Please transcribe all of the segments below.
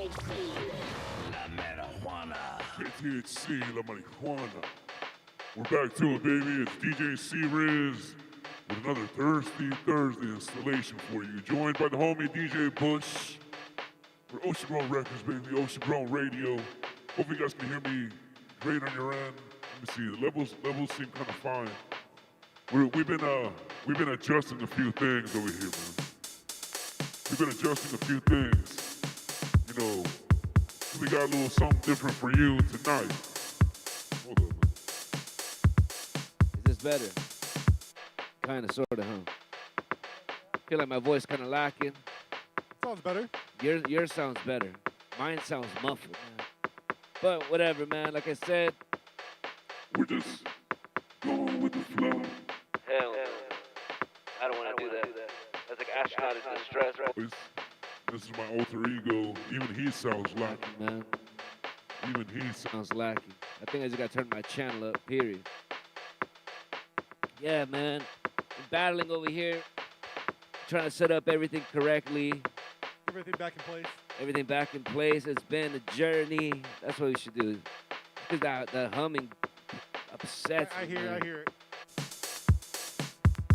KTHC, la marijuana. We're back to it, baby. It's DJ C-Riz with another Thirsty Thursday installation for you. Joined by the homie DJ Bush. For Ocean Grown Records, baby. Ocean Grown Radio. Hope you guys can hear me great on your end. Let me see. The levels seem kind of fine. We've been adjusting a few things over here, man. We've been adjusting a few things. You know, we got a little something different for you tonight. Hold on, man. Is this better? Kinda, sorta, huh? Feel like my voice kinda lacking. Sounds better. Yours sounds better. Mine sounds muffled, man. But whatever, man. Like I said, We're just going with the flow. hell no. I don't want to do that. That's like astronaut in distress, right? This is my alter ego. Even he sounds lacking. Man, Even he sounds. sounds lacking. I think I just got to turn my channel up, period. Yeah, man. I'm battling over here, trying to set up everything correctly. Everything back in place. Everything back in place. It's been a journey. That's what we should do. Because that humming upsets I me. hear Man. it.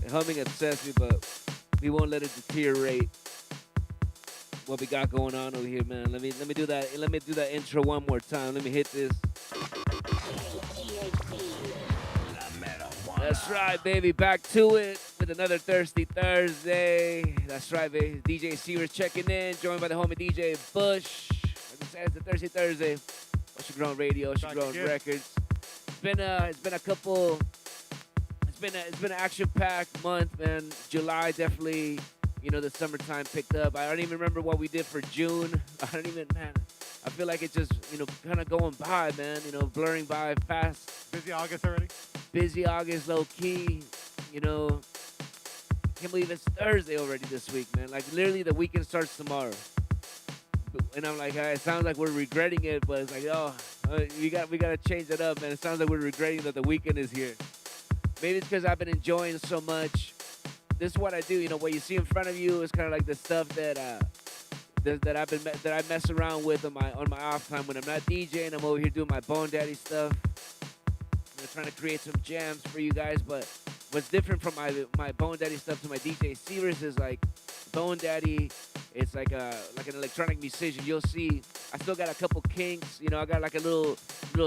The humming upsets me, but we won't let it deteriorate what we got going on over here, man. Let me do that. Let me do that intro one more time. Let me hit this. That's right, baby. Back to it with another Thirsty Thursday. That's right, baby. DJ Seaver checking in, joined by the homie DJ Bush. Like I said, it's a Thirsty Thursday. Ocean Grown Radio, Ocean Back Grown again. Records. It's been a couple. It's been an action-packed month, man. July definitely, you know, the summertime picked up. I don't even remember what we did for June. Man. I feel like it's just, you know, kind of going by, man. You know, blurring by fast. Busy August already. Busy August, low key. You know, can't believe it's Thursday already this week, man. Like literally, the weekend starts tomorrow. And I'm like, it sounds like we're regretting it, but it's like, we gotta change it up, man. It sounds like we're regretting that the weekend is here. Maybe it's because I've been enjoying so much. This is what I do. You know, what you see in front of you is kind of like the stuff that I mess around with on my off time when I'm not DJing. I'm over here doing my bonedaddy stuff. You know, trying to create some jams for you guys. But what's different from my bonedaddy stuff to my DJ Seavers is like bonedaddy. It's like an electronic musician. You'll see. I still got a couple kinks. You know, I got like a little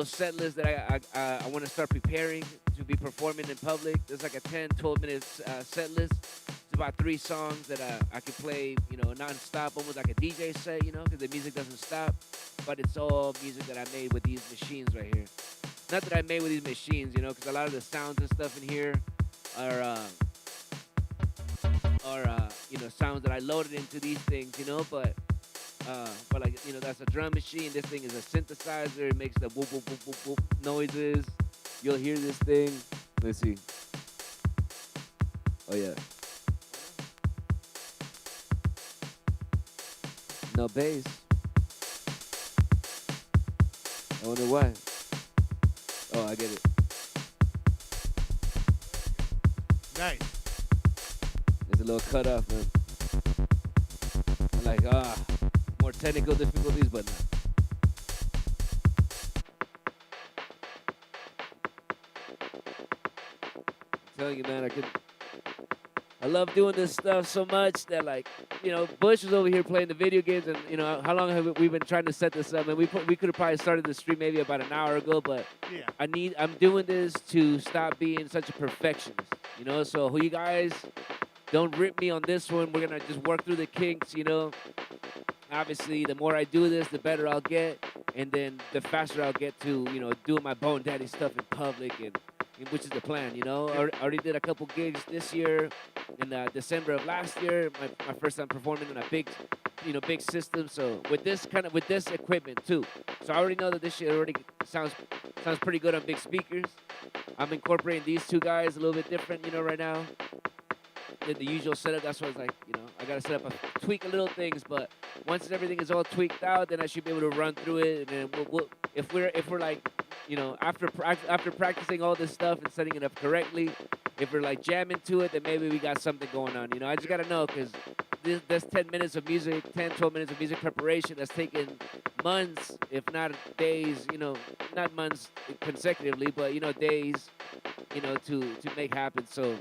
set list that I want to start preparing to be performing in public. There's like a 10, 12 minute set list. It's about 3 songs that I can play, you know, non-stop, almost like a DJ set, you know, because the music doesn't stop. But it's all music that I made with these machines right here. Not that I made with these machines, you know, because a lot of the sounds and stuff in here are you know, sounds that I loaded into these things, you know, but like, you know, that's a drum machine. This thing is a synthesizer. It makes the whoop, whoop, whoop, whoop, whoop noises. You'll hear this thing. Let's see. Oh, yeah. No bass. I wonder why. Oh, I get it. Nice. There's a little cut off, man. I'm like, more technical difficulties, but no. I'm telling you, man, I love doing this stuff so much that, like, you know, Bush was over here playing the video games, and, you know, how long have we been trying to set this up? And we could have probably started the stream maybe about an hour ago, but Yeah. I'm doing this to stop being such a perfectionist, you know? So who you guys, don't rip me on this one. We're going to just work through the kinks, you know? Obviously, the more I do this, the better I'll get, and then the faster I'll get to, you know, doing my bonedaddy stuff in public, and which is the plan, you know? I already did a couple gigs this year in December of last year, my first time performing in a big system. So with this equipment too. So I already know that this shit already sounds pretty good on big speakers. I'm incorporating these two guys a little bit different, you know, right now than the usual setup. That's why I was like, you know, I gotta set up tweak a little things, but once everything is all tweaked out, then I should be able to run through it, and then we'll if we're like, you know, after practicing all this stuff and setting it up correctly, if we're like jamming to it, then maybe we got something going on. I just gotta know because this 10 minutes of music, 10, 12 minutes of music preparation that's taken months, if not days. Not months consecutively, but days. To make happen. So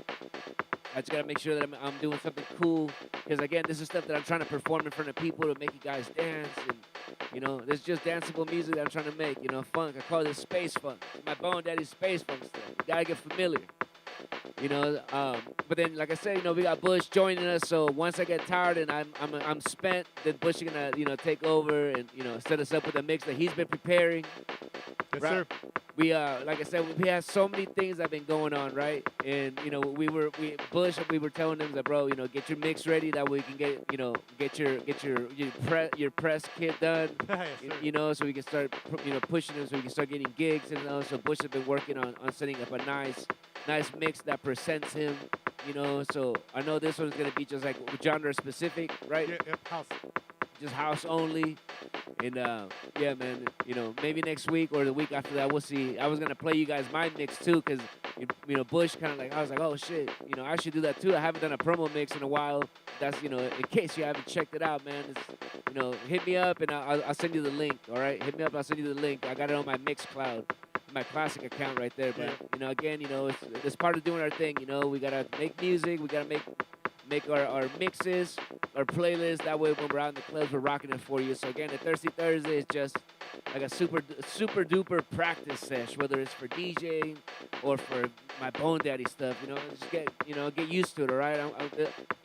I just gotta make sure that I'm doing something cool because again, this is stuff that I'm trying to perform in front of people to make you guys dance, and this is just danceable music that I'm trying to make. Funk. I call this space funk. It's my bonedaddy space funk stuff. You gotta get familiar. But then, like I said, we got Bush joining us. So once I get tired and I'm spent, then Bush is gonna take over and set us up with a mix that he's been preparing. Yes, Right. sir. We like I said, we have so many things that have been going on, right? And we were telling them that, bro, get your mix ready that way we can get your press kit done. Yes, sir. So we can start pushing them, so we can start getting gigs. And so Bush has been working on setting up a nice mix that presents him. So I know this one's gonna be just like genre specific, right? Yeah, house. Just house only. And yeah, man, maybe next week or the week after that, we'll see. I was gonna play you guys my mix too, cause Bush kind of like, I was like, oh shit, I should do that too. I haven't done a promo mix in a while. That's in case you haven't checked it out, man. It's, hit me up and I'll send you the link. All right, hit me up. I'll send you the link. I got it on my Mixcloud, my classic account right there. But again, it's part of doing our thing. We gotta make music. We gotta make our mixes, our playlists. That way, when we're out in the clubs, we're rocking it for you. So again, the Thirsty Thursday is just like a super duper practice sesh, whether it's for DJing or for my bonedaddy stuff. Just get used to it. All right.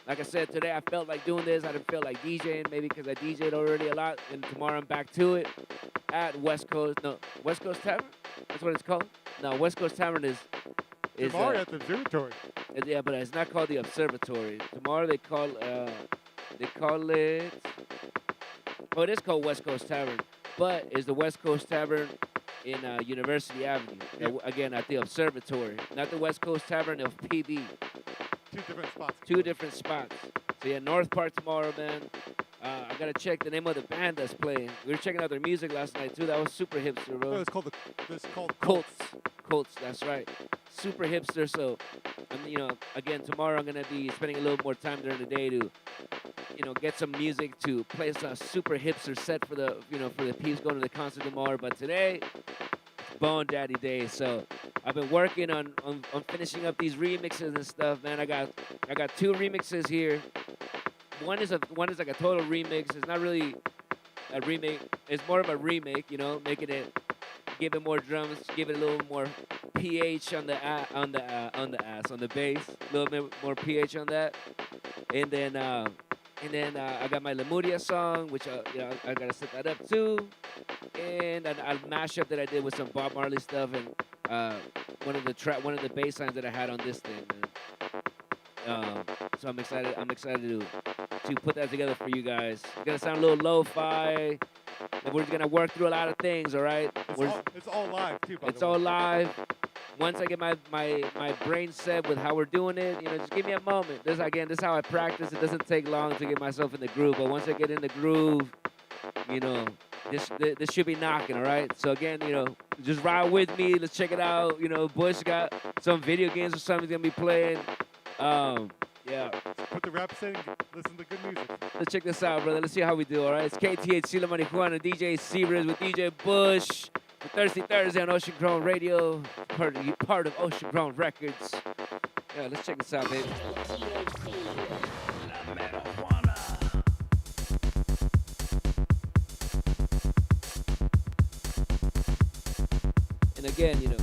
Like I said today, I felt like doing this. I didn't feel like DJing, maybe because I DJed already a lot. And tomorrow I'm back to it at West Coast Tavern. That's what it's called. No, West Coast Tavern is. Tomorrow at the observatory. Yeah, but it's not called the Observatory. Tomorrow they call it. Oh, it is called West Coast Tavern, but it's the West Coast Tavern in University Avenue. Again, at the Observatory, not the West Coast Tavern of PB. Two different spots. So yeah, North Park tomorrow, man. I gotta check the name of the band that's playing. We were checking out their music last night too. That was super hipster, bro. Oh, it's called Colts. Colts, that's right. Super hipster. So, again, tomorrow I'm gonna be spending a little more time during the day to, get some music to play a super hipster set for the peeps going to the concert tomorrow. But today, bonedaddy day. So I've been working on finishing up these remixes and stuff, man. I got two remixes here. One is like a total remix. It's not really a remake. It's more of a remake, making it, give it more drums, give it a little more pH on the bass, a little bit more pH on that, and then I got my Lemuria song, which I gotta set that up too, and a mashup that I did with some Bob Marley stuff and one of the bass lines that I had on this thing, man. So I'm excited to put that together for you guys. It's gonna sound a little lo-fi. And we're gonna work through a lot of things, all right? It's all live too. It's all live. Once I get my brain set with how we're doing it, just give me a moment. This is how I practice. It doesn't take long to get myself in the groove, but once I get in the groove, this should be knocking, all right? So again, just ride with me. Let's check it out. Bush got some video games or something he's gonna be playing. Yeah. Put the rap in, listen to good music. Let's check this out, brother. Let's see how we do, all right? It's KTHC La Marijuana, DJ C-Riz with DJ Bush. The Thirsty Thursday on Ocean Grown Radio, part of Ocean Grown Records. Yeah, let's check this out, baby. And again,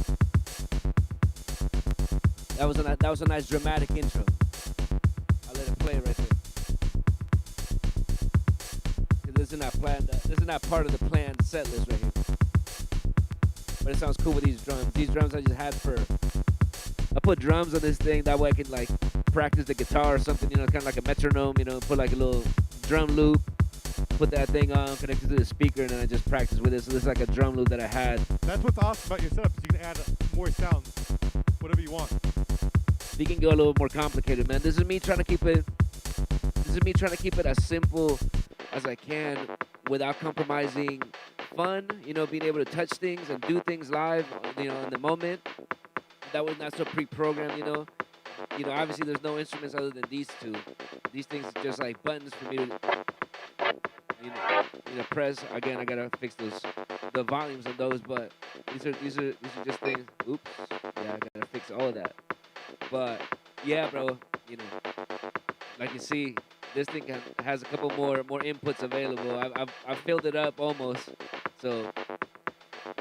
that was a nice dramatic intro. I'll let it play right there. This is not planned. This is not part of the planned set list right here. But it sounds cool with these drums. These drums I just had I put drums on this thing that way I can like practice the guitar or something. Kind of like a metronome. Put like a little drum loop. Put that thing on, connect it to the speaker, and then I just practice with it. So this is like a drum loop that I had. That's what's awesome about your setup. Is you can add more sounds, whatever you want. You can go a little more complicated, man. This is me trying to keep it as simple as I can without compromising fun, being able to touch things and do things live, in the moment. That was not so pre-programmed, you know, obviously there's no instruments other than these two. These things are just like buttons for me to, press. Again, I gotta fix the volumes on those, but these are just things. Oops, yeah, I gotta fix all of that. But yeah, bro, you know, like you see, this thing has a couple more inputs available. I've filled it up almost. So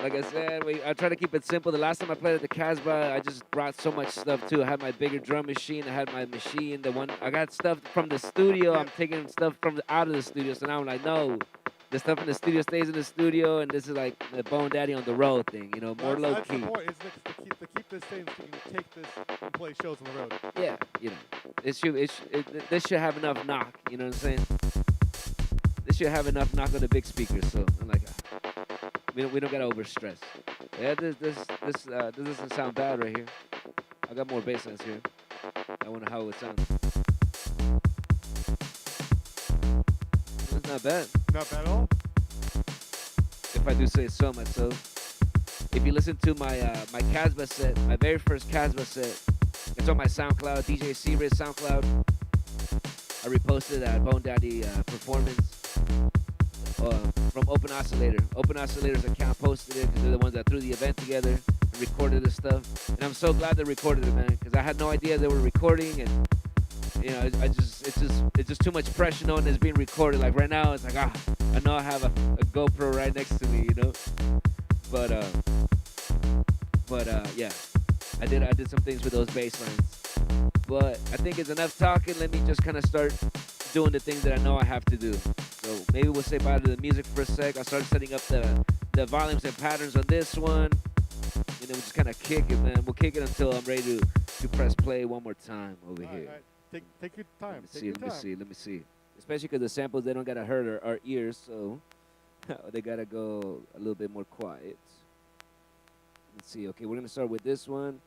like I said, I try to keep it simple. The last time I played at the Casbah, I just brought so much stuff too. I had my bigger drum machine. I had my machine. The one I got stuff from the studio. I'm taking stuff out of the studio. So now I'm like, no, the stuff in the studio stays in the studio, and this is like the bonedaddy on the road thing. You know, more low That's key. the point. It's to keep this thing so you can take this and play shows on the road. Yeah, you know, this should have enough knock. You know what I'm saying? This should have enough knock on the big speakers. So I'm like, we don't gotta overstress. Yeah, this doesn't sound bad right here. I got more bass lines here. I wonder how it would sound. It's not bad. Not bad at all. If I do say so myself. If you listen to my my Casbah set, my very first Casbah set, it's on my SoundCloud, DJ C-Riz SoundCloud. I reposted that bonedaddy performance from Open Oscillator. Open Oscillator's account posted it because they're the ones that threw the event together and recorded this stuff. And I'm so glad they recorded it, man, because I had no idea they were recording, and you know, it's just too much pressure knowing it's being recorded. Like right now, it's like I know I have a GoPro right next to me, you know. But yeah, I did some things with those bass lines. But I think it's enough talking. Let me just kind of start doing the things that I know I have to do. So maybe we'll say bye to the music for a sec. I'll start setting up the volumes and patterns on this one. And then we'll just kind of kick it, man. We'll kick it until I'm ready to press play one more time over here. All right. Take your time. Let me see. Especially because the samples, they don't got to hurt our ears, so they got to go a little bit more quiet. Let's see. Okay, we're going to start with this one.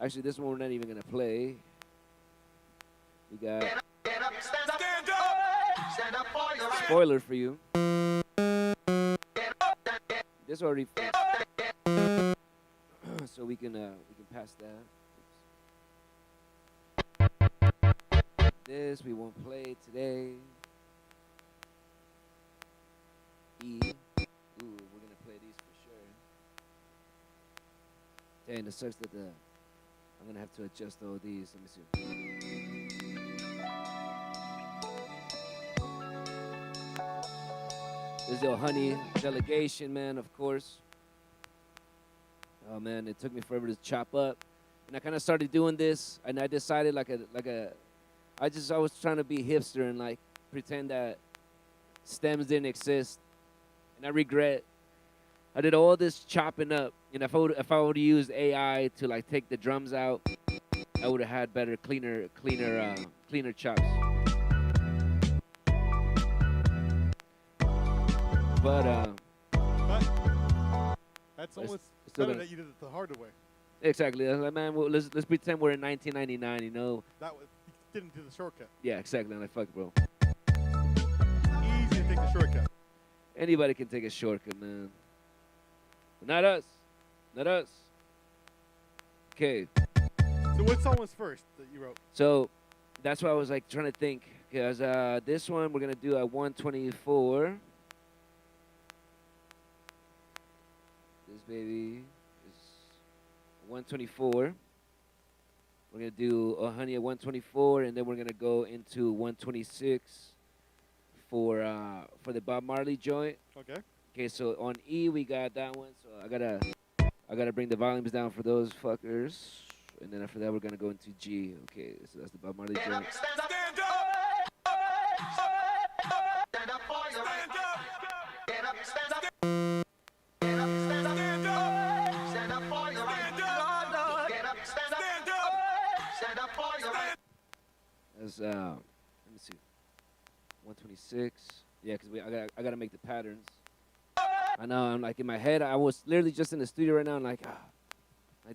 Actually, this one we're not even going to play. We got spoiler for you. This already so we can pass that. This we won't play today. E. Ooh, we're gonna play these for sure. Dang, it sucks that I'm gonna have to adjust all these. Let me see. There's the honey delegation, man, of course. Oh man, it took me forever to chop up. And I kind of started doing this, and I decided I was trying to be hipster and like pretend that stems didn't exist. And I regret I did all this chopping up. And if I would have used AI to like take the drums out, I would have had better, cleaner chops. But that's almost better that you did it the harder way. Exactly. I was like, man, well, let's pretend we're in 1999. You know. You didn't do the shortcut. Yeah, exactly. I'm like, fuck, bro. Easy to take the shortcut. Anybody can take a shortcut, man. But not us. Not us. Okay. So what song was first that you wrote? So that's why I was like trying to think. Because this one we're gonna do at 124. This baby is 124. We're gonna do a honey at 124, and then we're gonna go into 126 for the Bob Marley joint. Okay. Okay, so on E we got that one. So I gotta bring the volumes down for those fuckers, and then after that we're gonna go into G. Okay, so that's the Bob Marley joint. Stand up for your right. Get up, stand up. Get up, stand up. Stand up for your right. Get up, stand up. Stand up for your right. That's let me see, 126. Yeah, cause I gotta make the patterns. I know, I'm like in my head. I was literally just in the studio right now. I'm like,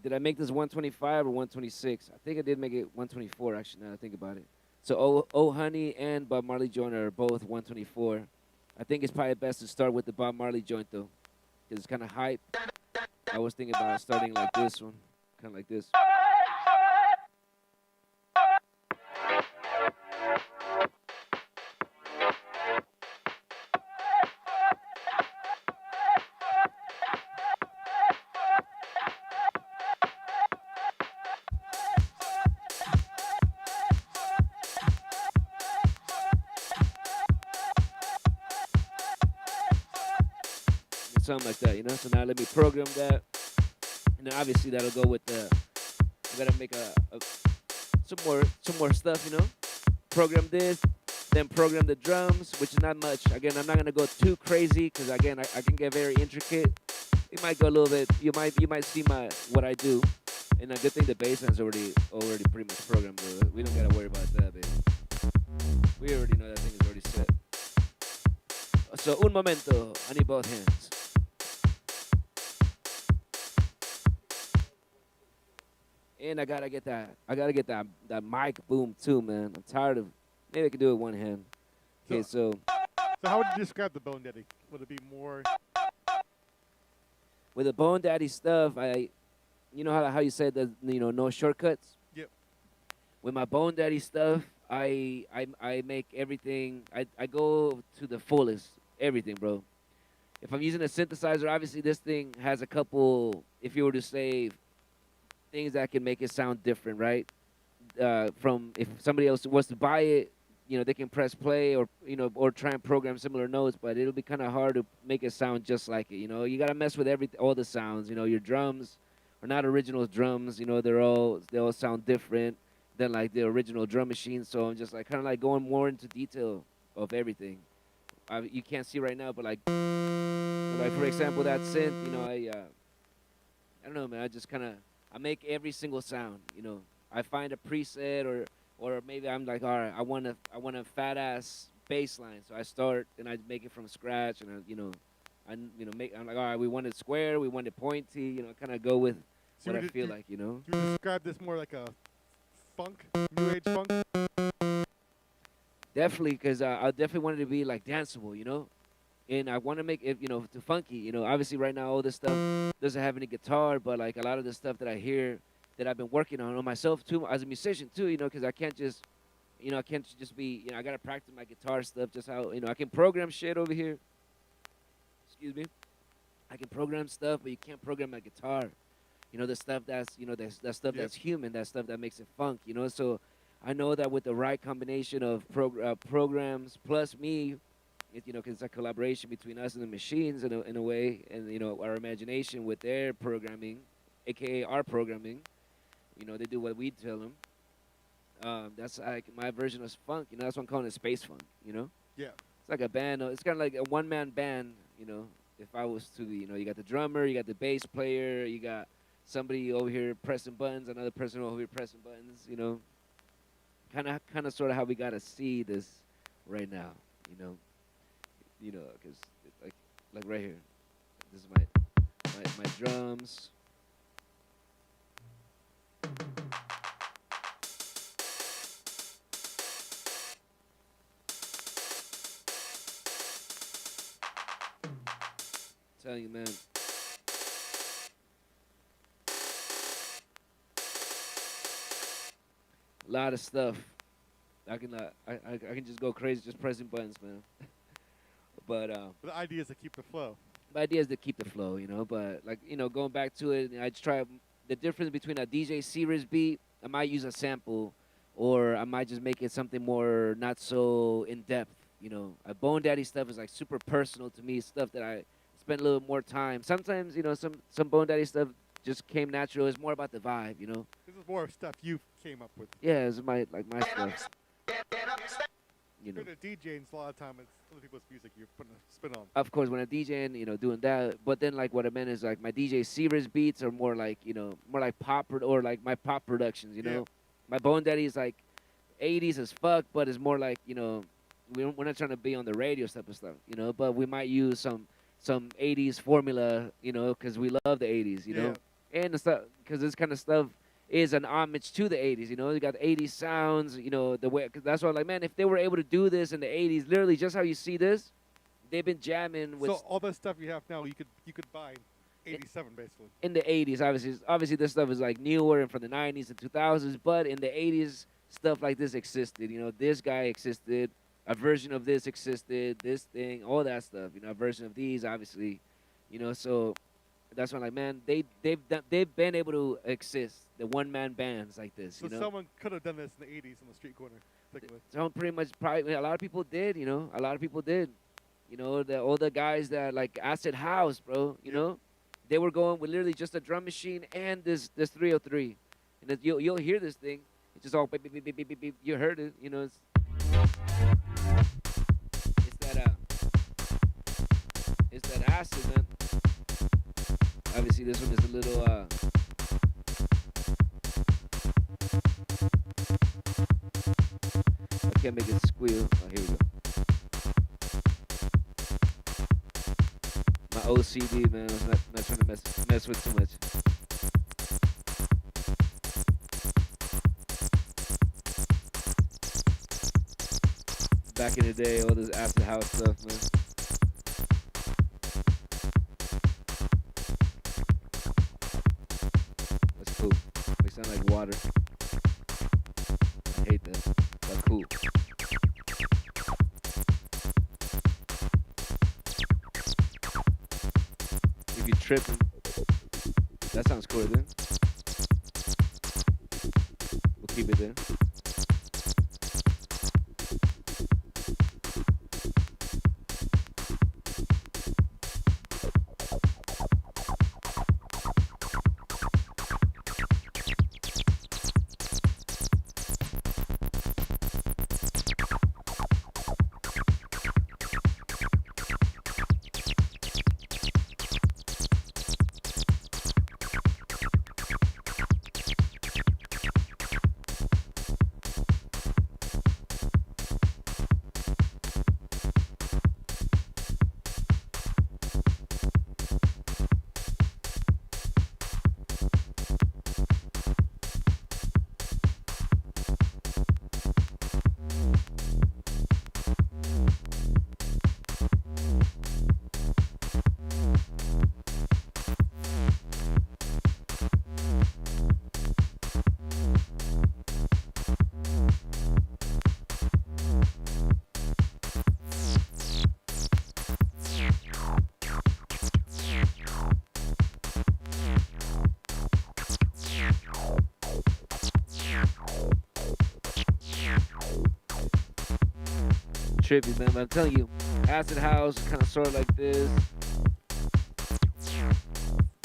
did I make this 125 or 126? I think I did make it 124. Actually, now that I think about it. So Oh Honey and Bob Marley joint are both 124. I think it's probably best to start with the Bob Marley joint though, because it's kind of hype. I was thinking about starting like this one, kind of like this. something like that, you know. So now let me program that, and then obviously that'll go with the. I gotta make some more stuff, you know. Program this, then program the drums, which is not much. Again, I'm not gonna go too crazy because again, I can get very intricate. It might go a little bit. You might see what I do, and a good thing the bass line's already pretty much programmed. Bro. We don't gotta worry about that, baby. We already know that thing is already set. So un momento, I need both hands. And I gotta get that mic boom too, man. I'm tired of. Maybe I can do it with one hand. Okay, so So how would you describe the bonedaddy? Would it be more? with the bonedaddy stuff, you know how you said that no shortcuts. Yep. With my bonedaddy stuff, I make everything. I go to the fullest, everything, bro. If I'm using a synthesizer, obviously this thing has a couple. If you were to say things that can make it sound different, right? From if somebody else wants to buy it, they can press play or try and program similar notes, but it'll be kind of hard to make it sound just like it. You gotta mess with all the sounds. Your drums are not original drums. They all sound different than like the original drum machine. So I'm just like kind of like going more into detail of everything. You can't see right now, but like for example, that synth. I don't know, man. I just kind of I make every single sound. I find a preset or maybe I'm like, all right, I want a fat ass bass line, so I start and I make it from scratch, and I'm like, all right, we want it square, we want it pointy, kind of go with what I feel like. You would describe this more like a funk, new age funk? Definitely, because I definitely want it to be like danceable, and I want to make it, to funky. Obviously right now all this stuff doesn't have any guitar, but like a lot of the stuff that I hear that I've been working on myself too as a musician too, because I can't just, be, I gotta practice my guitar stuff just how, I can program shit over here. Excuse me. I can program stuff, but you can't program my guitar. The stuff that's, that stuff that's human, that stuff that makes it funk, So I know that with the right combination of programs plus me, because it's a collaboration between us and the machines in a way, and our imagination with their programming, aka our programming. They do what we tell them. That's like my version of funk. That's what I'm calling it, space funk. Yeah. It's like a band. It's kind of like a one-man band. If I was to, you got the drummer, you got the bass player, you got somebody over here pressing buttons, another person over here pressing buttons. Kind of, sort of how we gotta see this right now. Because like right here, this is my drums. Telling you, man. A lot of stuff. I can just go crazy just pressing buttons, man. But the idea is to keep the flow. the idea is to keep the flow, But like going back to it, I just try the difference between a DJ series beat. I might use a sample, or I might just make it something more not so in depth. A bonedaddy stuff is like super personal to me. Stuff that I spend a little more time. Sometimes some bonedaddy stuff just came natural. It's more about the vibe, This is more stuff you came up with. Yeah, it's my stuff. You're the DJ, and a lot of time it's other people's music you're putting a spin on. Of course, when I'm DJing, doing that. But then, like, what I meant is, like, my DJ series beats are more like, more like pop or like my pop productions, Yeah. My bonedaddy is like 80s as fuck, but it's more like, we're not trying to be on the radio type of stuff, But we might use some 80s formula, because we love the 80s, Yeah. And the stuff, because this kind of stuff is an homage to the 80s, You got the 80s sounds, the way, cause that's why I'm like, man, if they were able to do this in the 80s, literally just how you see this, they've been jamming with. So all the stuff you have now, you could buy in 87 basically. In the 80s, obviously this stuff is like newer and from the 90s and 2000s, but in the 80s, stuff like this existed. This guy existed, a version of this existed, this thing, all that stuff. A version of these, obviously, So that's why I'm like, man, they've been able to exist. The one-man bands like this, So someone could have done this in the 80s on the street corner. Technically. So pretty much, probably a lot of people did. A lot of people did. You know, all the guys that like acid house, bro. You know, they were going with literally just a drum machine and this 303, and you'll hear this thing. It's just all beep, beep, beep, beep, beep, beep, beep. You heard it. You know, it's that acid, man. Obviously, this one is a little. I can't make it squeal. Oh, here we go. My OCD, man. I was not trying to mess with too much. Back in the day, all this acid house stuff, man. That's cool. They sound like water. I hate that. But cool. If you tripping, that sounds cool, then. We'll keep it there. Trippy, man. But I'm telling you, acid house is kind of sort of like this.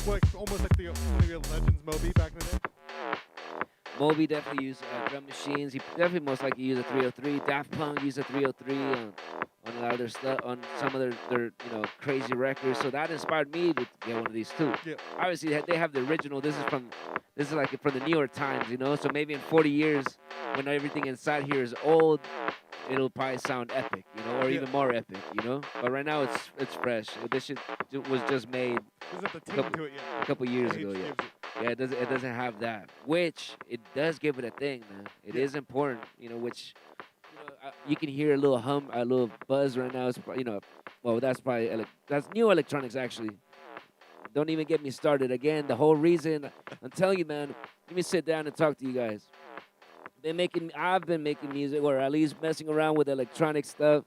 Like almost like the one of your legends, Moby, back in the day. Moby definitely used drum machines. He definitely most likely used a 303. Daft Punk used a 303 on a lot of their stuff, on some of their crazy records. So that inspired me to get one of these too. Yeah. Obviously, they have the original. This is like from the New York Times, you know. So maybe in 40 years, when everything inside here is old, it'll probably sound epic, you know, or even more epic, you know. But right now, it's fresh. This shit was just made Isn't the ting to it yet? a couple years Age ago. Yeah. gives it. Yeah, it doesn't have that, which it does give it a thing, man. It is important, you know. Which you can hear a little hum, a little buzz right now. It's well, that's probably that's new electronics actually. Don't even get me started. Again, the whole reason I'm telling you, man. Let me sit down and talk to you guys. I've been making music, or at least messing around with electronic stuff,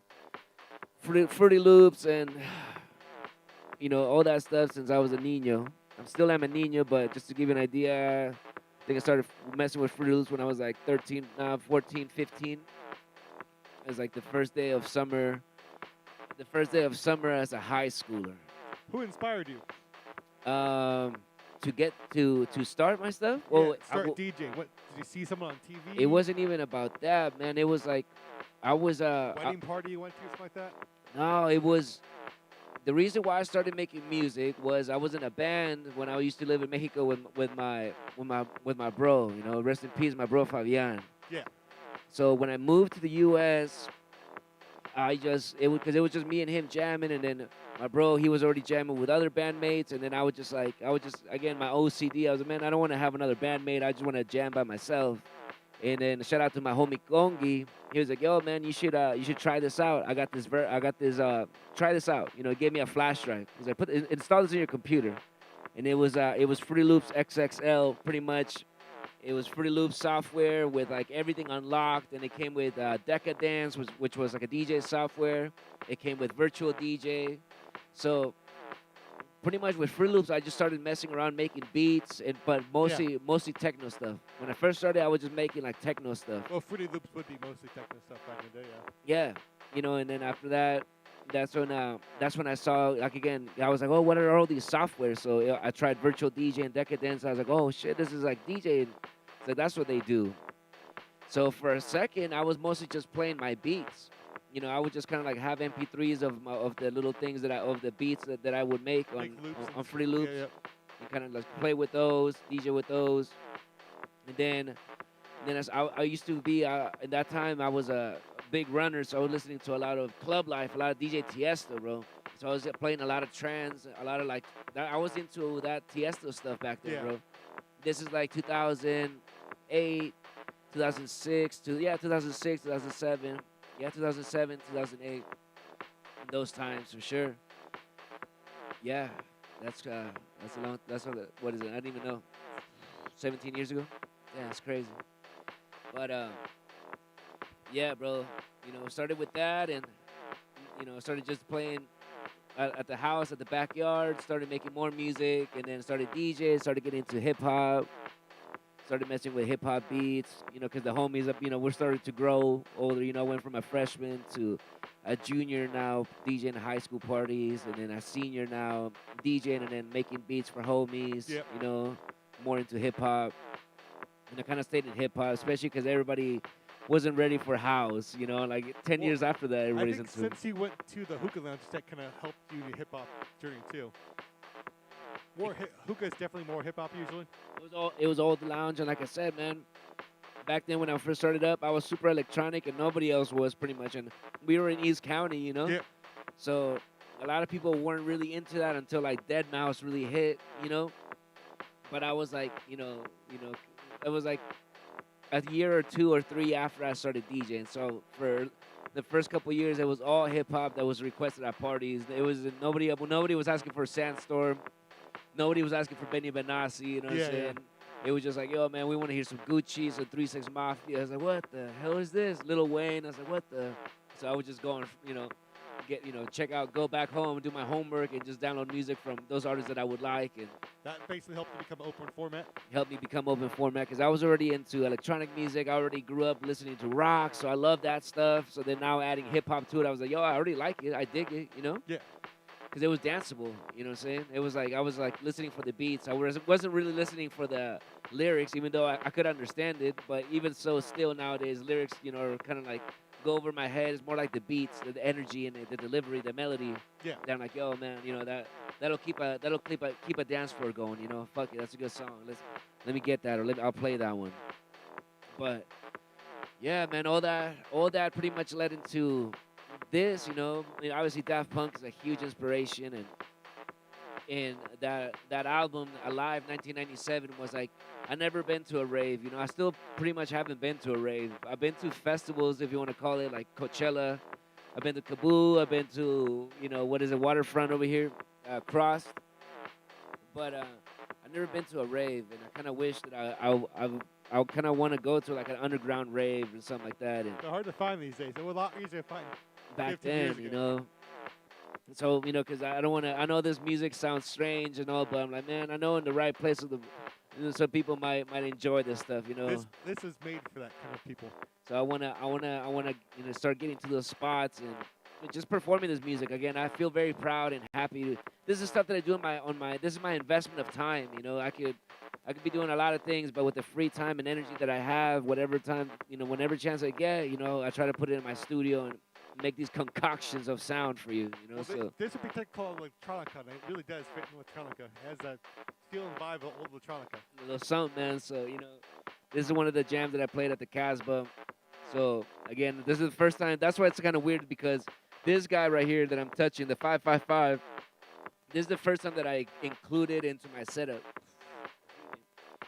Fruity Loops, and all that stuff since I was a niño. I'm still am a niño, but just to give you an idea, I think I started messing with Fruity Loops when I was like 13, 14, 15. It was like the first day of summer as a high schooler. Who inspired you? To get to start my stuff. Well, start DJing. What did you see someone on TV? It wasn't even about that, man. It was like I was wedding party you went to, something like that. No, it was the reason why I started making music was I was in a band when I used to live in Mexico with my bro. You know, rest in peace, my bro Fabian. Yeah. So when I moved to the U.S., because it was just me and him jamming, and then my bro, he was already jamming with other bandmates, and then I would just again, my OCD, I was like, man, I don't want to have another bandmate, I just want to jam by myself. And then shout out to my homie Kongi, he was like, yo man, you should try this out. I got this try this out. He gave me a flash drive. He's like, install this in your computer. And it was Fruity Loops XXL pretty much. It was Fruity Loops software with like everything unlocked, and it came with Decadence, which was like a DJ software. It came with Virtual DJ. So pretty much with Fruity Loops, I just started messing around making beats, but mostly techno stuff. When I first started, I was just making like techno stuff. Well, Fruity Loops would be mostly techno stuff back in the day, yeah. Yeah, and then after that, that's when I saw, like, again, I was like, oh, what are all these software? So I tried virtual DJ and Decadence. I was like, oh shit, this is like DJ. So that's what they do. So for a second, I was mostly just playing my beats. I would just kind of like have MP3s of the little things of the beats that I would make on Make loops on free loops, Yeah, and kind of like play with those, DJ with those, and then I used to be at that time I was a big runner, so I was listening to a lot of club life, a lot of DJ Tiesto, bro. So I was playing a lot of trance, a lot of like that. I was into that Tiesto stuff back then, Yeah. bro. This is like 2008, 2006, 2006, 2007, 2007, 2008, in those times for sure. Yeah, that's a long. What is it? I didn't even know. 17 years ago. Yeah, it's crazy. But yeah, bro. Started with that, and started just playing at the house, at the backyard. Started making more music, and then started DJ. Started getting into hip hop. Started messing with hip hop beats. Because the homies up. We're starting to grow older. Went from a freshman to a junior now, DJing high school parties, and then a senior now, DJing and then making beats for homies. Yep. More into hip hop. And I kind of stayed in hip hop, especially because everybody wasn't ready for house. Like 10 years after that, I everybody's think into. since you went to the hookah lounge, that kind of helped you to hip hop journey too. Hookah is definitely more hip hop usually. It was all the lounge, and like I said, man, back then when I first started up, I was super electronic, and nobody else was pretty much. And we were in East County, Yeah. So a lot of people weren't really into that until like Dead Mouse really hit, But I was like, it was like a year or 2 or 3 after I started DJing. So for the first couple years, it was all hip hop that was requested at parties. It was nobody was asking for Sandstorm. Nobody was asking for Benny Benassi. You know what I'm saying? It was just like, yo, man, we want to hear some Gucci, some 3 6 Mafia. I was like, what the hell is this? Lil Wayne. I was like, what the? So I would just go and go back home, do my homework, and just download music from those artists that I would like, and that basically helped you become open format. Helped me become open format because I was already into electronic music. I already grew up listening to rock, so I love that stuff. So then now adding hip hop to it, I was like, yo, I already like it. I dig it, Yeah. Because it was danceable, you know what I'm saying? It was like I was like listening for the beats. I wasn't really listening for the lyrics, even though I could understand it. But even so, still nowadays, lyrics, are kind of like go over my head. It's more like the beats, the energy, and the delivery, the melody. Yeah. That I'm like, yo, man, that'll keep a dance floor going. Fuck it, that's a good song. Let me get that, or I'll play that one. But yeah, man, all that pretty much led into this. Obviously Daft Punk is a huge inspiration, and that album Alive 1997 was like, I never been to a rave. I still pretty much haven't been to a rave. I've been to festivals, if you want to call it, like Coachella. I've been to Kaboo. I've been to Waterfront over here, Cross. But I've never been to a rave, and I kind of wish that I kind of want to go to like an underground rave or something like that. And They're hard to find these days. They were a lot easier to find back 50 years then, ago. So, because I don't want to. I know this music sounds strange and all, but I'm like, man, I know in the right place some people might enjoy this stuff, This is made for that kind of people. So I wanna start getting to those spots and just performing this music again. I feel very proud and happy. This is stuff that I do this is my investment of time. I could be doing a lot of things, but with the free time and energy that I have, whatever time, whenever chance I get, I try to put it in my studio and make these concoctions of sound for you, Well, so this would be called electronica. And it really does fit in electronica. It has that feel and vibe of old electronica. a little something, man. So, this is one of the jams that I played at the Casbah. So, again, this is the first time. That's why it's kind of weird, because this guy right here that I'm touching, the 555, this is the first time that I included into my setup.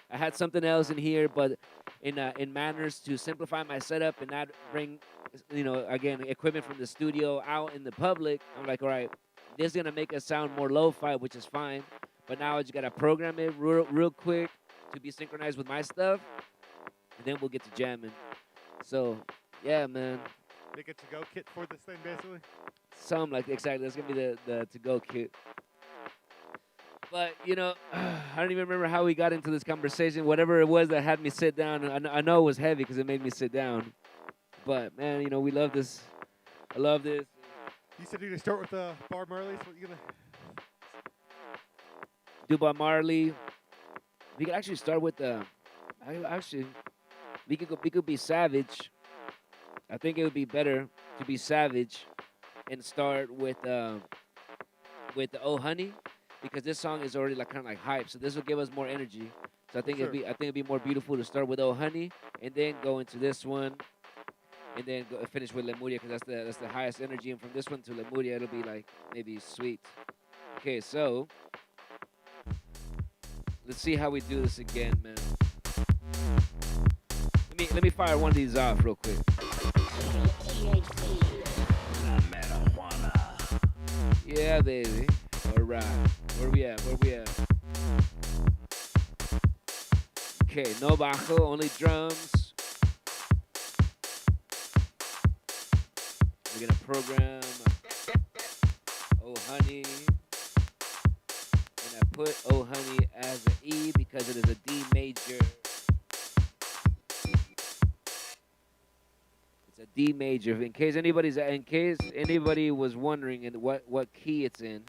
I had something else in here, but in manners to simplify my setup and not bring, again, equipment from the studio out in the public. I'm like, all right, this is gonna make us sound more lo-fi, which is fine. But now I just gotta program it real quick to be synchronized with my stuff, and then we'll get to jamming. So, yeah, man. Make a to-go kit for this thing, basically. Something like exactly. That's gonna be the to-go kit. But I don't even remember how we got into this conversation. Whatever it was that had me sit down, I know it was heavy because it made me sit down. But man, we love this. I love this. You said you're gonna start with Bob Marley's. What you gonna? Do Bob Marley. We could actually start with actually, we could go. We could be Savage. I think it would be better to be Savage and start with the Oh Honey, because this song is already like kind of like hype. So this will give us more energy. So I think Sure. it'd be more beautiful to start with Oh Honey and then go into this one, and then finish with Lemuria, because that's the highest energy. And from this one to Lemuria, it'll be like maybe Sweet. Okay, so let's see how we do this again, man. Let me fire one of these off real quick. KTHC. Yeah, baby. All right. Where we at? Okay, no bajo, only drums. We're gonna program Oh Honey. And I put Oh Honey as an E because it is a D major. It's a D major. In case anybody was wondering in what key it's in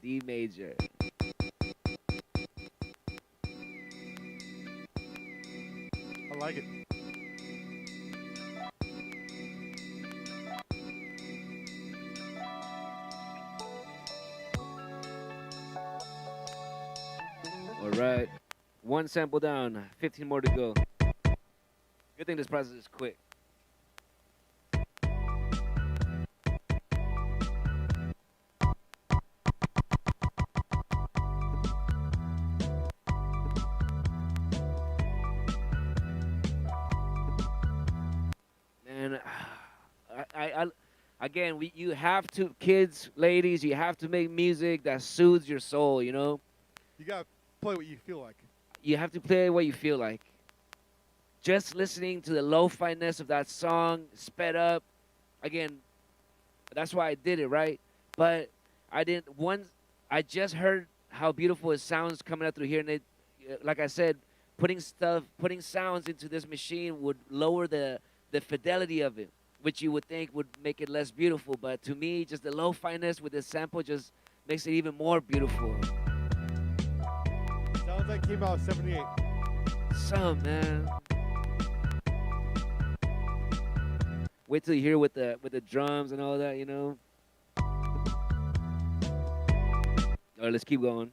D major. I like it. All right. One sample down, 15 more to go. Good thing this process is quick. Man, again, you have to, kids, ladies, you have to make music that soothes your soul, you know? You gotta play what you feel like. You have to play what you feel like. Just listening to the lo-fi-ness of that song, sped up, again, that's why I did it, right? But I just heard how beautiful it sounds coming out through here, and it, like I said, putting sounds into this machine would lower the fidelity of it, which you would think would make it less beautiful. But to me, just the lo-fi-ness with this sample just makes it even more beautiful. Sounds like it came out in '78. Some, man. Wait till you hear with the drums and all that, you know. All right, let's keep going.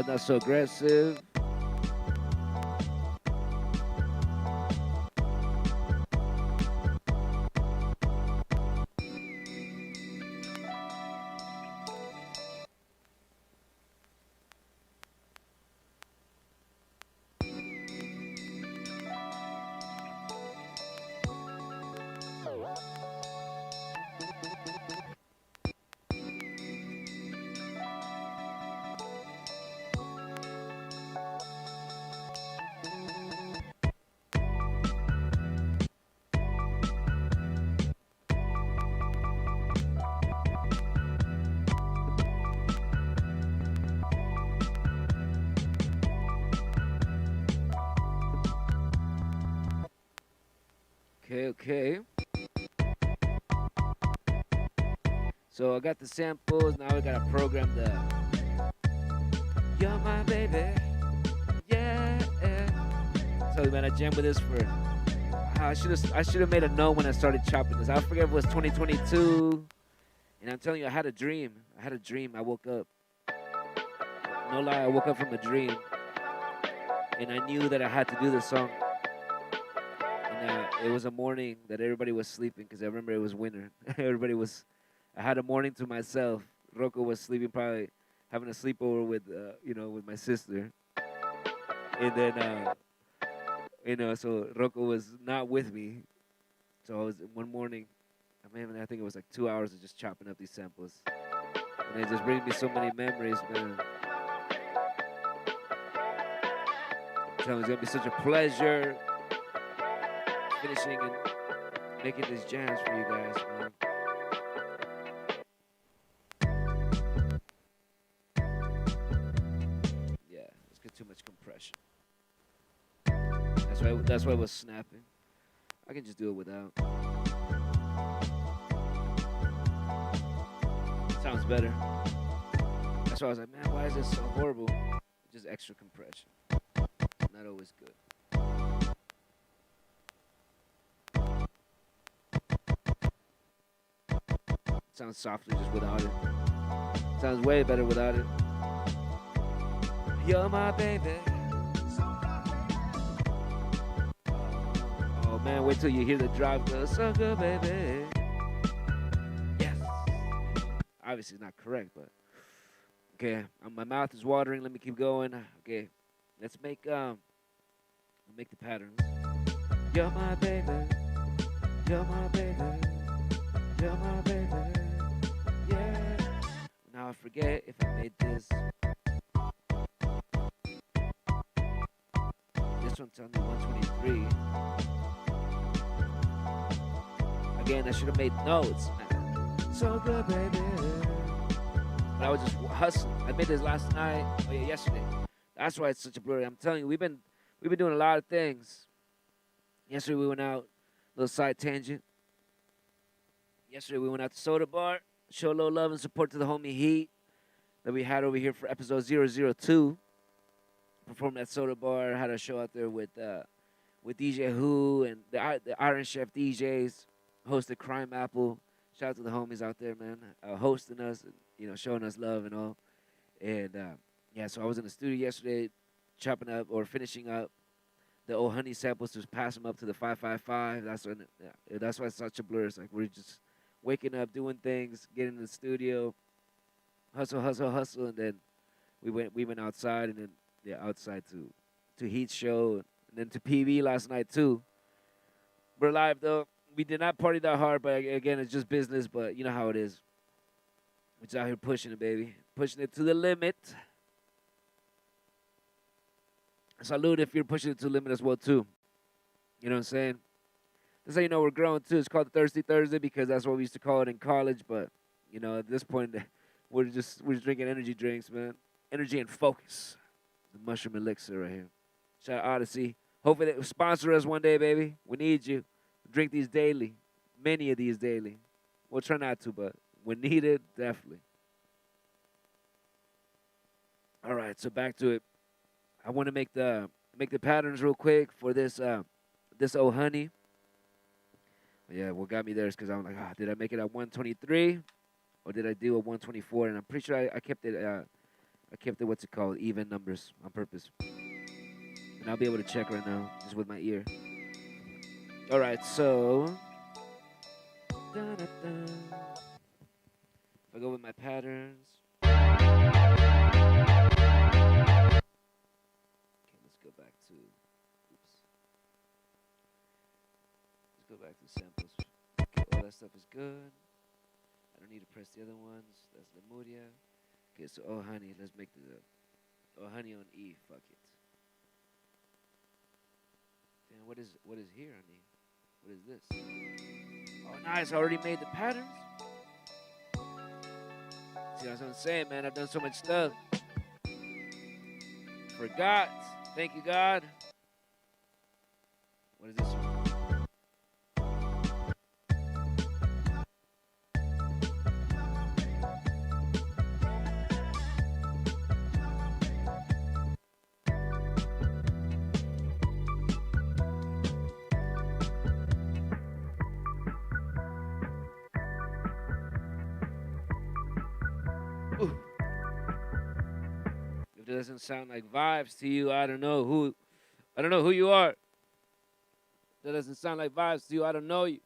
Not so aggressive. Okay. So I got the samples. Now we gotta program the. You're my baby. Yeah. So tell you, man, I jammed with this for. I should have made a note when I started chopping this. I forget if it was 2022. And I'm telling you, I had a dream. I woke up. No lie, I woke up from a dream. And I knew that I had to do this song. And it was a morning that everybody was sleeping because I remember it was winter. I had a morning to myself. Rocco was sleeping, probably having a sleepover with, with my sister. And then, so Rocco was not with me. So I was one morning, I think it was like 2 hours of just chopping up these samples. And it just brings me so many memories, man. I'm telling you, it's gonna be such a pleasure finishing and making these jams for you guys, man. Yeah, let's get too much compression. That's why it was snapping. I can just do it without. Sounds better. That's why I was like, man, why is this so horrible? Just extra compression. Not always good. Sounds softer just without it. Sounds way better without it. You're my baby. Oh man, wait till you hear the drop. So good, baby. Yes. Obviously it's not correct, but okay. My mouth is watering. Let me keep going. Okay, let's make the patterns. You're my baby. You're my baby. You're my baby. Yeah. Now I forget if I made this. This one's on the 123. Again, I should have made notes. So good, baby. But I was just hustling. I made this last night. Oh yeah, yesterday. That's why it's such a blurry. I'm telling you, we've been doing a lot of things. Yesterday we went out, little side tangent. Yesterday we went out to Soda Bar, show a little love and support to the homie Heat that we had over here for episode 002. Performed at Soda Bar, had a show out there with DJ Who and the Iron Chef DJs. Hosted Crime Apple. Shout out to the homies out there, man, hosting us, and, showing us love and all. And yeah, so I was in the studio yesterday, chopping up or finishing up the old honey samples to pass them up to the 555. That's why it's such a blur. It's like we're just waking up, doing things, getting in the studio, hustle, and then we went outside, and then outside to Heat's show, and then to PV last night too. We're live though. We did not party that hard, but again, it's just business. But you know how it is. We're just out here pushing it, baby, pushing it to the limit. Salute if you're pushing it to the limit as well too. You know what I'm saying? That's how you know we're growing too. It's called Thirsty Thursday because that's what we used to call it in college. But at this point, we're just drinking energy drinks, man. Energy and focus. The mushroom elixir right here. Shout out Odyssey. Hopefully they sponsor us one day, baby. We need you. Drink these daily. Many of these daily. We'll try not to, but when needed, definitely. All right, so back to it. I want to make the patterns real quick for this old honey. Yeah, what got me there is because I'm like, did I make it at 123 or did I do a 124? And I'm pretty sure I kept it. I kept it what's it called, even numbers on purpose. And I'll be able to check right now just with my ear. All right, so if I go with my patterns. Go back to, let's go back to samples. Okay, all that stuff is good. I don't need to press the other ones. That's Lemuria. Okay, so oh honey, let's make the honey on E. Fuck it. Damn, what is here, honey? What is this? Oh, nice. I already made the patterns. See, that's what I'm saying, man. I've done so much stuff. Forgot. Thank you, God. What is this one? doesn't sound like vibes to you, I don't know who you are. That doesn't sound like vibes to you, I don't know you.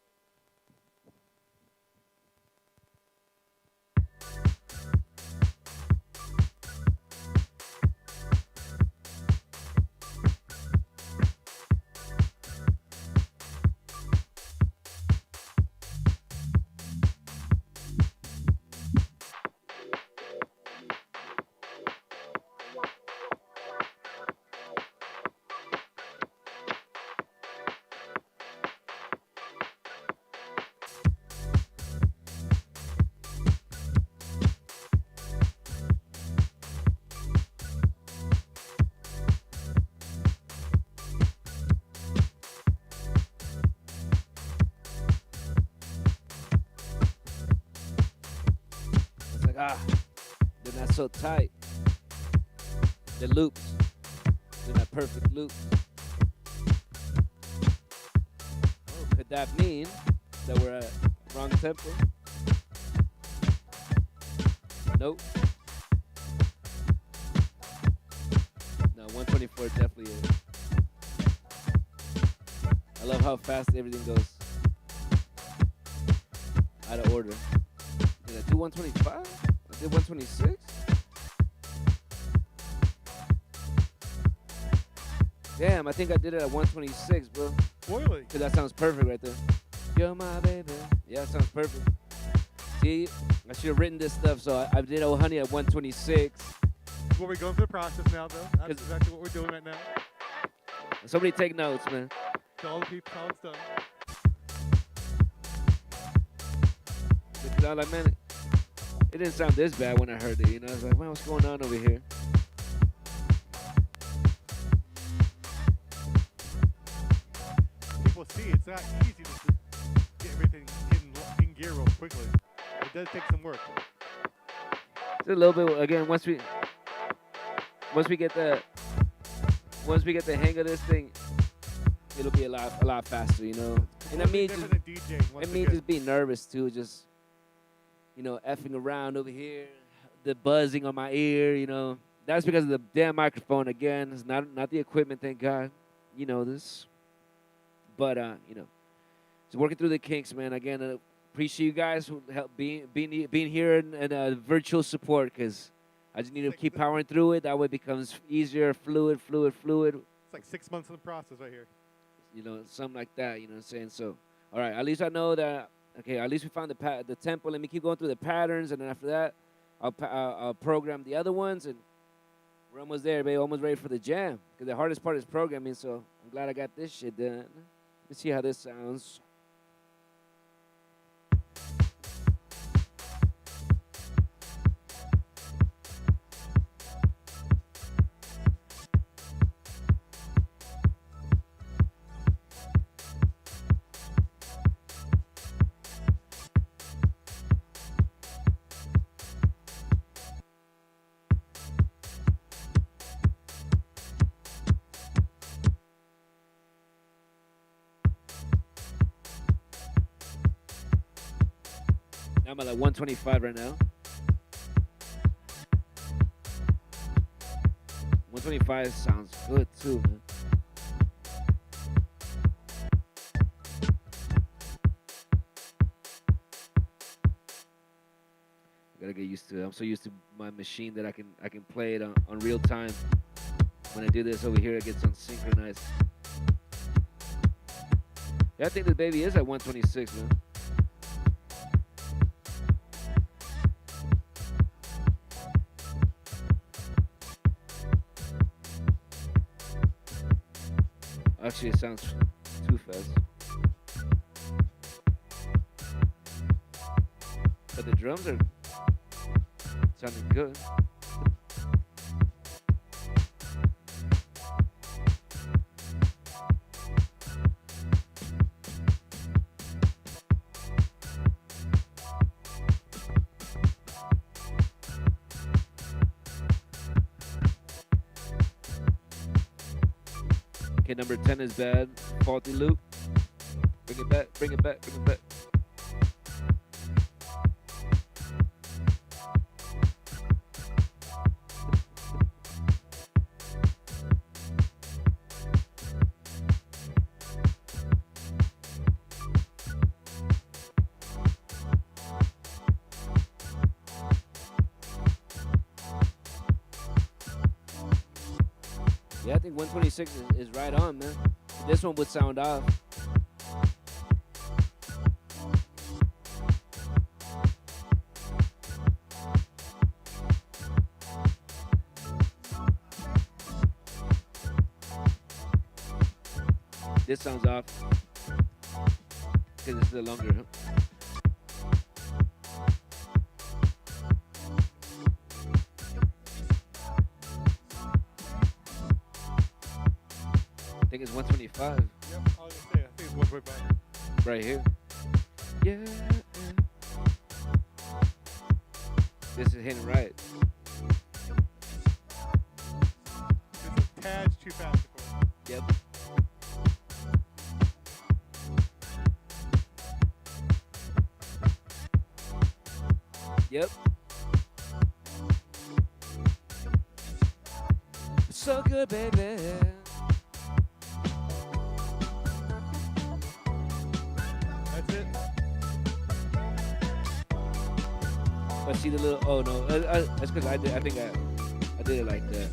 It's like, they're not so tight. The loops, they're not perfect loops. Oh, could that mean that we're at wrong tempo? Nope. No, 124 definitely is. I love how fast everything goes. Out of order. Did I do 125? I did 126? Damn, I think I did it at 126, bro. Really? Because that sounds perfect right there. You're my baby. Yeah, that sounds perfect. See, I should have written this stuff, so I did Oh Honey at 126. Well, we're going through the process now, though. That's exactly what we're doing right now. Somebody take notes, man. To all the people, how it's done. Because I was like, man, it didn't sound this bad when I heard it, you know? I was like, man, what's going on over here? People see it's not easy to get everything in gear real quickly. It does take some work. Just a little bit, again, once we get the hang of this thing, it'll be a lot faster, you know? And I mean, just being nervous too, just, you know, effing around over here, the buzzing on my ear, you know. That's because of the damn microphone again. It's not the equipment, thank God. You know this. But you know, just working through the kinks, man. Again, appreciate you guys who help being here and virtual support, because I just need to keep powering through it. That way it becomes easier, fluid. It's like 6 months in the process right here. You know, something like that. You know what I'm saying? So, all right. At least I know that. Okay. At least we found the tempo. Let me keep going through the patterns, and then after that, I'll program the other ones, and we're almost there, baby. Almost ready for the jam. Because the hardest part is programming. So I'm glad I got this shit done. Let's see how this sounds. I'm at like 125 right now. 125 sounds good too, man. I gotta get used to it. I'm so used to my machine that I can play it on real time. When I do this over here, it gets unsynchronized. Yeah, I think the baby is at 126, man. Actually, it sounds too fast. But the drums are sounding good. Okay, number 10 is bad. Faulty loop. Bring it back, bring it back, bring it back. Yeah, I think 126 is right on, man. This one would sound off. This sounds off because it's a little longer. I think it's 125 Yep, I was gonna say, I think it's 1.5. right here. Yeah. This is hitting right. It's a tad too fast for it. Yep. Yep. So good, baby. That's it. Let's see the little. Oh no, that's because I think I did it like that.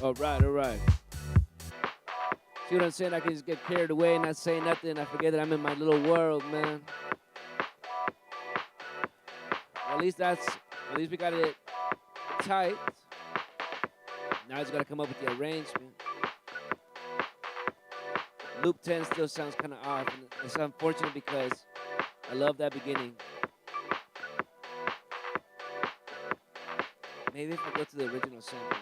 All right, all right. See what I'm saying? I can just get carried away, not say nothing. I forget that I'm in my little world, man. At least we got it tight. Now I just gotta come up with the arrangement. Loop 10 still sounds kind of off, and it's unfortunate because I love that beginning. Maybe if I go to the original sample.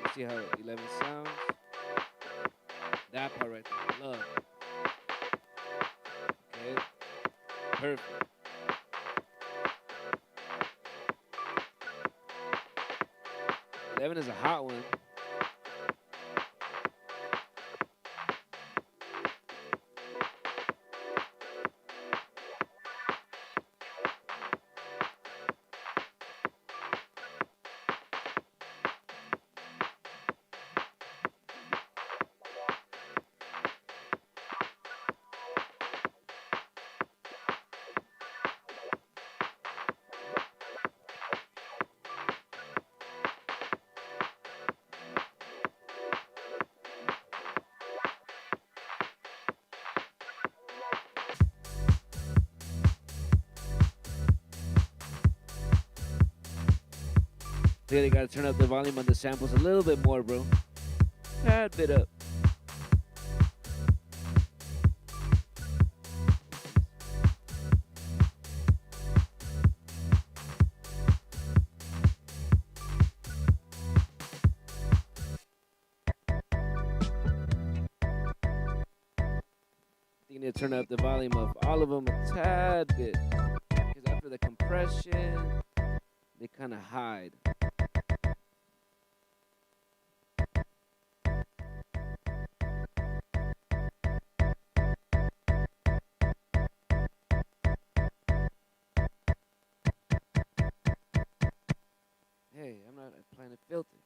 Let's see how 11 sounds. That part right there, love. Okay, perfect. Eleven is a hot one. Really gotta turn up the volume on the samples a little bit more, bro. Tad bit up. You need to turn up the volume of all of them a tad bit. Because after the compression, they kind of hide. Hey, I'm not applying a filter.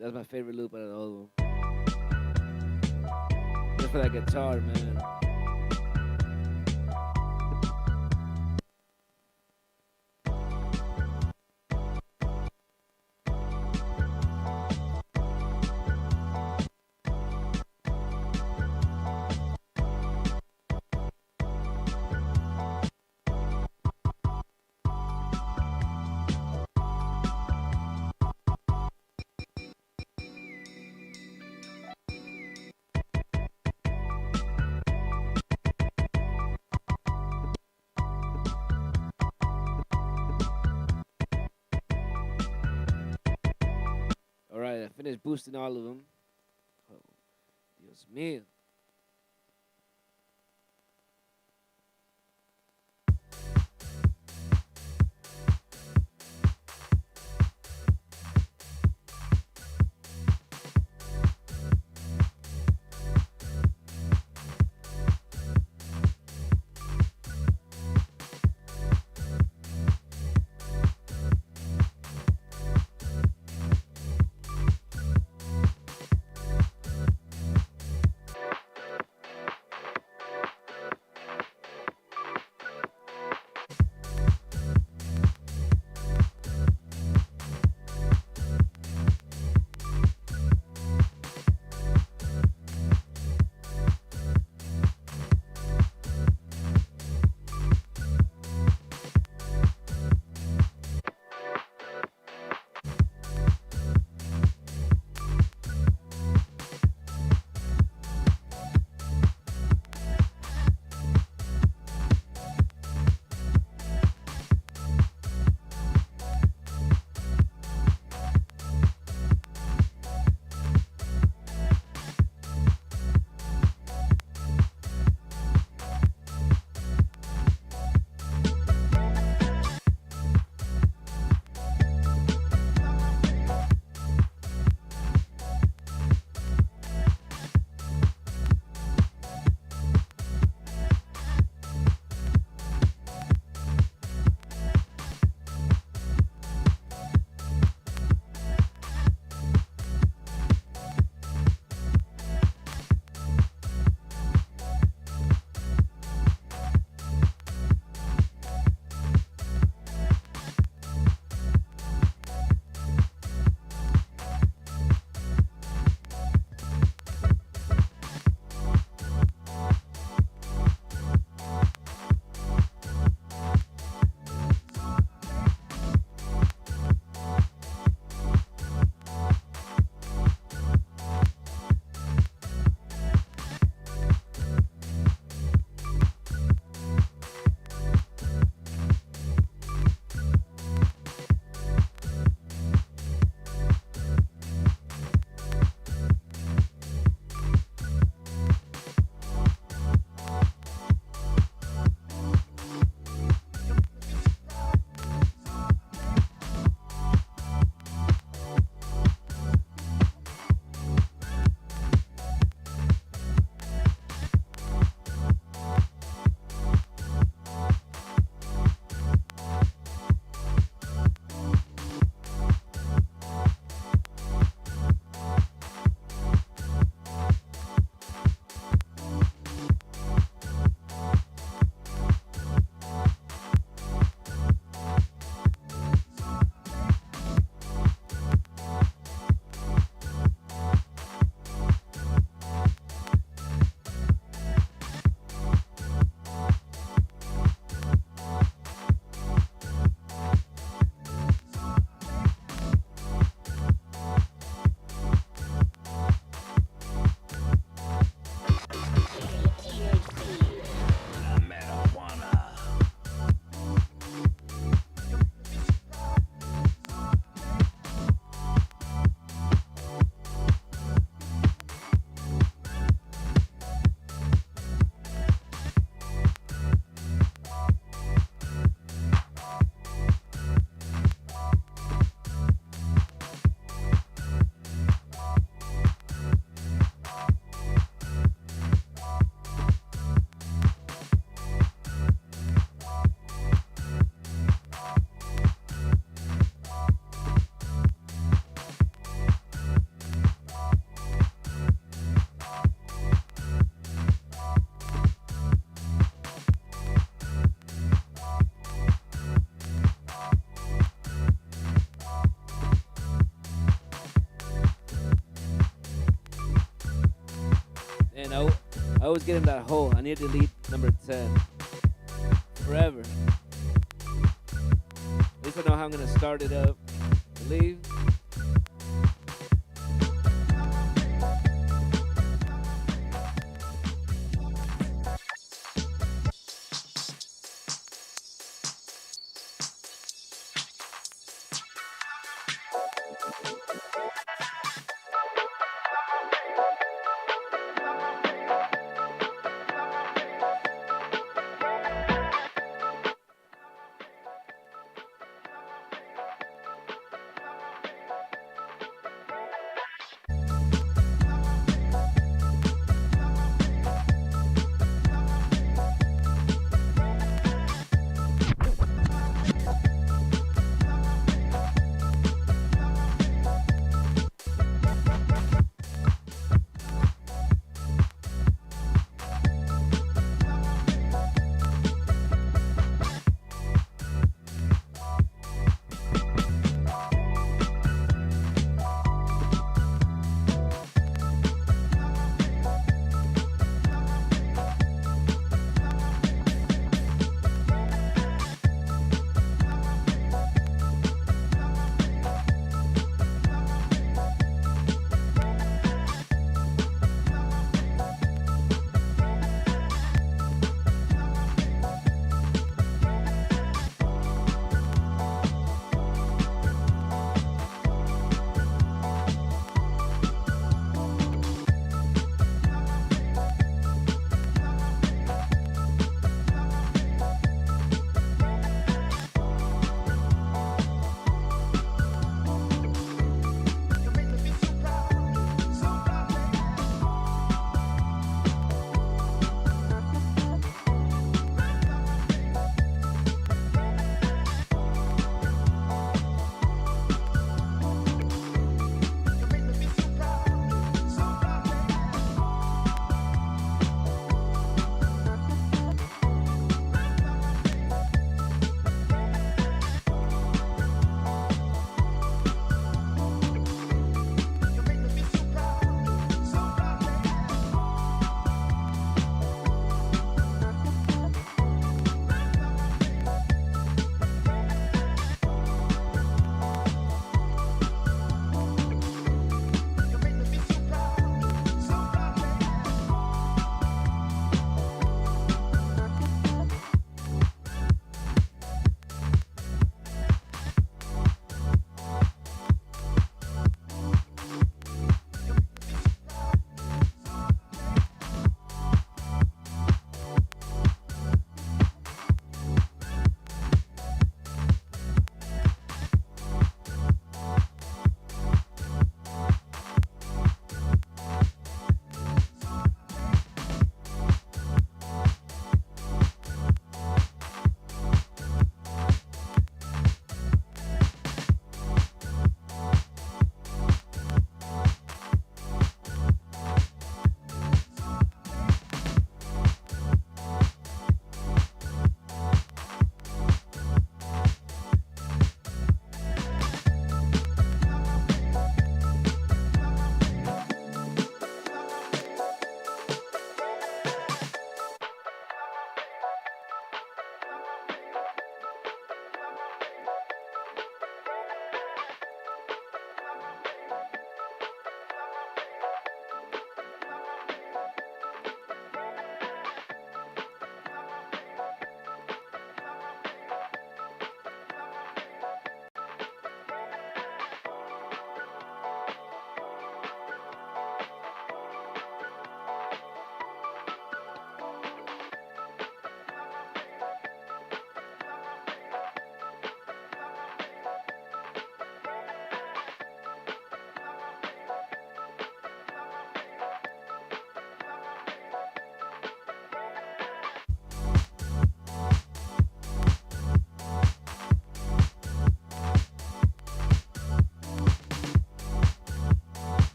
That's my favorite loop out of all of them. Just for that guitar, man. All right, I finished boosting all of them. Oh, Dios mío. always get in that hole. I need to delete number 10 forever. At least I know how I'm gonna start it up. Leave.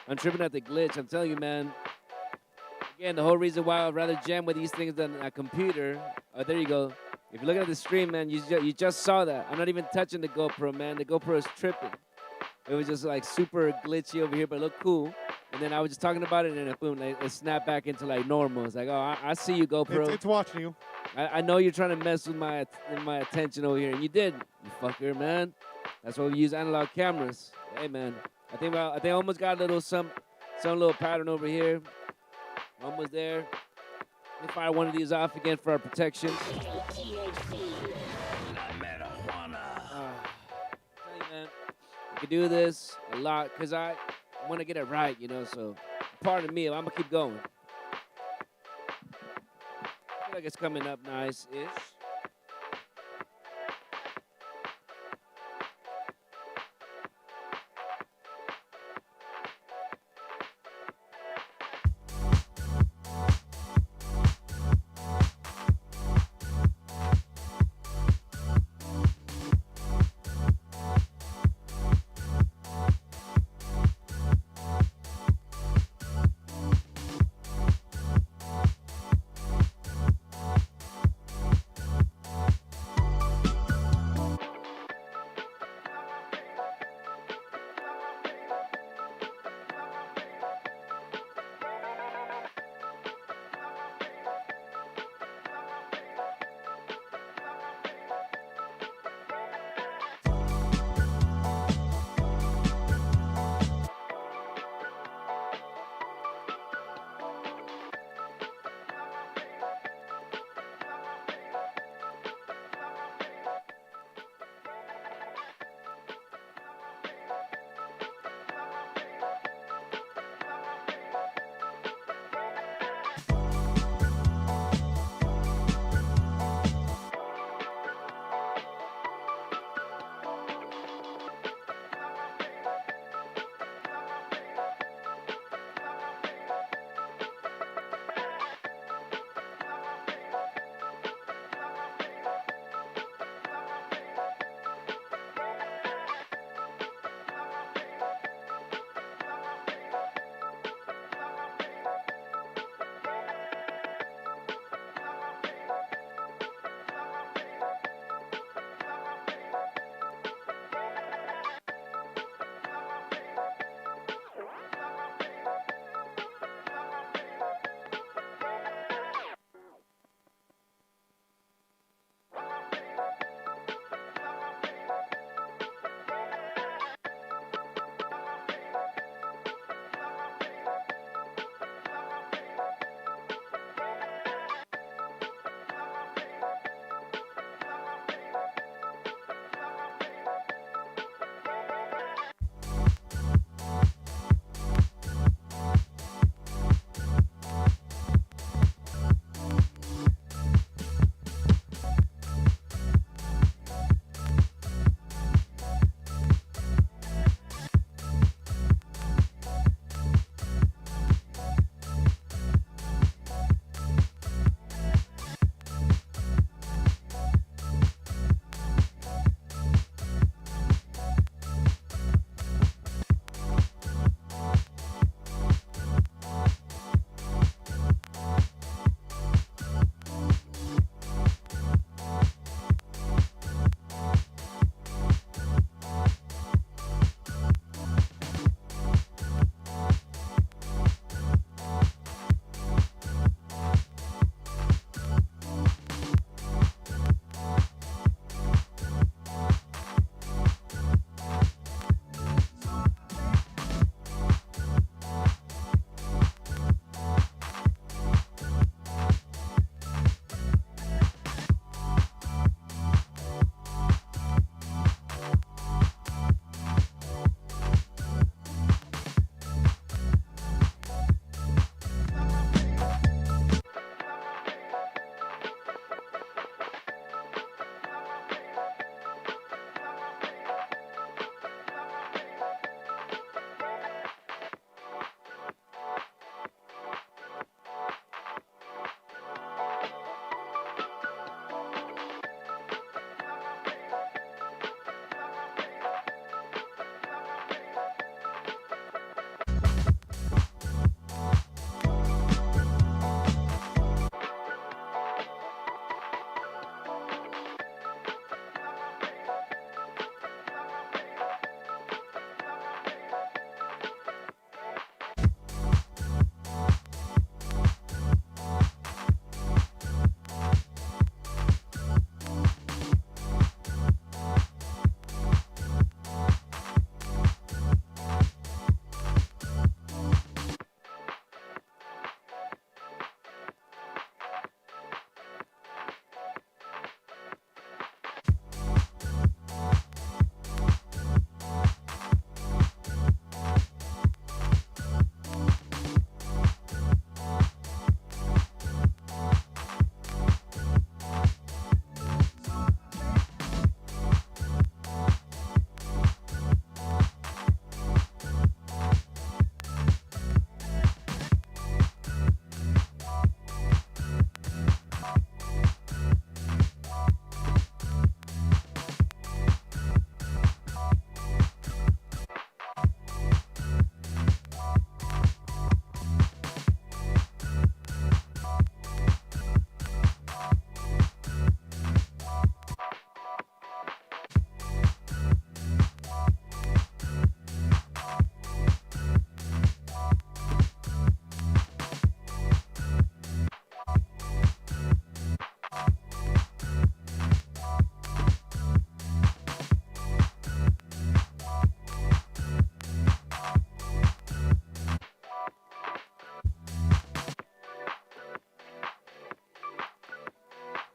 I'm tripping at the glitch. I'm telling you, man. Again, the whole reason why I'd rather jam with these things than a computer. Oh, there you go. If you're looking at the stream, man, you just saw that. I'm not even touching the GoPro, man. The GoPro is tripping. It was just like super glitchy over here, but it looked cool. And then I was just talking about it, and then boom, it snapped back into like normal. It's like, oh, I see you, GoPro. It's watching you. I know you're trying to mess with my attention over here, and you did, you fucker, man. That's why we use analog cameras. Hey, man, I think I almost got a little some little pattern over here. Almost there. Let me fire one of these off again for our protection. KTHC. Tell you, man, I can do this a lot because I want to get it right, you know. So, pardon me, I'm gonna keep going. I feel like it's coming up nice-ish.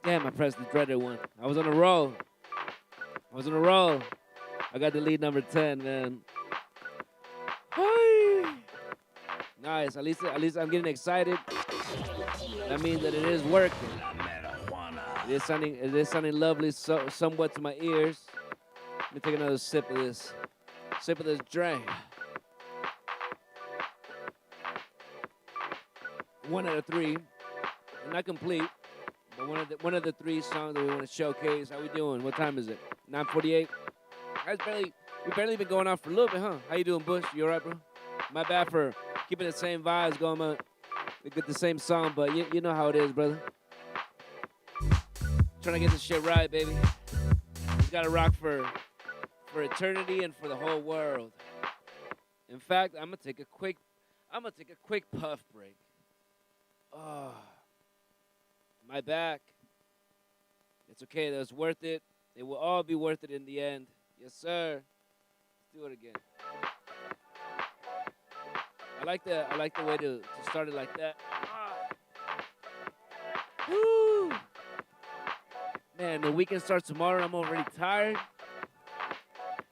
Damn, I pressed the dreaded one. I was on a roll. I got the lead number 10, man. Hi. Nice. At least I'm getting excited. That means that it is working. It is sounding lovely, somewhat to my ears. Let me take another sip of this. Sip of this drink. 1 out of 3. Not complete, but one of the 3 songs that we want to showcase. How we doing? What time is it? 9:48. We barely been going on for a little bit, huh? How you doing, Bush? You alright, bro? My bad for keeping the same vibes going on. We get the same song, but you know how it is, brother. Trying to get this shit right, baby. We gotta rock for eternity and for the whole world. In fact, I'm gonna take a quick puff break. Oh, my back. It's okay. That was worth it. It will all be worth it in the end. Yes, sir. Let's do it again. I like the way to start it like that. Woo! Man, the weekend starts tomorrow. I'm already tired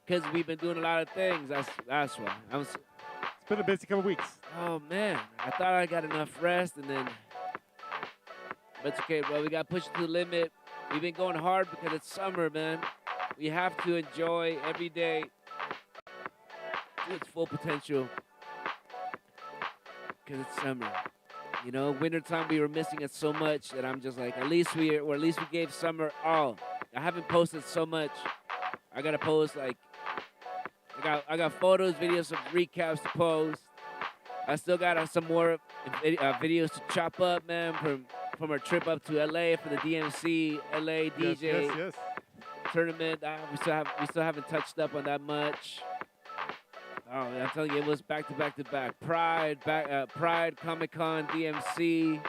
because we've been doing a lot of things. That's why. It's been a busy couple weeks. Oh man, I thought I got enough rest, and then, but it's okay, bro. We got pushed to the limit. We've been going hard because it's summer, man. We have to enjoy every day to its full potential because it's summer. You know, wintertime we were missing it so much that I'm just like, at least we gave summer all. I haven't posted so much. I gotta post like, I got photos, videos, some recaps to post. I still got some more videos to chop up, man, from our trip up to LA for the DMC LA DJ Yes. tournament. We still haven't touched up on that much. Oh, I'm telling you, it was back to back. Pride, Comic-Con, DMC,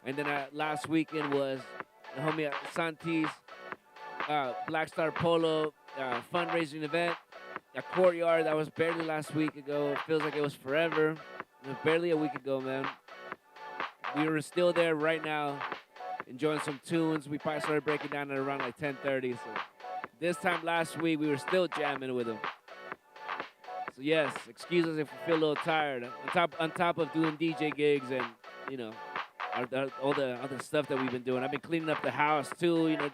and then last weekend was the homie Santi's Black Star Polo fundraising event. A Courtyard, that was barely last week ago. It feels like it was forever. It was barely a week ago, man. We were still there right now, enjoying some tunes. We probably started breaking down at around like 10:30. So this time last week, we were still jamming with them. So yes, excuse us if we feel a little tired. On top of doing DJ gigs and, you know, all the other stuff that we've been doing. I've been cleaning up the house too, you know,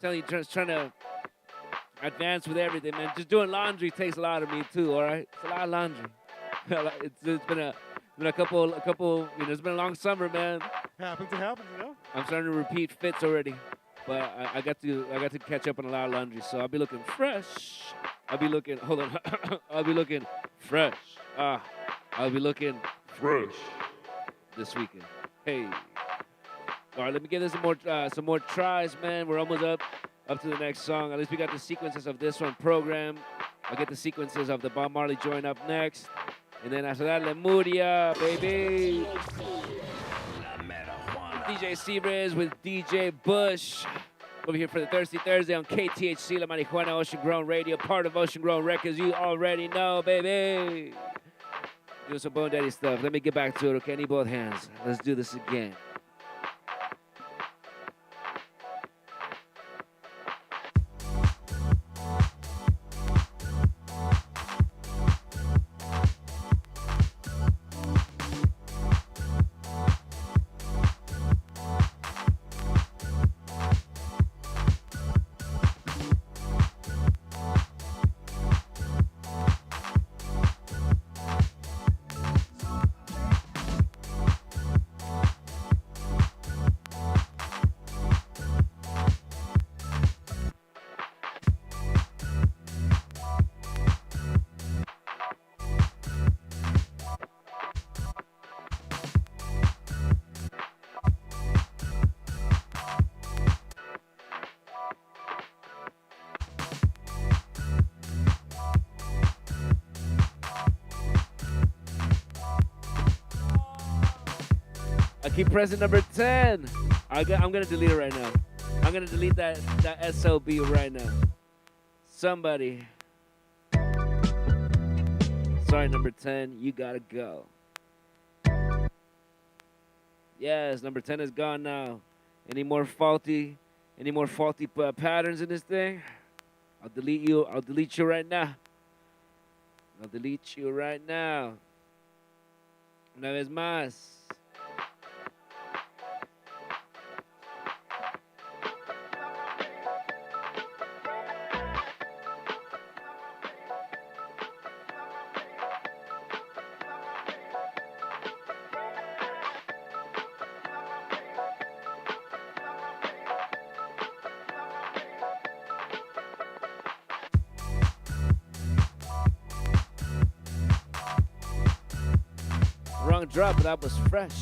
telling you, just trying to advance with everything, man. Just doing laundry takes a lot of me too, all right? It's a lot of laundry. It's been a couple, you know, it's been a long summer, man. It happens, you know? I'm starting to repeat fits already. But I got to catch up on a lot of laundry, so I'll be looking fresh. I'll be looking fresh. I'll be looking Fresh. this weekend. Hey. All right, let me give this some more tries, man. We're almost up to the next song. At least we got the sequences of this one programmed. I'll get the sequences of the Bob Marley joint up next. And then after that, Lemuria, baby. DJ C-Riz with DJ Bush. Over here for the Thirsty Thursday on KTHC, La Marijuana, Ocean Grown Radio, part of Ocean Grown Records. You already know, baby. Doing some Bone Daddy stuff. Let me get back to it, okay? I need both hands. Let's do this again. Keep pressing number 10. I'm gonna delete it right now. I'm gonna delete that SOB right now. Somebody. Sorry, number 10. You gotta go. Yes, number 10 is gone now. Any more faulty patterns in this thing? I'll delete you. I'll delete you right now. I'll delete you right now. Una vez más. Wrong drop, but that was fresh.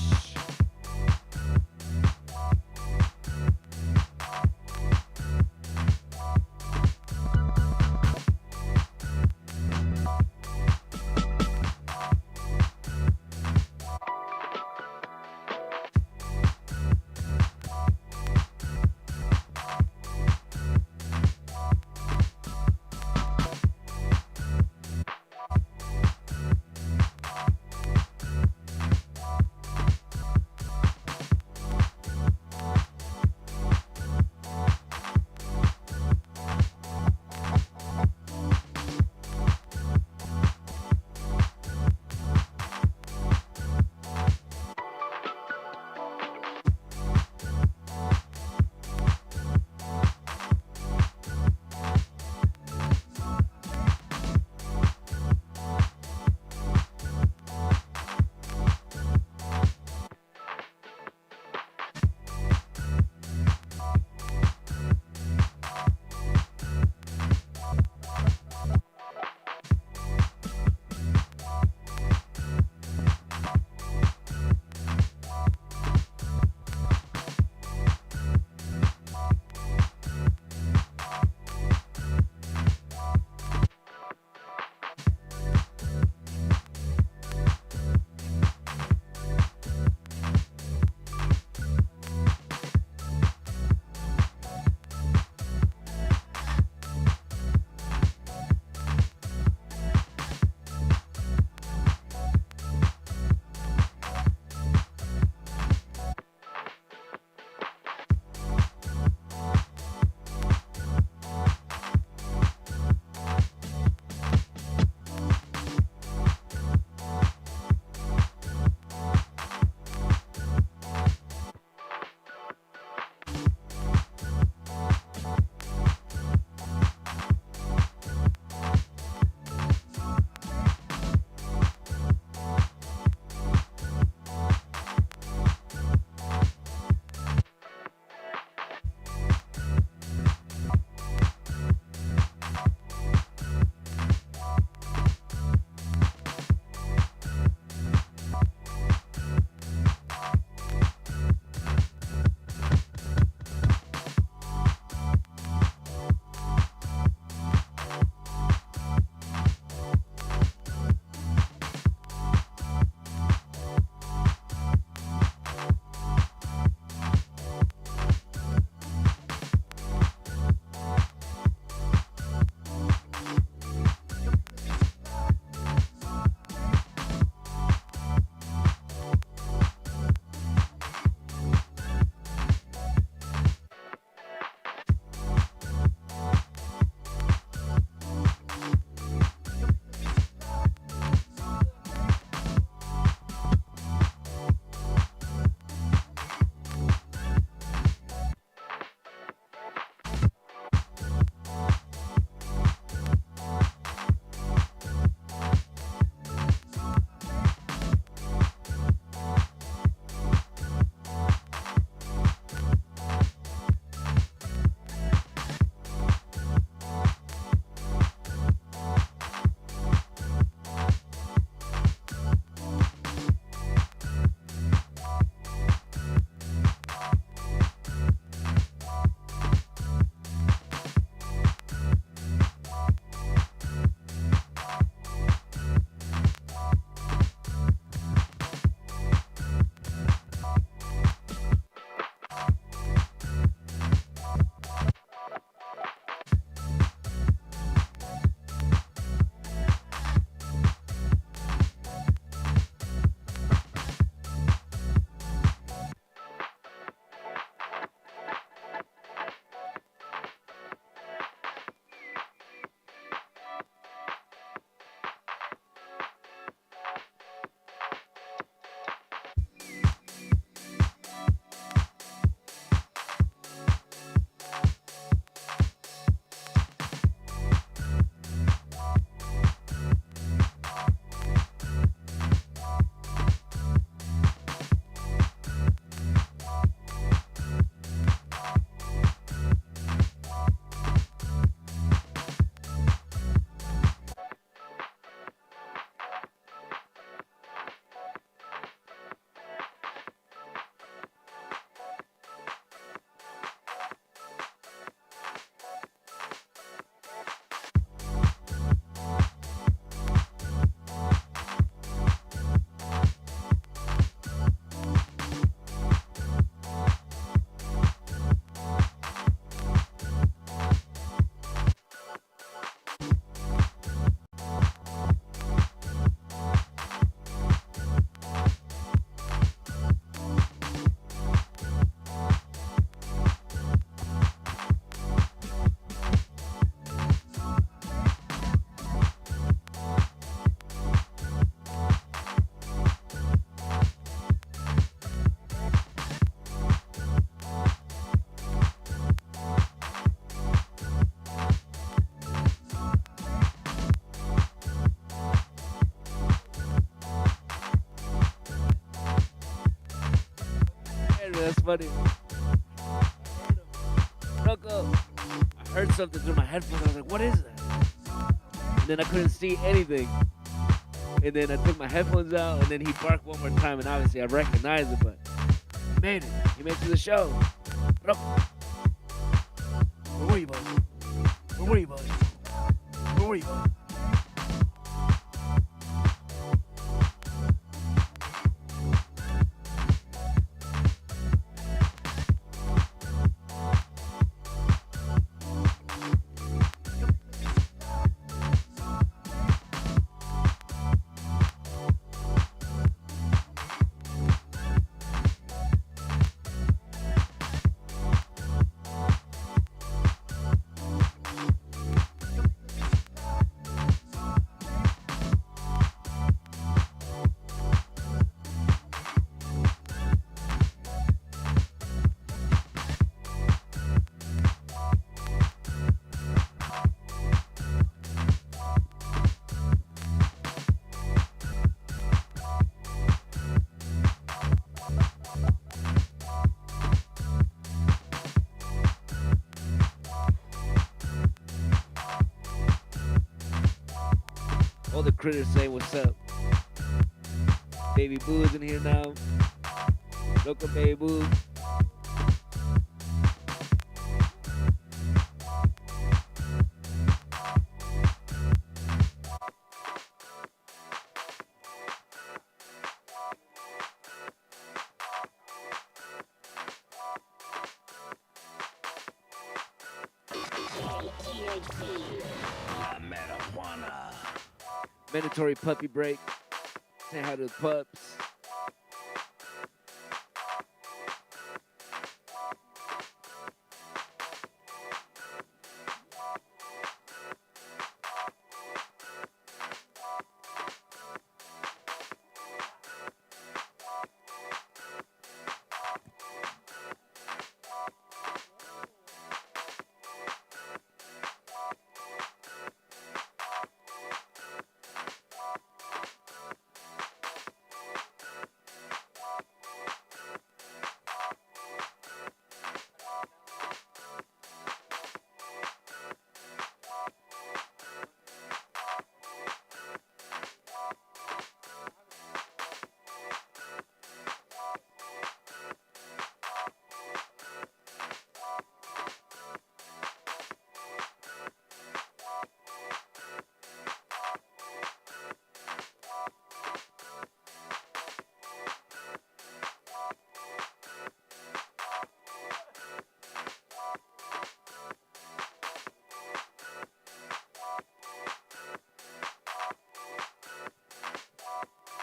That's funny. Rocco, I heard something through my headphones. I was like, what is that? And then I couldn't see anything. And then I took my headphones out, and then he barked one more time, and obviously I recognized it, but he made it. He made it to the show. Rocco. Where were you, buddy? Where were you, buddy? Where were you, buddy? All the critters say what's up. Baby Boo is in here now. Loco Baby Boo. KTHC. Mandatory puppy break. Say hi to the pups.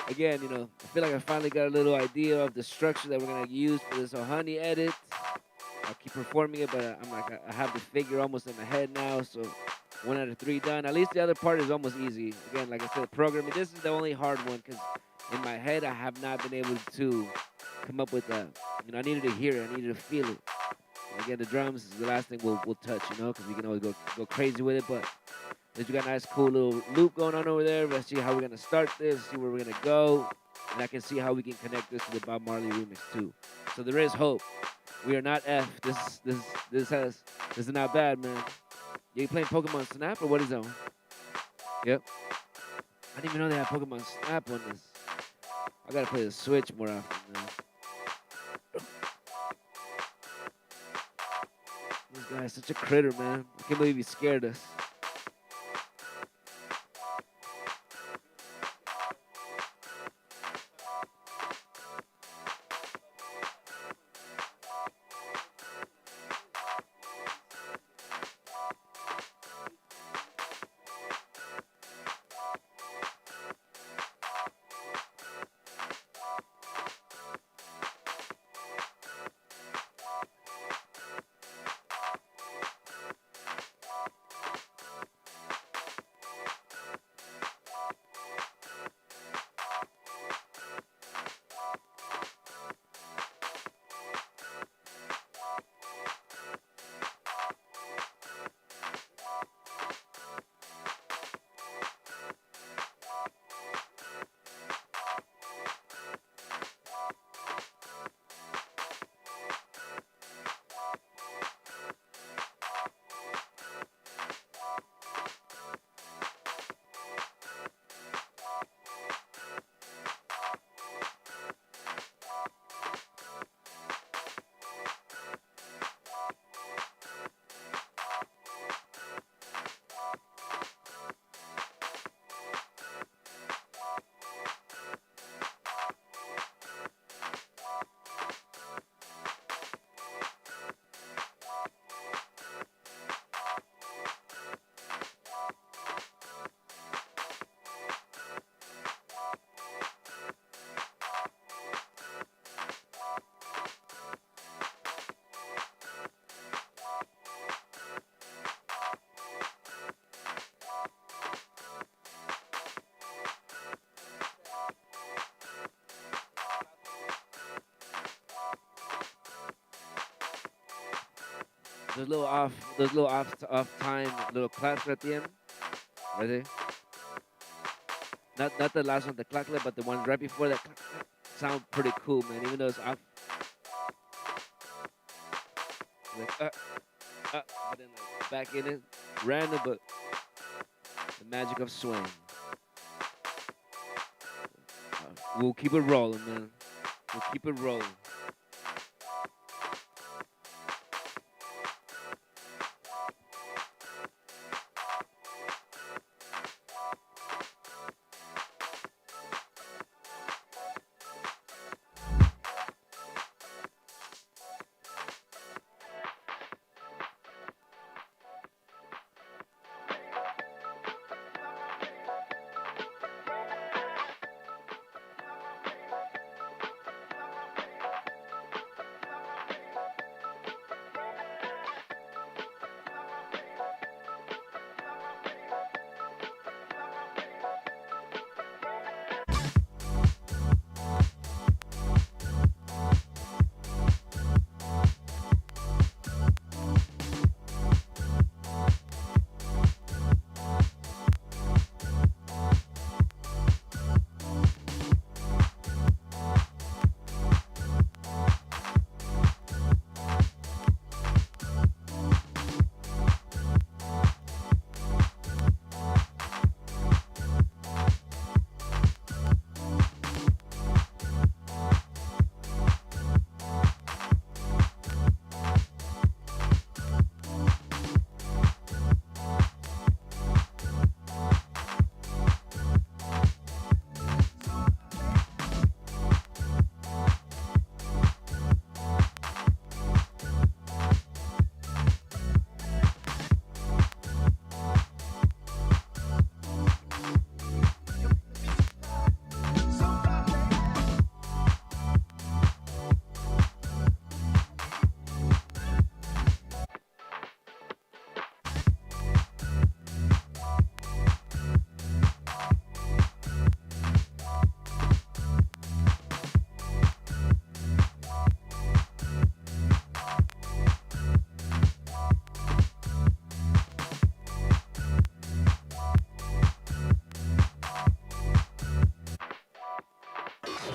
Again, I feel like I finally got a little idea of the structure that we're gonna use for this honey edit. I'll keep performing it, but I'm like, I have the figure almost in my head now, so 1 out of 3 done. At least the other part is almost easy. Again, like I said, programming, this is the only hard one, because in my head, I have not been able to come up with that. I needed to hear it, I needed to feel it. And again, the drums is the last thing we'll touch, because we can always go crazy with it, but we got a nice, cool little loop going on over there. Let's see how we're going to start this, see where we're going to go. And I can see how we can connect this to the Bob Marley remix, too. So there is hope. We are not F. This is not bad, man. You playing Pokemon Snap or what is that one? Yep. I didn't even know they had Pokemon Snap on this. I got to play the Switch more often, man. This guy is such a critter, man. I can't believe he scared us. those little off time little claps at the end, right there. Not the last one, the clap clap, but the one right before that clap, clap, sound pretty cool, man. Even though it's off, like but then like back in it, random, but the magic of swing. We'll keep it rolling, man. We'll keep it rolling.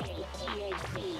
KTHC.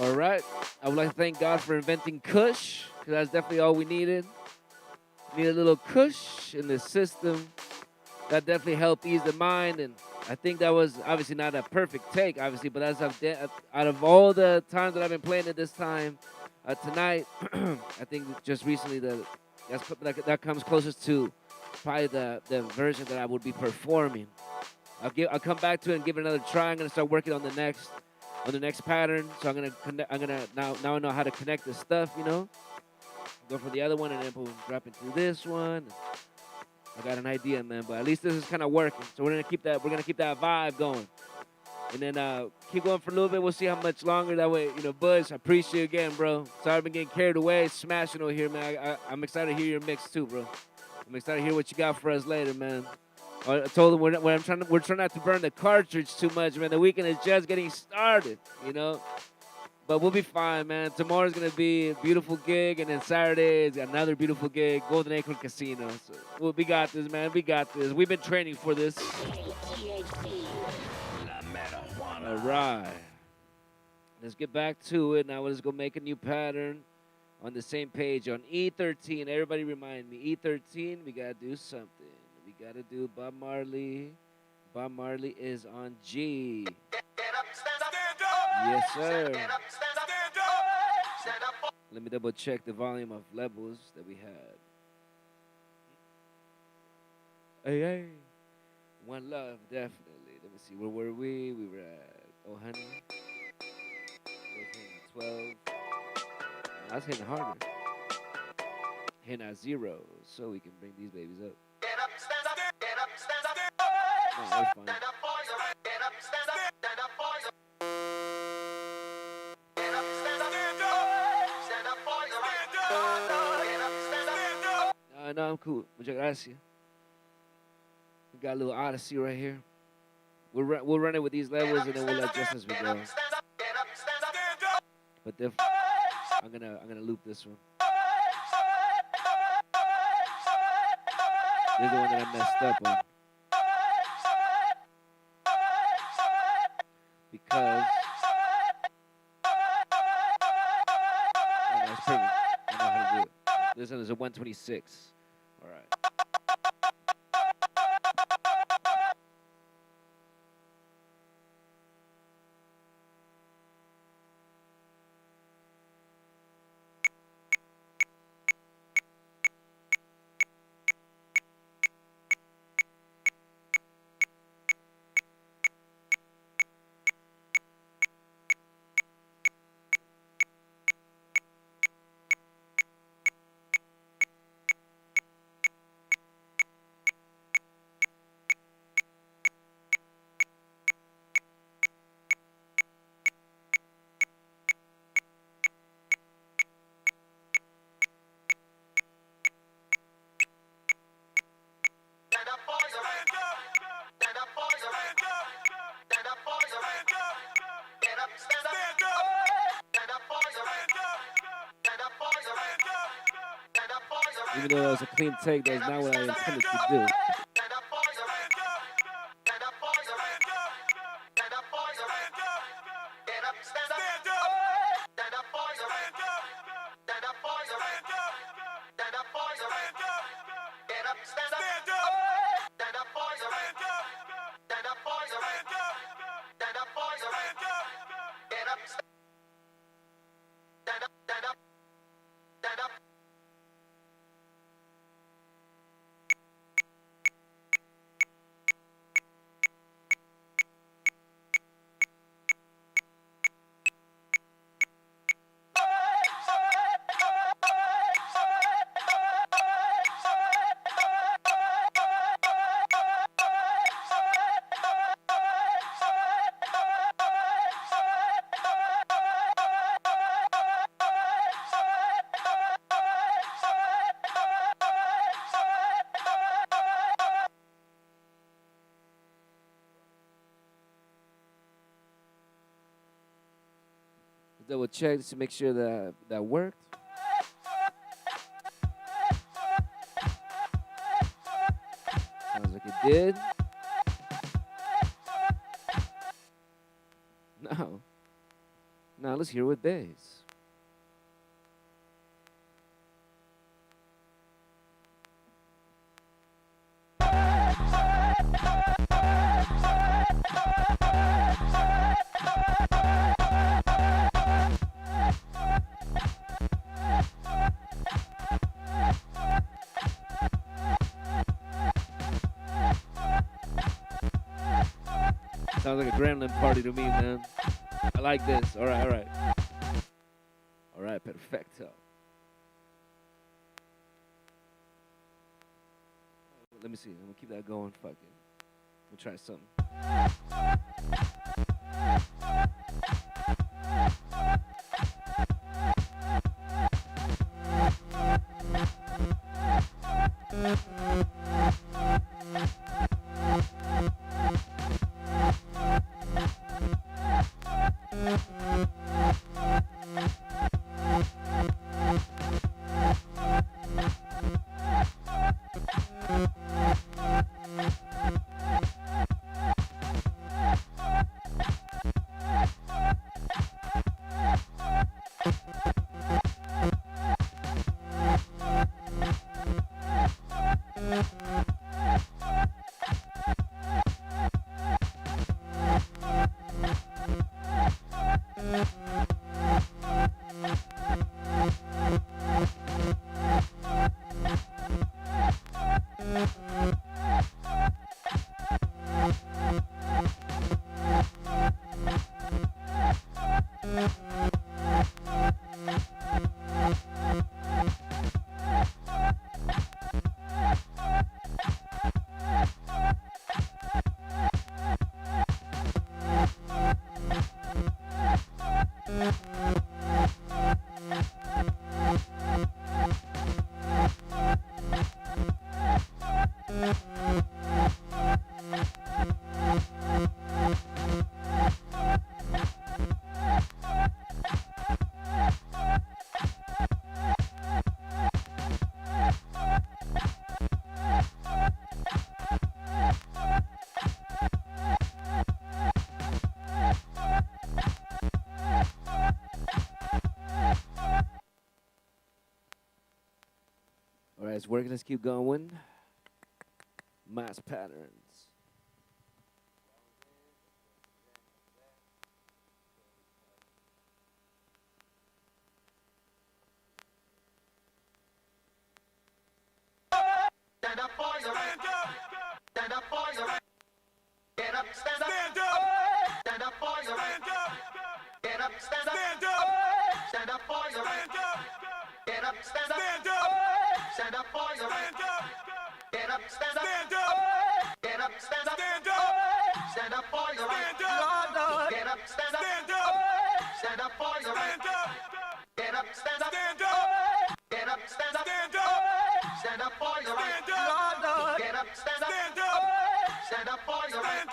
All right. I would like to thank God for inventing Kush, because that's definitely all we needed. Need a little Kush in the system. That definitely helped ease the mind, and I think that was obviously not a perfect take, obviously, but as out of all the times that I've been playing it this time, tonight, I think just recently that comes closest to probably the version that I would be performing. I'll come back to it and give it another try. I'm gonna start working on the next pattern. So I'm gonna now I know how to connect the stuff, Go for the other one and then boom, drop into this one. I got an idea, man, but at least this is kind of working. So we're gonna keep that vibe going, and then keep going for a little bit. We'll see how much longer. That way, Bush, I appreciate you again, bro. Sorry I've been getting carried away, smashing over here, man. I'm excited to hear your mix too, bro. I'm excited to hear what you got for us later, man. I told them we're trying not to burn the cartridge too much, man. The weekend is just getting started, But we'll be fine, man. Tomorrow's gonna be a beautiful gig, and then Saturday is another beautiful gig, Golden Acorn Casino. So we got this, man. We got this. We've been training for this. KTHC. All right. Let's get back to it. Now let's go make a new pattern on the same page on E13. Everybody remind me, E13, we gotta do something. We gotta do Bob Marley. Bob Marley is on G. Yes, sir. Let me double check the volume of levels that we had. Hey, hey. One Love, definitely. Let me see. Where were we? We were at Oh Honey. I was hitting 12. I was hitting harder. Hitting at 0, so we can bring these babies up. No, that's fine. No, I'm cool. Muchas gracias. We got a little odyssey right here. We'll run it with these levels and then we'll adjust as we go. But I'm gonna loop this one. This is the one that I messed up on. Because that's perfect. I know how to do it. This one is a 126. All right. Even though that was a clean take, that's not what I intended to do. Double check to make sure that worked. Sounds like it did. No. Now let's hear with bass. Sounds like a gremlin party to me, man. I like this. All right, all right. All right, perfecto. Let me see. I'm gonna keep that going. Fuck it. We'll try something. All right, it's working. Let's keep going. Mass patterns. Stand up for your right. Stand up for your right. Get up, stand up. Stand up for your right. Get up, stand up. Stand up for your right. Get up, stand up. Stand up for your right. Get up, stand up. Get up, stand up. Stand up for your right. Get up, stand up. Stand up for your right. Get up, stand up. Get up, stand up. Stand up for your right. Get up, stand up. Stand up for your right.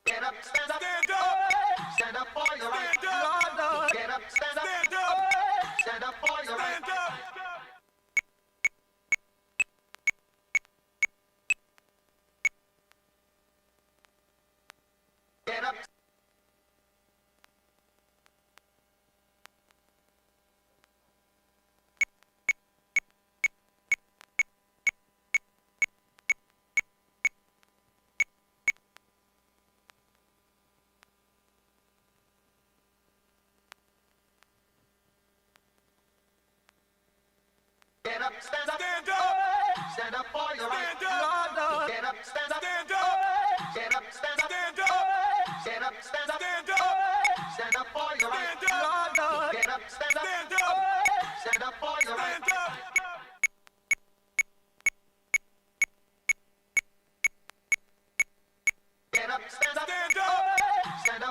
Get up, stand up. Stand up for your right. Get up, stand up. Stand up for your right. Get up. Get up, stand up. Stand up for your right. Get up, stand up. Get up, stand up. Get up, stand up. Stand up for your right. Get up, stand up. Stand up for your right. Get up, stand up. Stand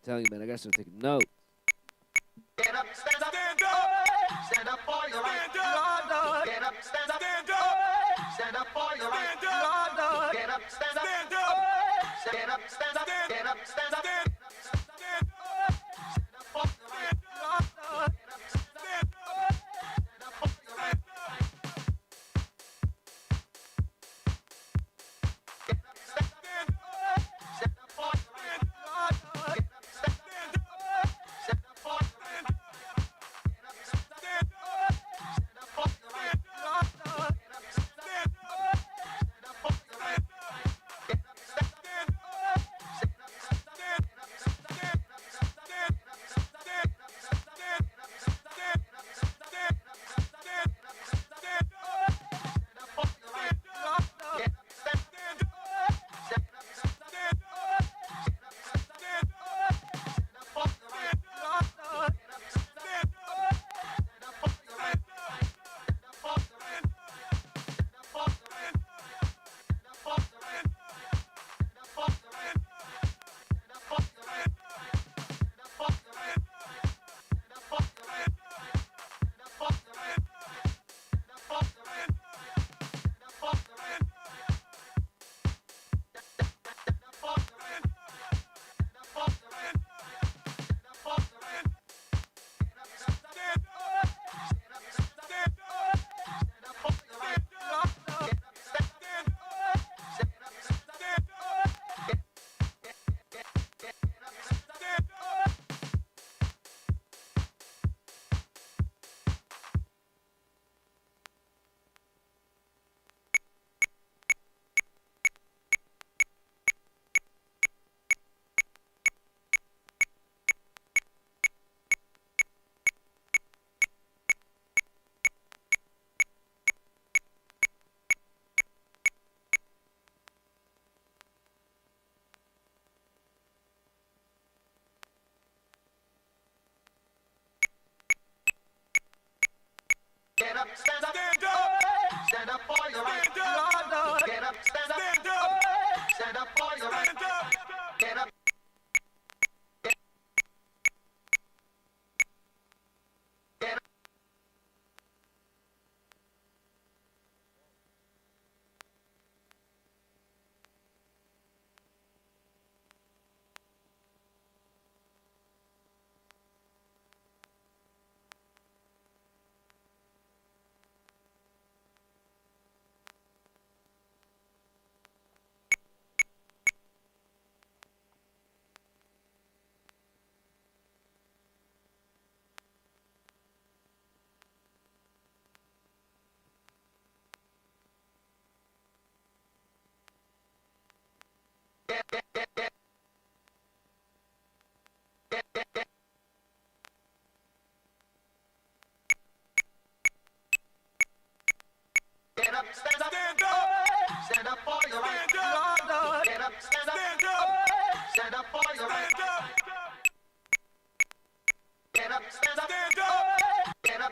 telling you, man, I gotta start taking notes. Get up, stand up, stand up for your right. Get up, stand up, stand up for your right. Get up, stand up, get up, stand up, get up, stand up, stand up for your right. Get up, stand up for your right. Get up, stand up for your right. Get up, stand up for your right. Get up, stand up for your right. Get up, stand up for your right. Get up, stand up for your right. Get up, stand up for your right. Get up. Get up, stand up for your right. Get up, stand up for your right. Get up, stand up, get up. Get up.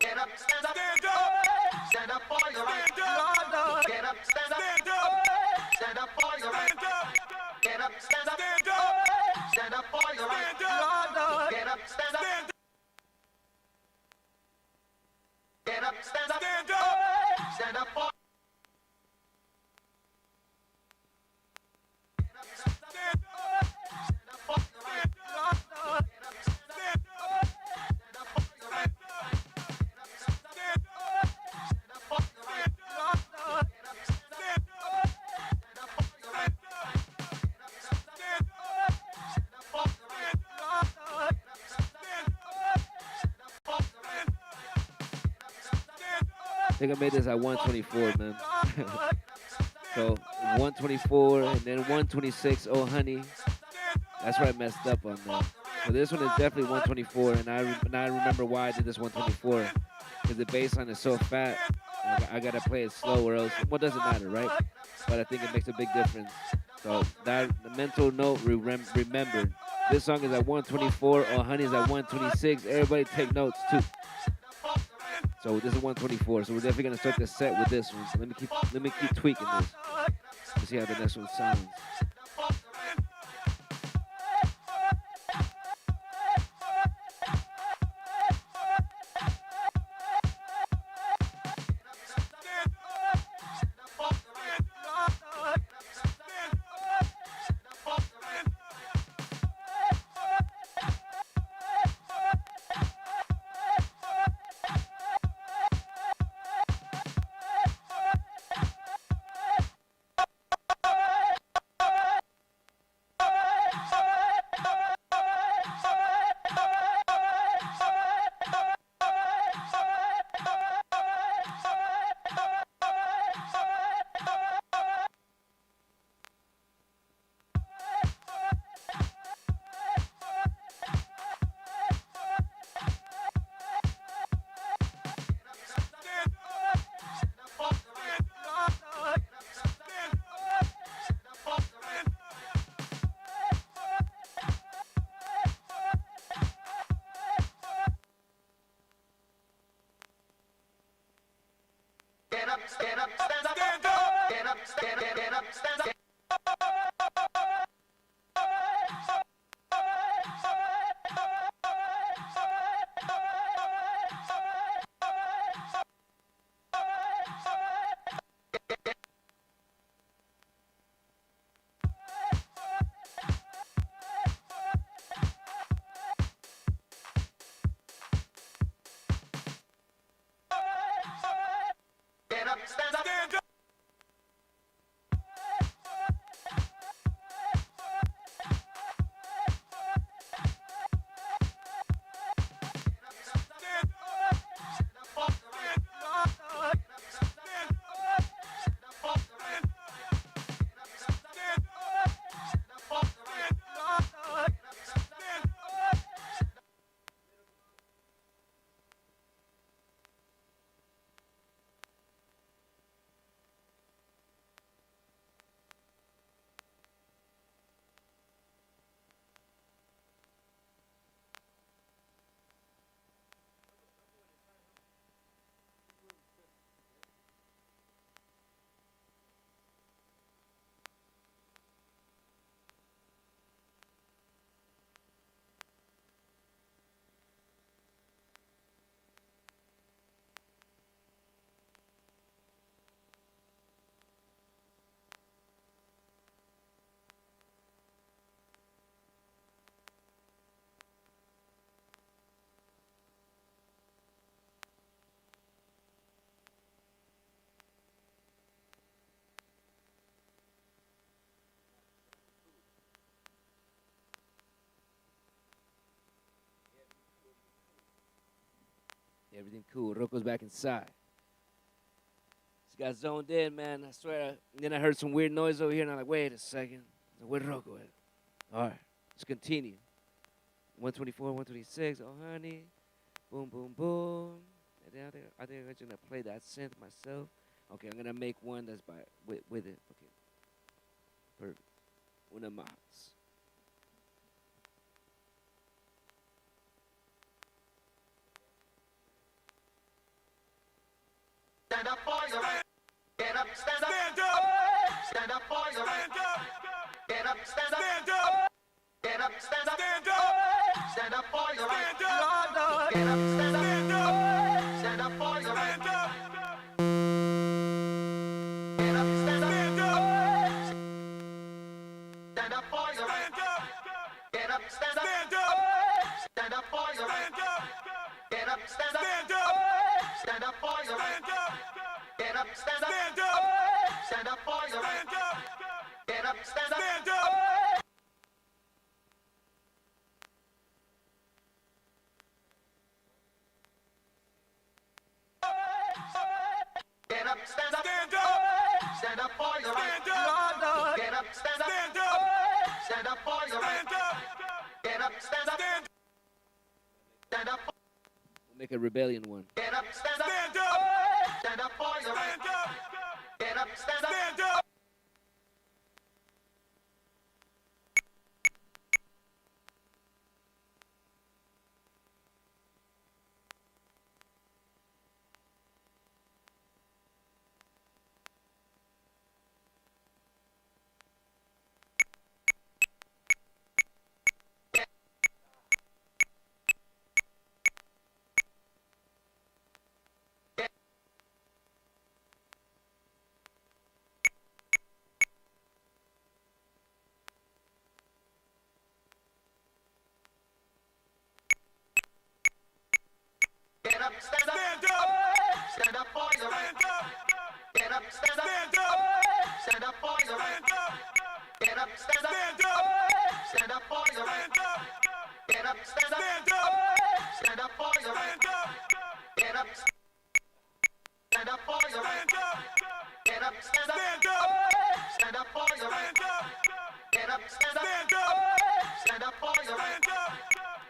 Get up, stand up for your right. Get up, stand up for your right. Get up, stand up for your right. Get up, stand up. Get up, stand up for. Get up, stand up for your right. Get up, stand up for your right. I think I made this at 124, man. So 124 and then 126. Oh, honey, that's where I messed up on that. So this one is definitely 124, and I remember why I did this 124, because the bass line is so fat. I gotta play it slow or else. What doesn't matter, right? But I think it makes a big difference. So that the mental note remembered. This song is at 124. Oh, honey is at 126. Everybody take notes too. So this is 124. So we're definitely gonna start the set with this one. So let me keep tweaking this. Let's see how the next one sounds. Get up, stand up, stand up, stand up, get up, stand up, stand up. Get up, stand up, stand up. Everything cool. Rocco's back inside. Just got zoned in, man. I swear. And then I heard some weird noise over here, and I'm like, wait a second. So where'd Rocco at? All right, let's continue. 124, 126. Oh, honey. Boom, boom, boom. I think I'm gonna play that synth myself. Okay, I'm gonna make one that's with it. Okay, perfect. Una más. Stand up for your right. Get up, stand up, stand up for your right. Get up, stand up, get up, stand up, stand up for your right. Get up, stand up, stand up for your right. Get up, stand up, stand up for your right. Get up, stand up, stand up for your right. Get up, stand up, stand up for your right. Get up, stand up, stand up for your right. Get up, stand up. Get up, stand up, stand up for your right. Get up, stand up, stand up for your right. Get up, stand up, stand up. We'll make a rebellion one. Get up, stand up, stand up for your stand up for your right. Get up, stand up, stand up for your right. Get up, stand up, stand up for your right.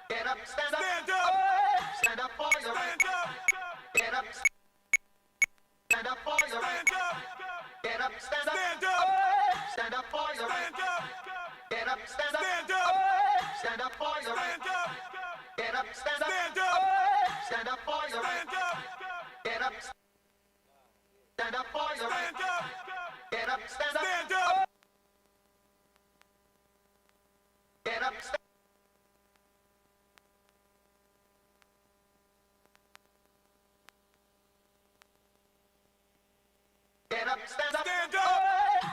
Get up, stand up, stand up for your right. Get up, stand up for your right. Get up, stand up, stand up for your right. Get up, stand up, stand up for your right. Get up, stand up, stand up for your right. Get up, stand up for your right. Get up, stand up, get up, stand up. Get up, stand up,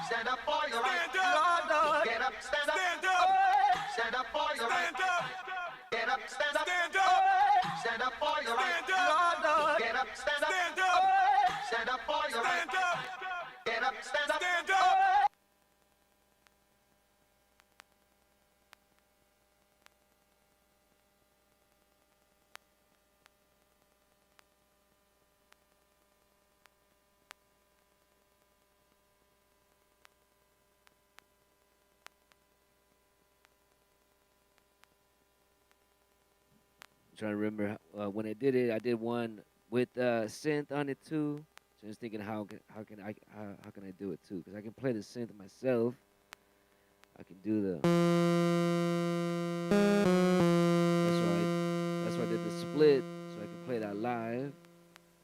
stand up for your right. Get up, stand up, stand up for your right. Get up, stand up, stand up for your right. Get up, stand up, stand up for your right. Get up, stand up. Trying to remember when I did it. I did one with synth on it too. So I was thinking how can I do it too? Because I can play the synth myself. I can do the. That's why I did the split so I can play that live,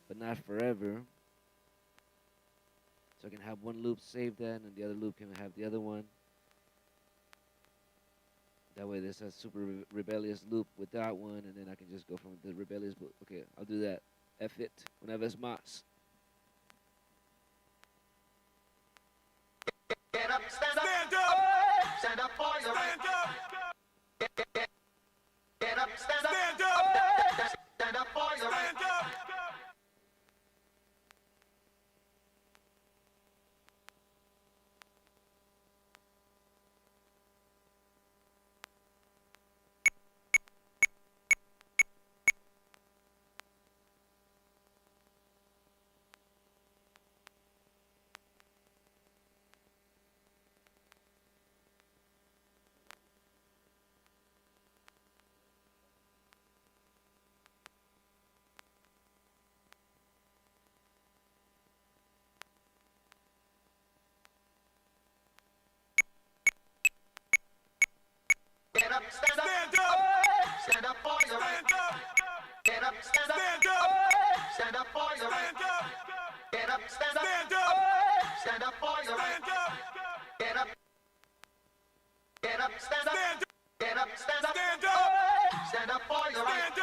but not forever. So I can have one loop save that, and the other loop can have the other one. That way there's a super rebellious loop with that one, and then I can just go from the rebellious. But okay, I'll do that. F it. Una vez más. Get up, stand up, stand up for your right. Get up, stand up, stand up for your right. Get up, stand up, stand up for your right. Get up, stand up, stand up for your right. Get up, stand up, stand up for your right. Get up, get up, stand up, get up, stand up, stand up for your right.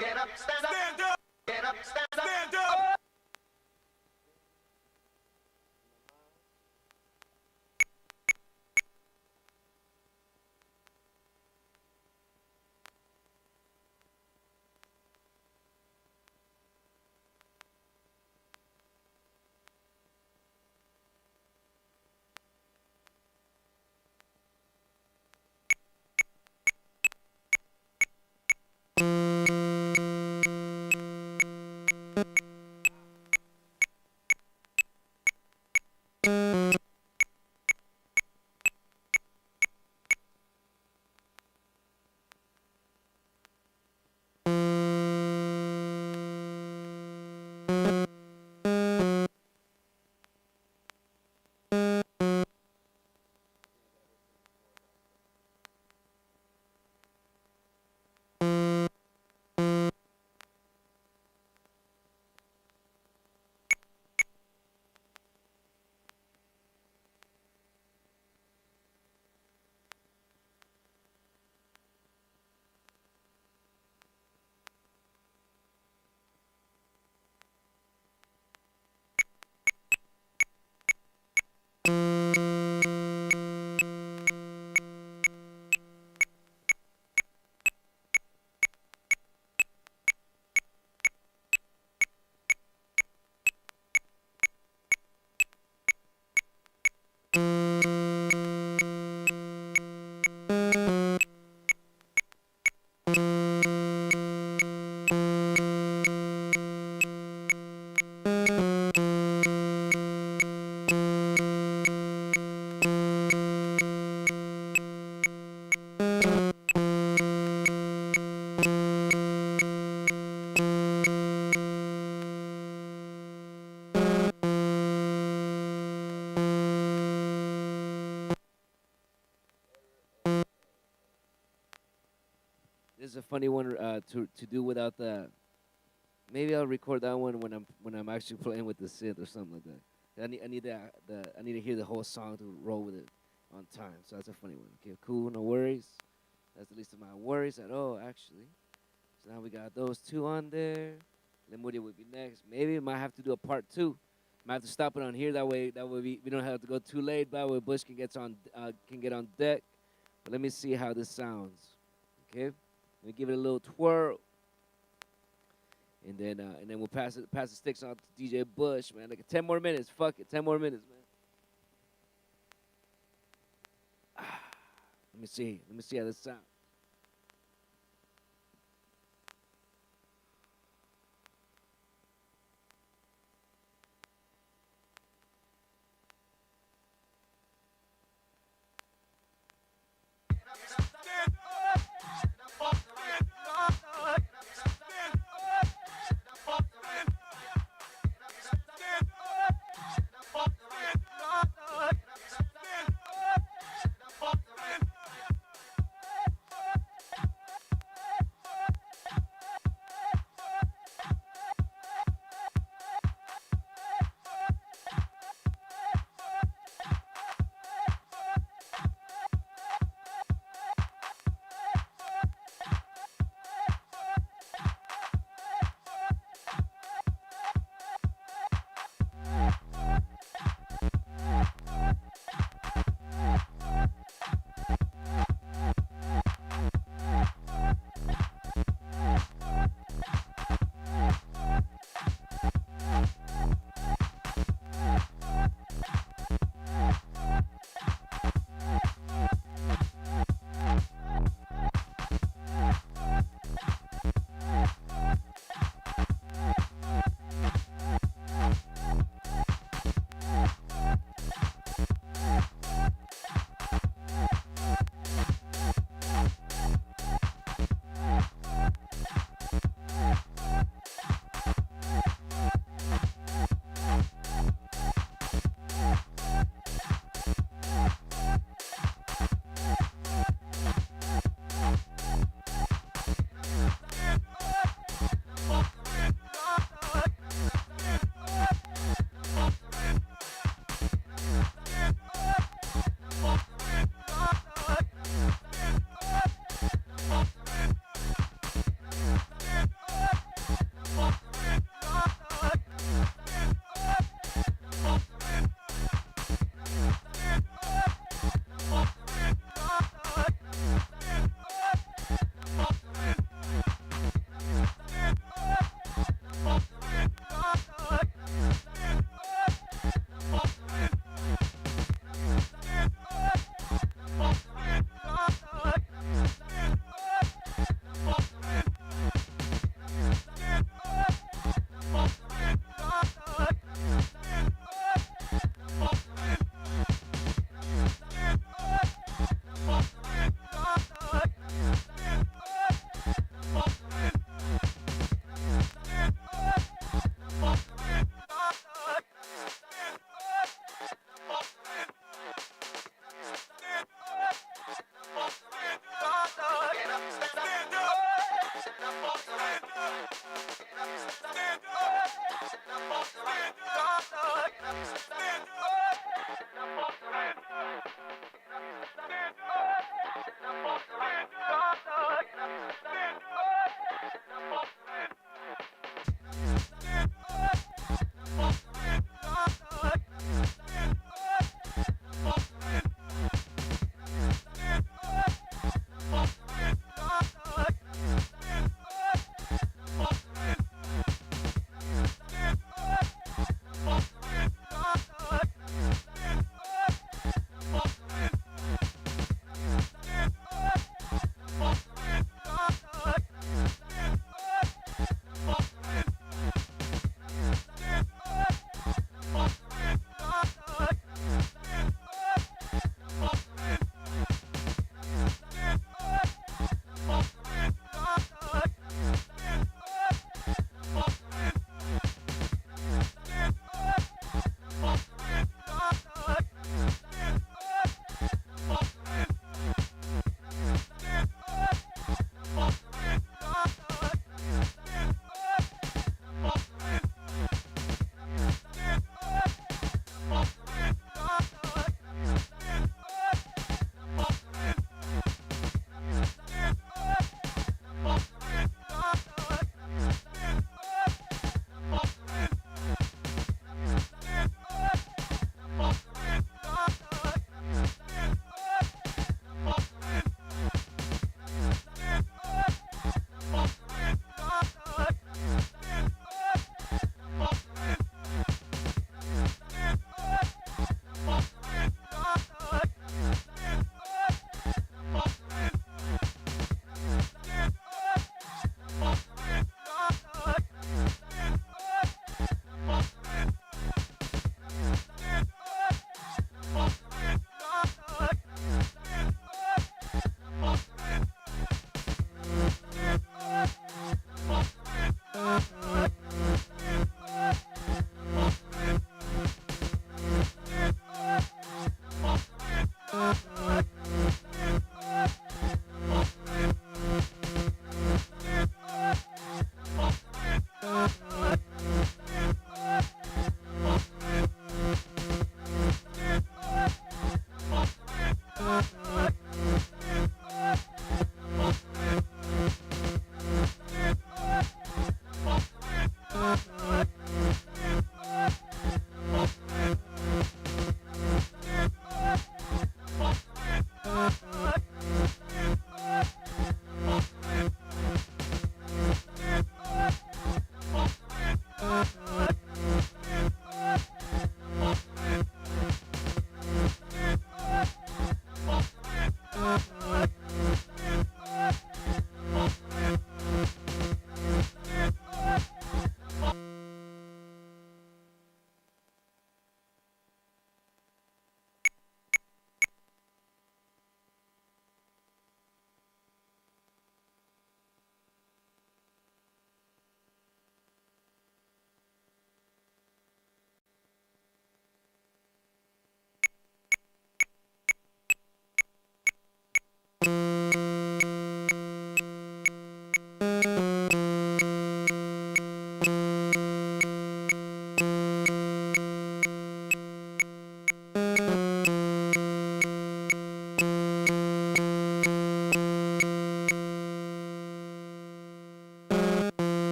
Get up, stand up, get up, stand up. a funny one to do without the. Maybe I'll record that one when I'm actually playing with the synth or something like that. I need I need to hear the whole song to roll with it on time. So that's a funny one. Okay, cool, no worries. That's the least of my worries at all, actually. So now we got those two on there. Lemuria would be next. Maybe we might have to do a part two. Might have to stop it on here. That way we don't have to go too late. That way Bush can get on deck. But let me see how this sounds. Okay, let me give it a little twirl, and then we'll pass the sticks on to DJ Bush, man. Like 10 more minutes. Fuck it, 10 more minutes, man. Let me see how this sounds.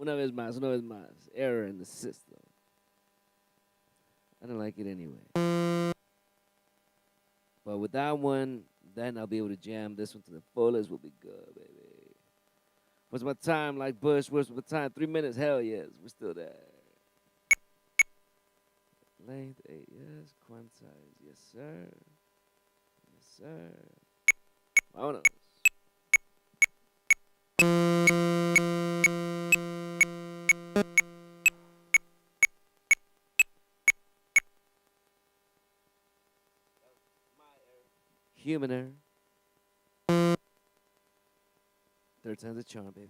una vez más. Error in the system. I don't like it anyway. But with that one, then I'll be able to jam this one to the fullest. We'll be good, baby. What's my time like Bush? What's my time? 3 minutes? Hell yes. We're still there. Length 8, yes. Quantize, yes, sir. Yes, sir. Vámonos. Humaner. Third time's a charm, baby.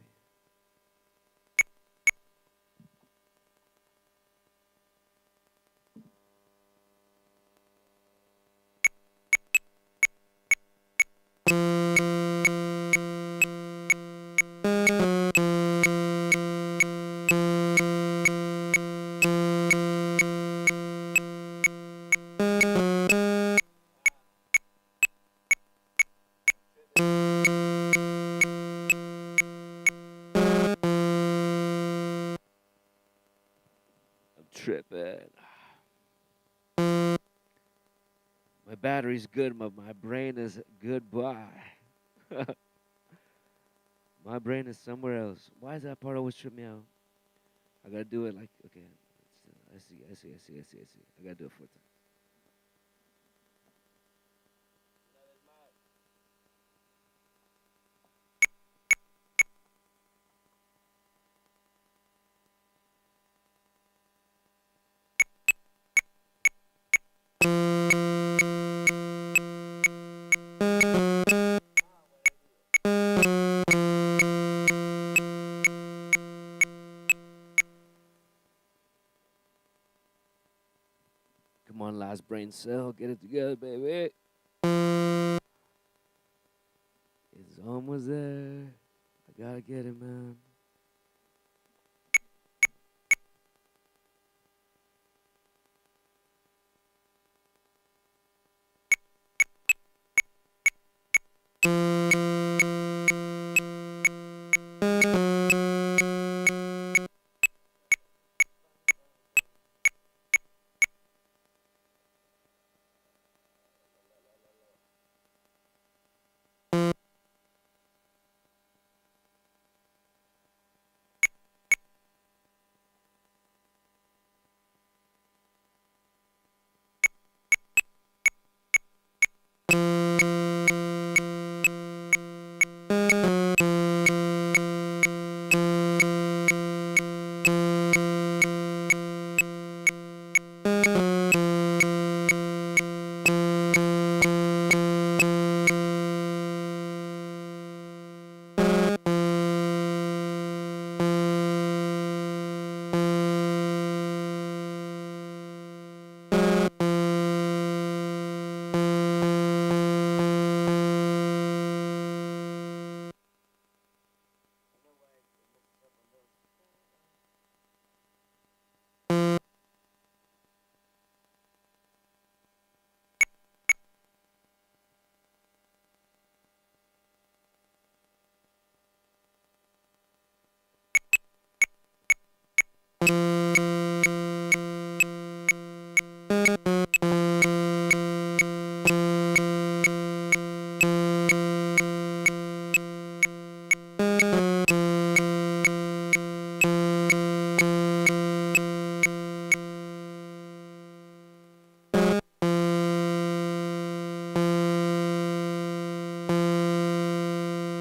I'm tripping. My battery's good, but my brain is goodbye. My brain is somewhere else. Why does that part always trip me out? I gotta do it like, okay. I see. I gotta do it 4 times. Come on, last brain cell. Get it together, baby. It's almost there. I gotta get it, man.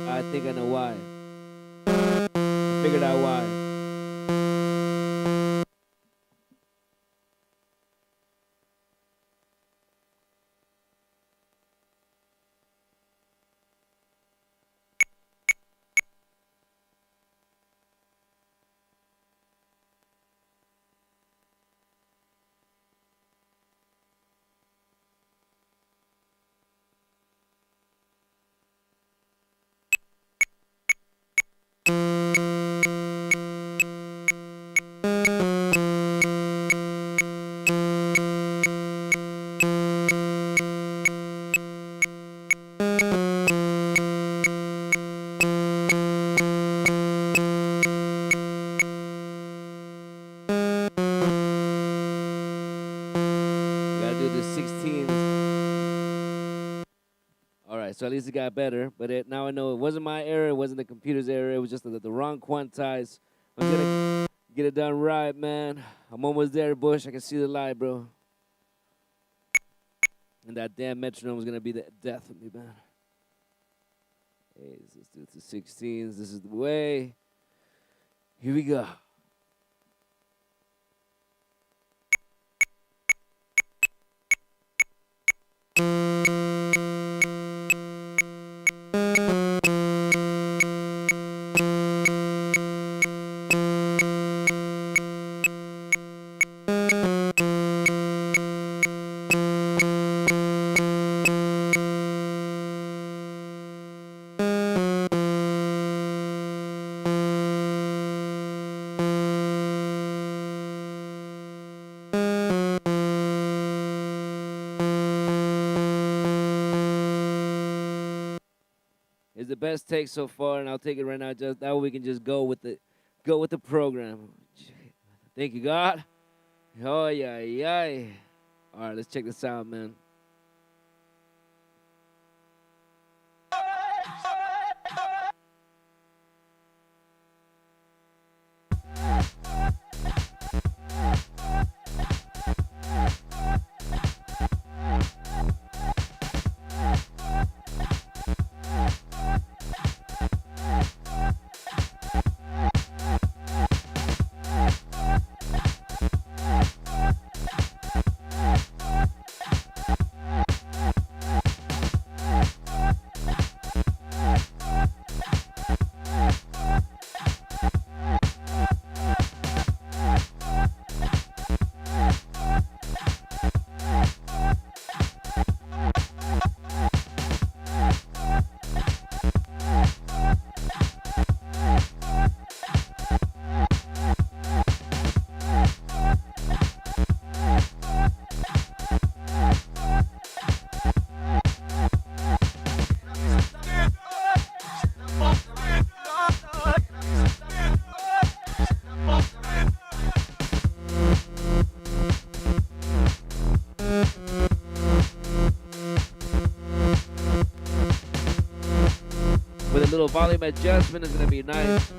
I think I know why. I figured out why. so at least it got better. But now I know it wasn't my error. It wasn't the computer's error. It was just the wrong quantize. I'm gonna get it done right, man. I'm almost there, Bush. I can see the light, bro. And that damn metronome is gonna be the death of me, man. Hey, let's do it to 16s. This is the way. Here we go. Is the best take so far, and I'll take it right now. Just that way we can just go with the program. Thank you, God. Oh yeah, yeah. All right, let's check this out, man. With a little volume adjustment is gonna be nice.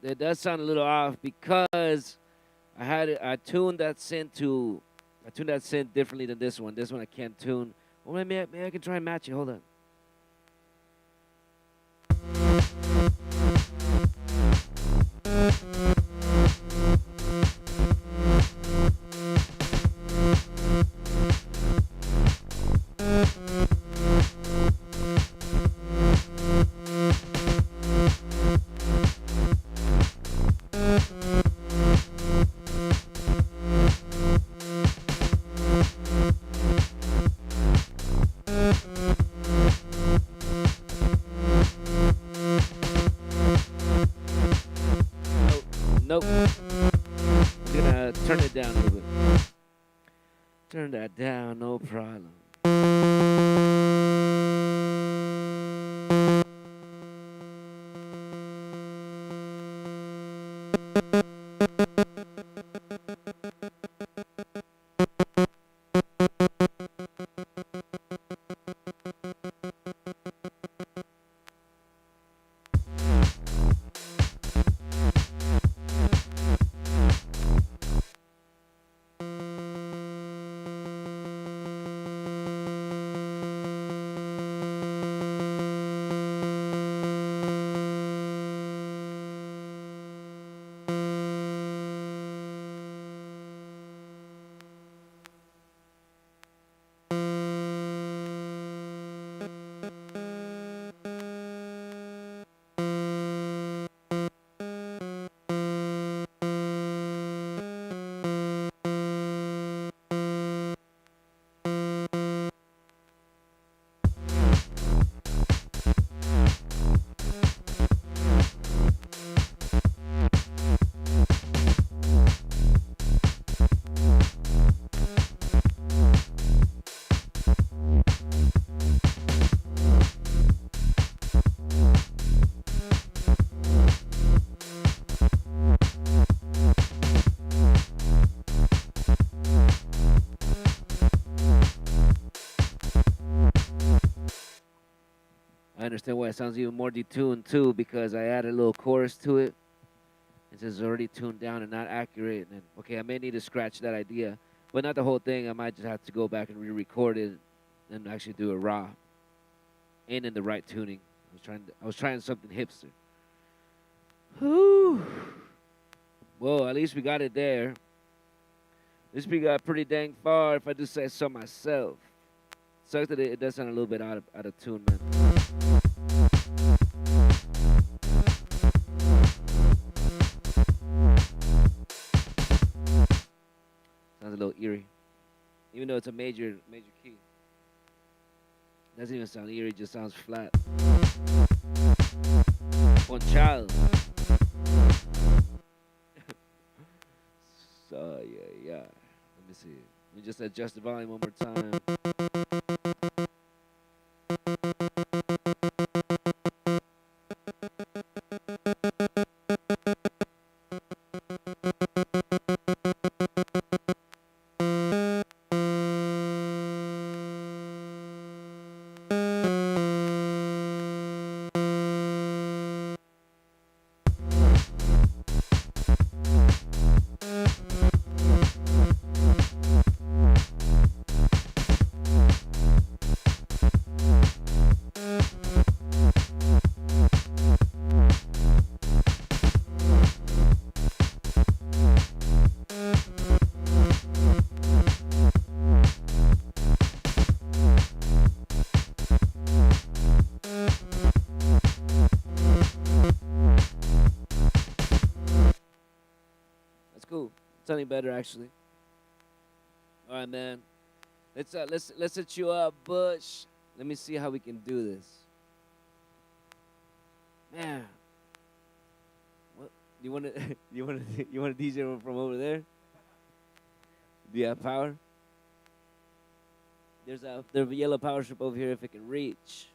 It does sound a little off because I tuned that synth differently than this one. This one I can't tune. Well, maybe I can try and match it. Hold on. Nope. I'm gonna turn it down a little bit. Turn that down, no problem. I understand why it sounds even more detuned too, because I added a little chorus to it. It's already tuned down and not accurate. And okay, I may need to scratch that idea, but not the whole thing. I might just have to go back and re-record it and actually do it raw and in the right tuning. I was trying something hipster. Whew. Well, at least we got it there. At least we got pretty dang far, if I do say so myself. Sucks that it does sound a little bit out of tune, man. Sounds a little eerie, even though it's a major key. Doesn't even sound eerie; it just sounds flat. Ponchado. So yeah. Let me see. Let me just adjust the volume one more time. Sounding better actually. All right, man. Let's hit you up, Bush. Let me see how we can do this. Man, what you want to you want to DJ from over there? Do you have power? There's a yellow power strip over here if it can reach.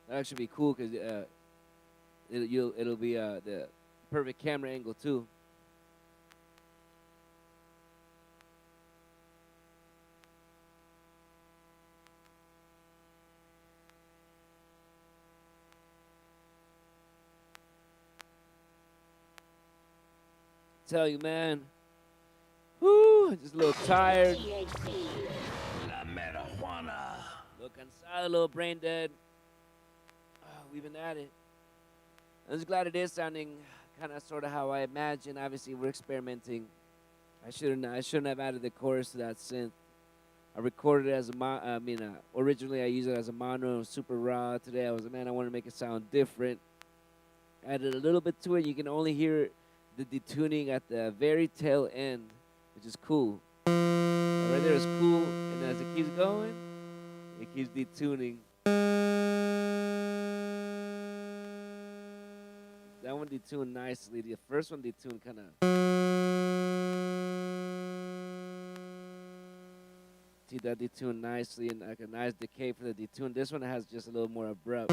That should be cool because it'll be the perfect camera angle too. Tell you, man. Whoo, just a little tired. KTHC. La marijuana. A little cansado, a little brain dead. We've been at it. I'm just glad it is sounding kind of sort of how I imagine. Obviously, we're experimenting. I shouldn't have added the chorus to that synth. I recorded it as originally I used it as a mono, super raw. Today I was like, man, I want to make it sound different. Added a little bit to it. You can only hear the detuning at the very tail end, which is cool. Right there is cool, and as it keeps going, it keeps detuning. That one detuned nicely. The first one detuned kind of. See, that detuned nicely and like a nice decay for the detune. This one has just a little more abrupt.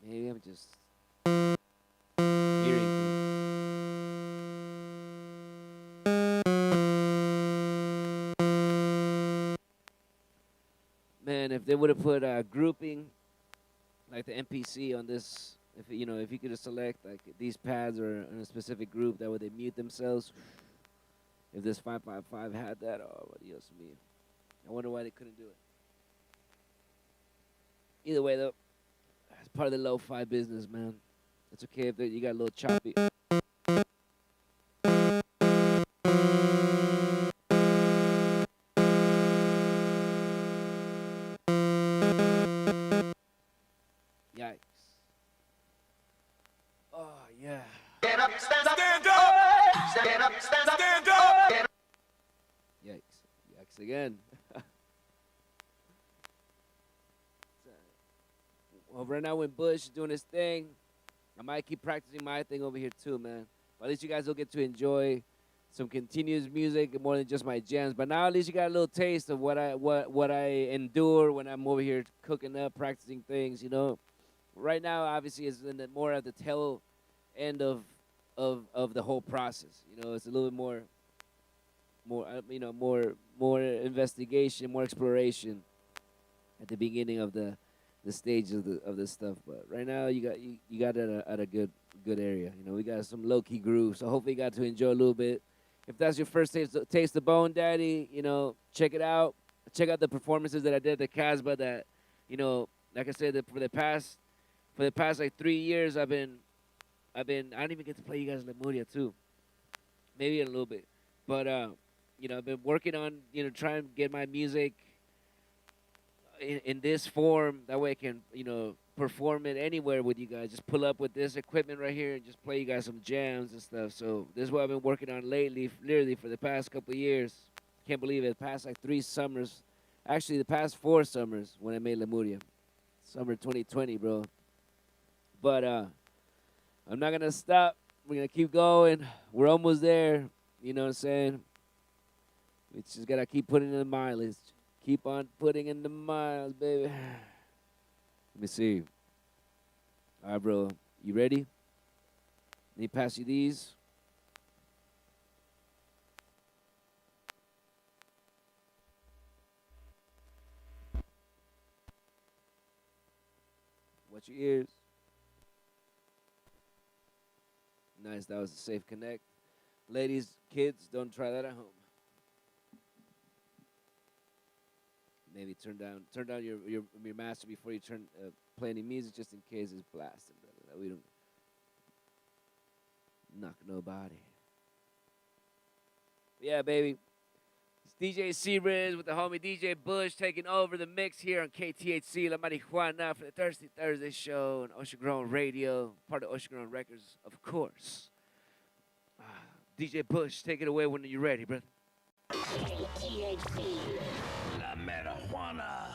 Maybe I'm just hearing things. Man, if they would have put grouping like the MPC on this If if you could just select like these pads or in a specific group, that way they mute themselves. If this 555 had that, oh, Dios mío. I wonder why they couldn't do it. Either way, though, it's part of the lo-fi business, man. It's okay if you got a little choppy. Yikes. Oh, yeah. Get up, stand up, stand up, get up, stand up, stand up, get up. Yikes. Yikes again. Well, right now when Bush is doing his thing, I might keep practicing my thing over here too, man. But at least you guys will get to enjoy some continuous music more than just my jams. But now at least you got a little taste of what I endure when I'm over here cooking up, practicing things. Right now, obviously, it's in the, more at the tail end of the whole process. It's a little bit more investigation, more exploration at the beginning of the stage of this stuff. But right now, you got it at a good area. We got some low key grooves, so hopefully you got to enjoy a little bit. If that's your first taste of Bone Daddy, check it out. Check out the performances that I did at the Casbah. That like I said, for the past like 3 years, I've been I don't even get to play you guys Lemuria too. Maybe in a little bit, but I've been working on trying to get my music in this form. That way I can perform it anywhere with you guys. Just pull up with this equipment right here and just play you guys some jams and stuff. So this is what I've been working on lately, literally for the past couple of years. Can't believe it. Past like 3 summers, actually the past 4 summers when I made Lemuria. Summer 2020, bro. But I'm not gonna stop. We're gonna keep going. We're almost there. You know what I'm saying? We just gotta keep putting in the mileage. Keep on putting in the miles, baby. Let me see. All right, bro. You ready? Let me pass you these. Watch your ears. Nice. That was a safe connect. Ladies, kids, don't try that at home. Maybe turn down your master before you play any music, just in case it's blasting, brother. That we don't knock nobody. Yeah, baby. It's DJ C-Riz with the homie DJ Bush taking over the mix here on KTHC La Marijuana for the Thirsty Thursday show on Ocean Grown Radio, part of Ocean Grown Records, of course. DJ Bush, take it away when you're ready, brother. KTHC. La marijuana.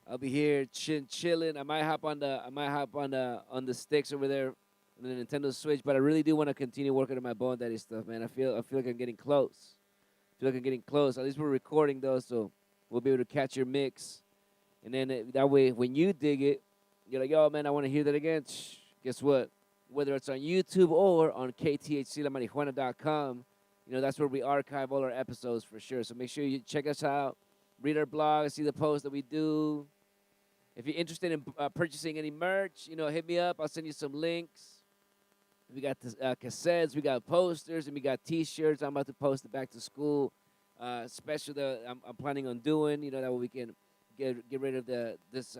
I'll be here chilling. I might hop on the sticks over there on the Nintendo Switch, but I really do want to continue working on my Bone Daddy stuff, man. I feel like I'm getting close. At least we're recording though, so we'll be able to catch your mix, and then that way when you dig it, you're like, yo, man, I want to hear that again. Guess what? Whether it's on YouTube or on KTHCLaMarijuana.com, that's where we archive all our episodes for sure. So make sure you check us out, read our blog, see the posts that we do. If you're interested in purchasing any merch, hit me up. I'll send you some links. We got cassettes, we got posters, and we got T-shirts. I'm about to post it back to school special that I'm planning on doing. That way we can get rid of this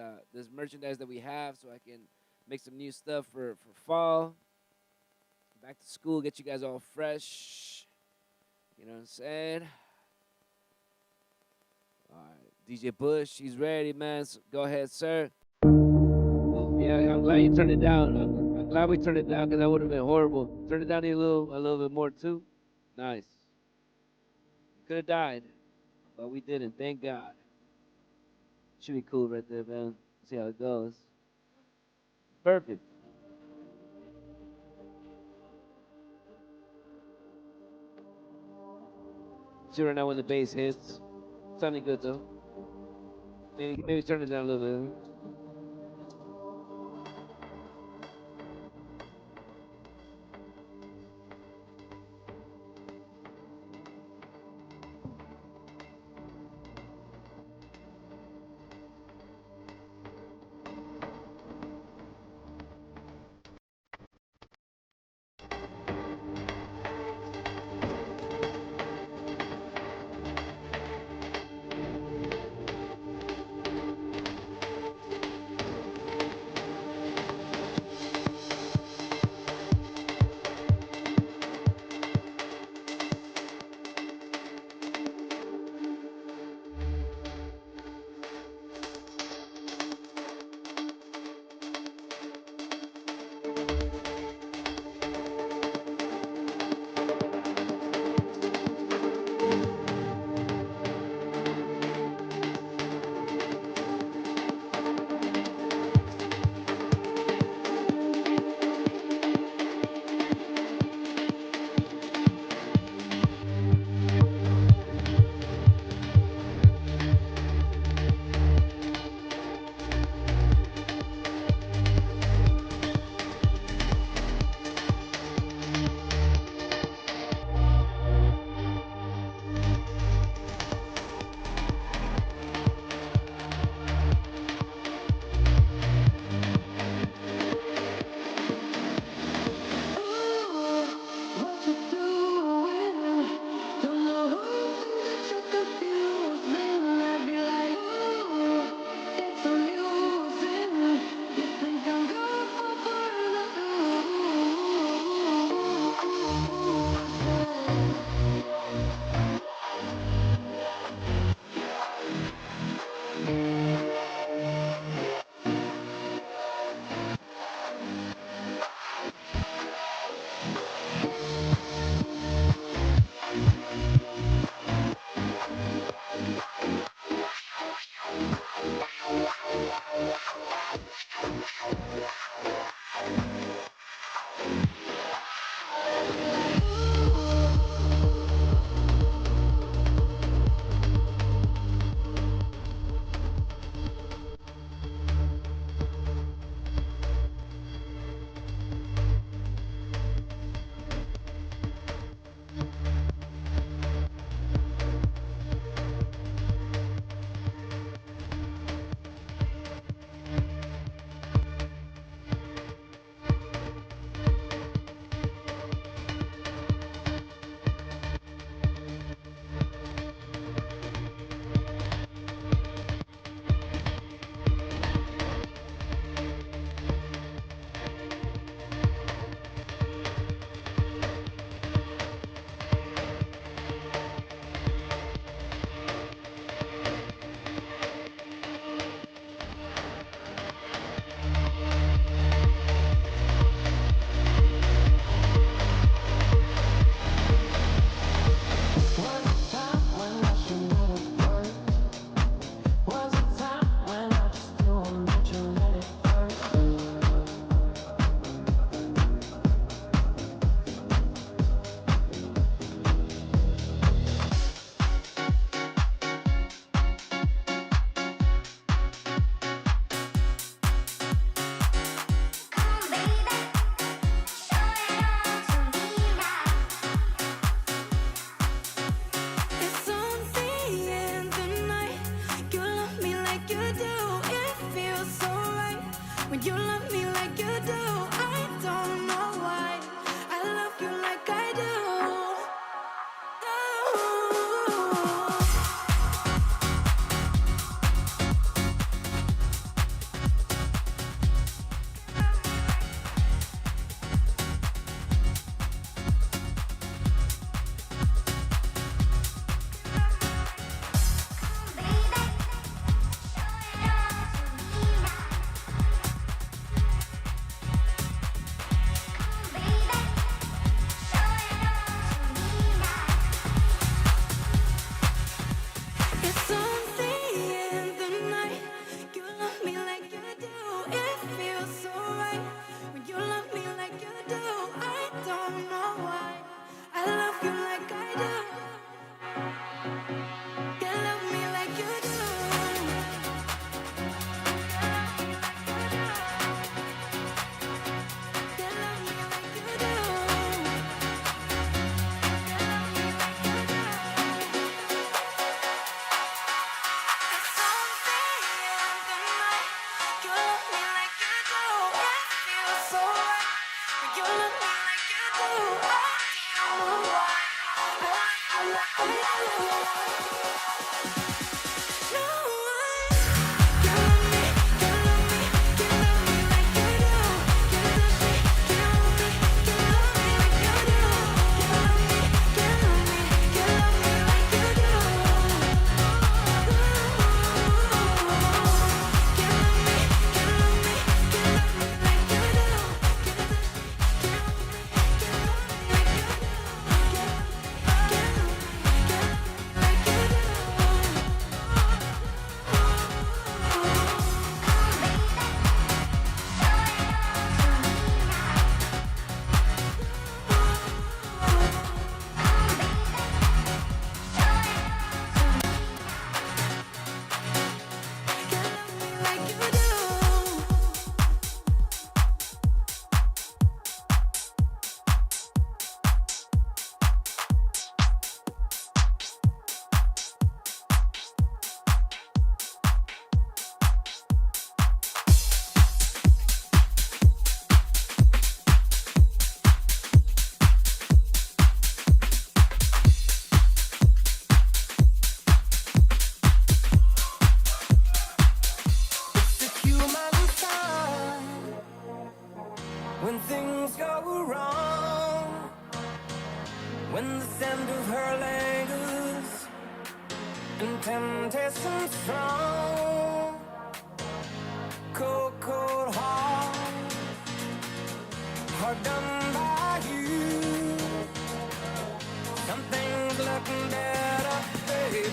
merchandise that we have, so I can make some new stuff for fall. Back to school, get you guys all fresh. You know what I'm saying? All right, DJ Bush, he's ready, man. So go ahead, sir. Yeah, I'm glad you turned it down. I'm glad we turned it down because that would have been horrible. Turn it down a little bit more too. Nice. Could have died, but we didn't. Thank God. Should be cool right there, man. See how it goes. Perfect. See right now when the bass hits. Sounding good though. Maybe turn it down a little bit. When things go wrong, when the sound of her lingers and temptation strong, cold, cold heart, hard done by you. Something's looking better, baby.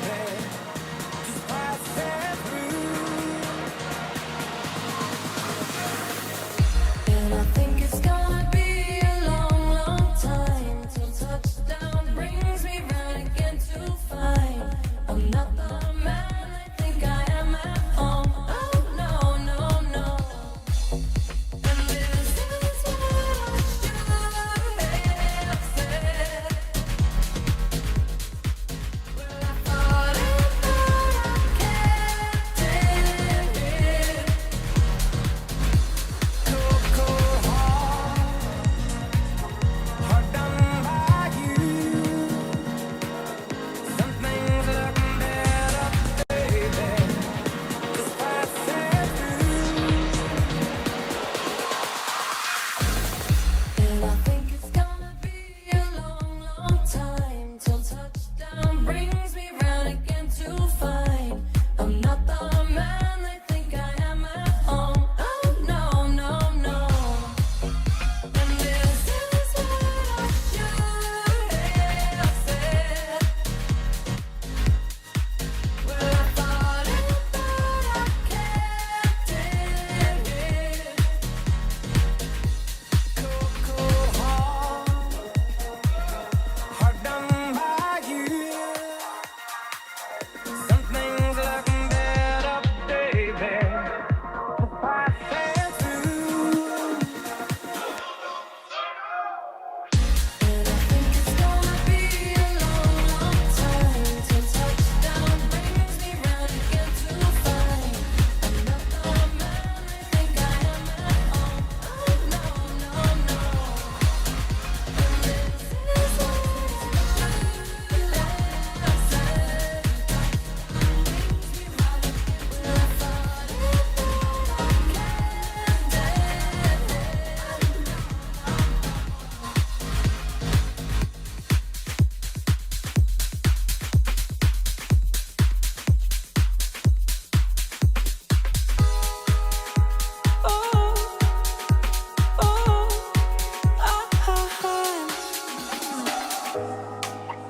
Just pass it through. And I think it's gonna be a long, long time till touchdown brings me round again to find I'm not the man I think I am at home. Oh no, no, no. And this is what I should have said. Well, I thought I kept it. Cold, cold heart, hard done by you. Something's looking better, baby. Just pass it through. And I think it's gonna be a long, long time till touchdown brings me round again to find I'm not the man they think I am at home. Oh no, no, no. And this is what I should have said. Well, I thought I kept it. Cold, cold heart, hard done by you. Something's looking better, baby. Just pass it through. And I think it's gonna be a long, long time till touchdown brings me round again to find I'm not the man I think I am at home. Oh no, no, no. And this is what I should have said. Brings me round again. Well, I thought I kept it.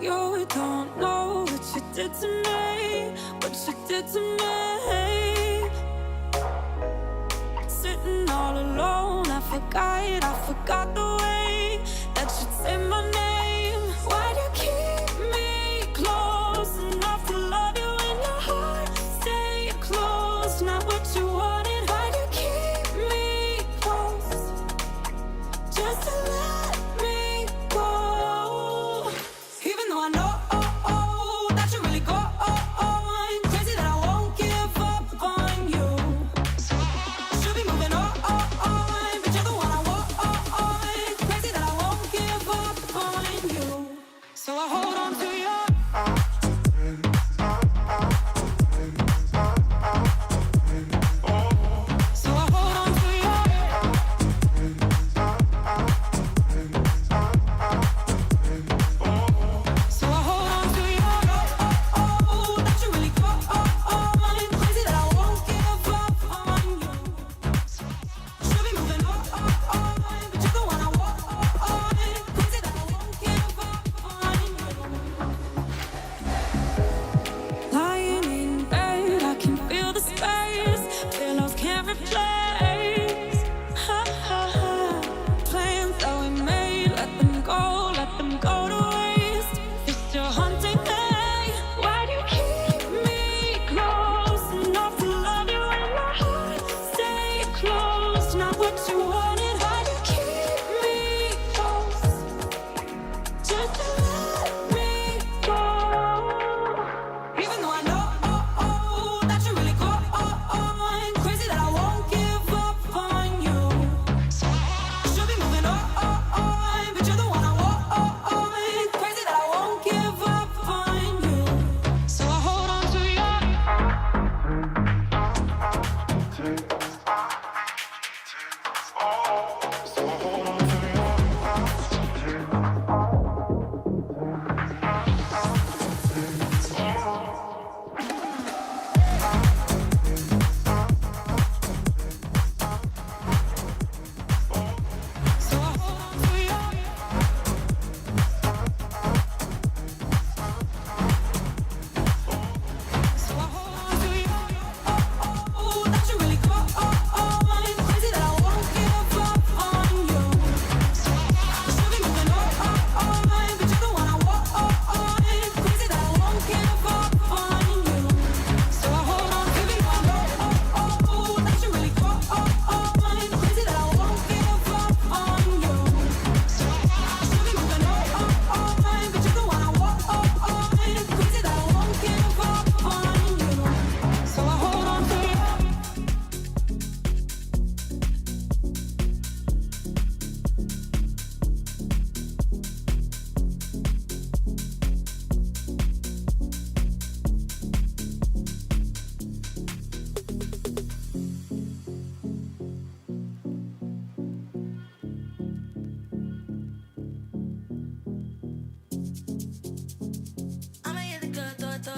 You don't know what you did to me, what you did to me. Sitting all alone, I forgot the way that you'd say my name. Why'd you keep me close enough to love you in your heart? Stay close, not what you wanted. Why'd you keep me close just to let me go? Even though I know that you really go on, crazy that I won't give up on you. Should be moving on, but you're the one I want.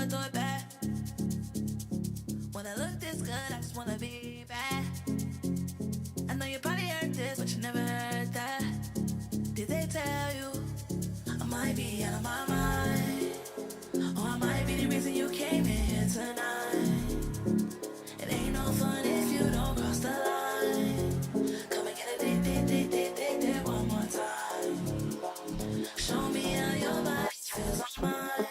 good, do it bad. When I look this good, I just wanna be bad. I know you probably heard this, but you never heard that. Did they tell you I might be out of my mind? Or I might be the reason you came in here tonight. It ain't no fun if you don't cross the line. Come and get a date one more time. Show me how your body feels on mine.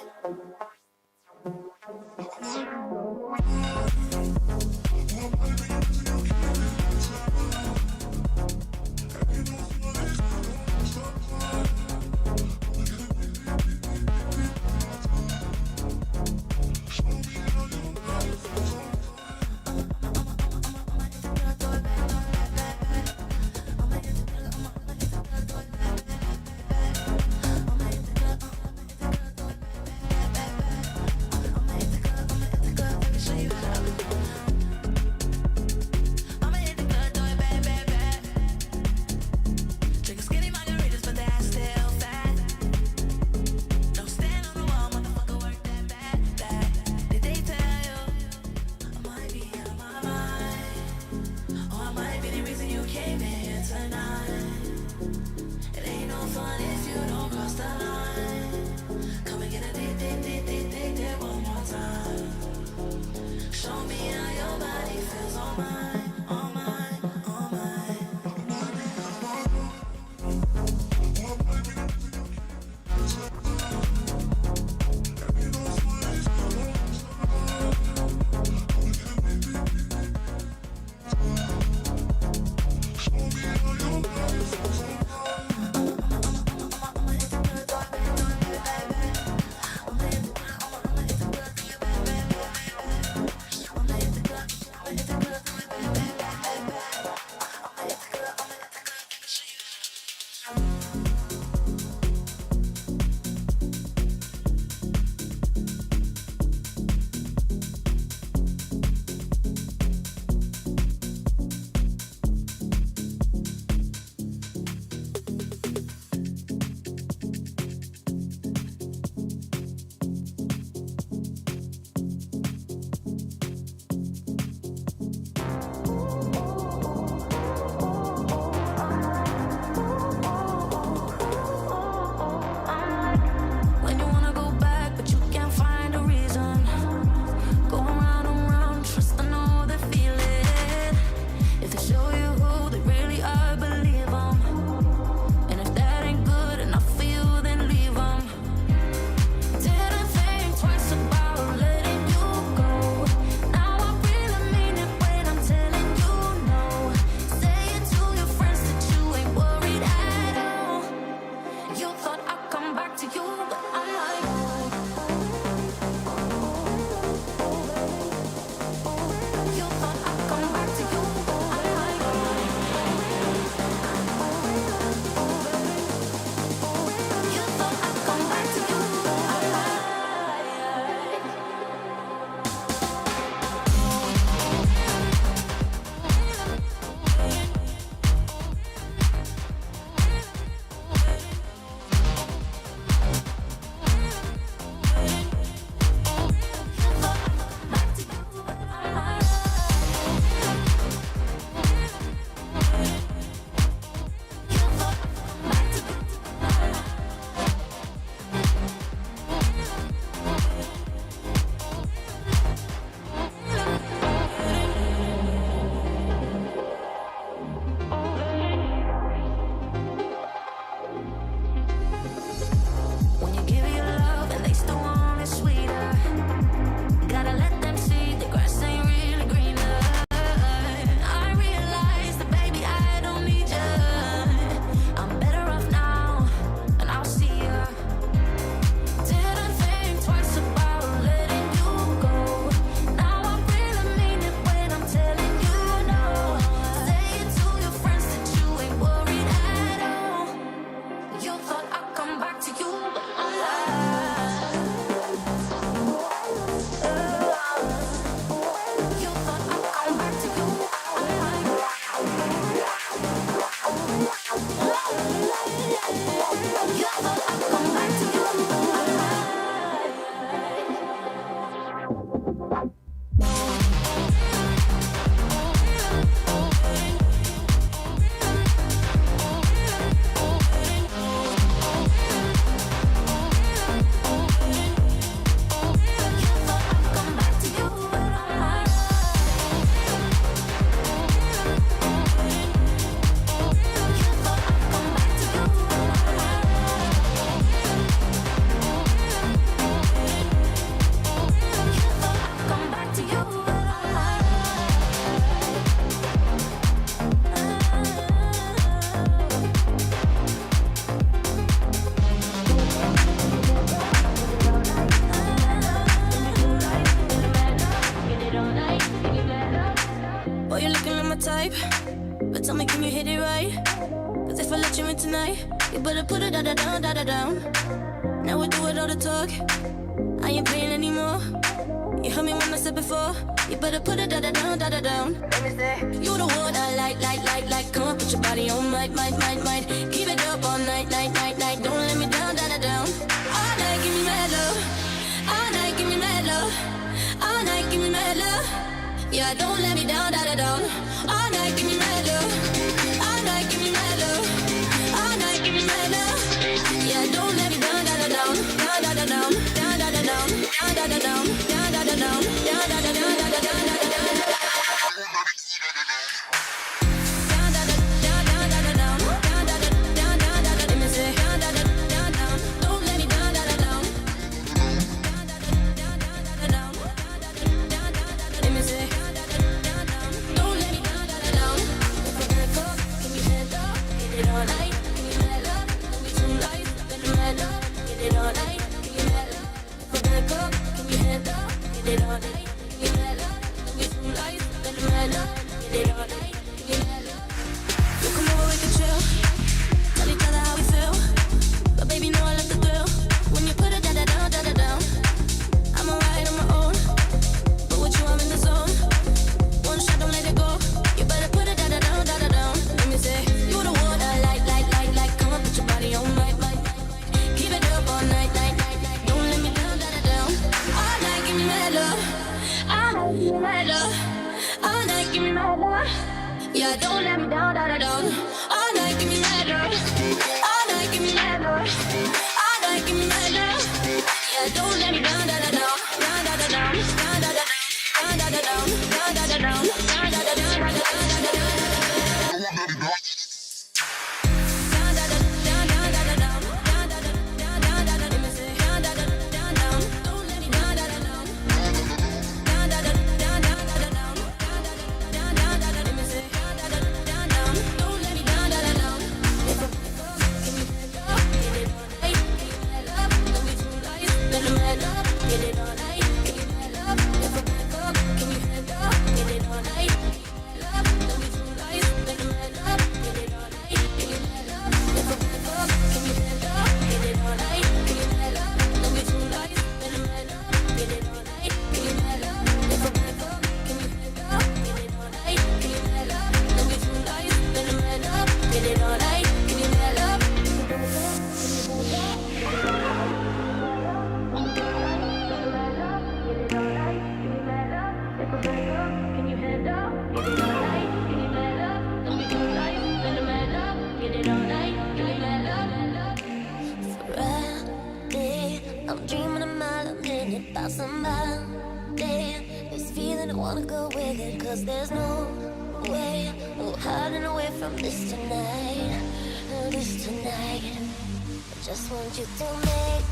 fuck. I ain't playing anymore. You heard me when I said before. You better put it down. Let me say, you the one I like. Come on, put your body on, might. Keep it up all night. Don't let me down. All night, give me mad love. All night, give me mad love. All night, give me mad love. Yeah, don't let me down. All night, give me mad love. All night, give me mad love. All night, give me mad love. Yeah, don't let me down. Yeah, don't let me down. All night, give me mad love. All night, give me mad love. All night, give me mad love. Yeah, don't let me down. I'm dreaming a mile a minute about somebody. This feeling I wanna go with it, cause there's no way we're hiding away from this tonight. I just want you to make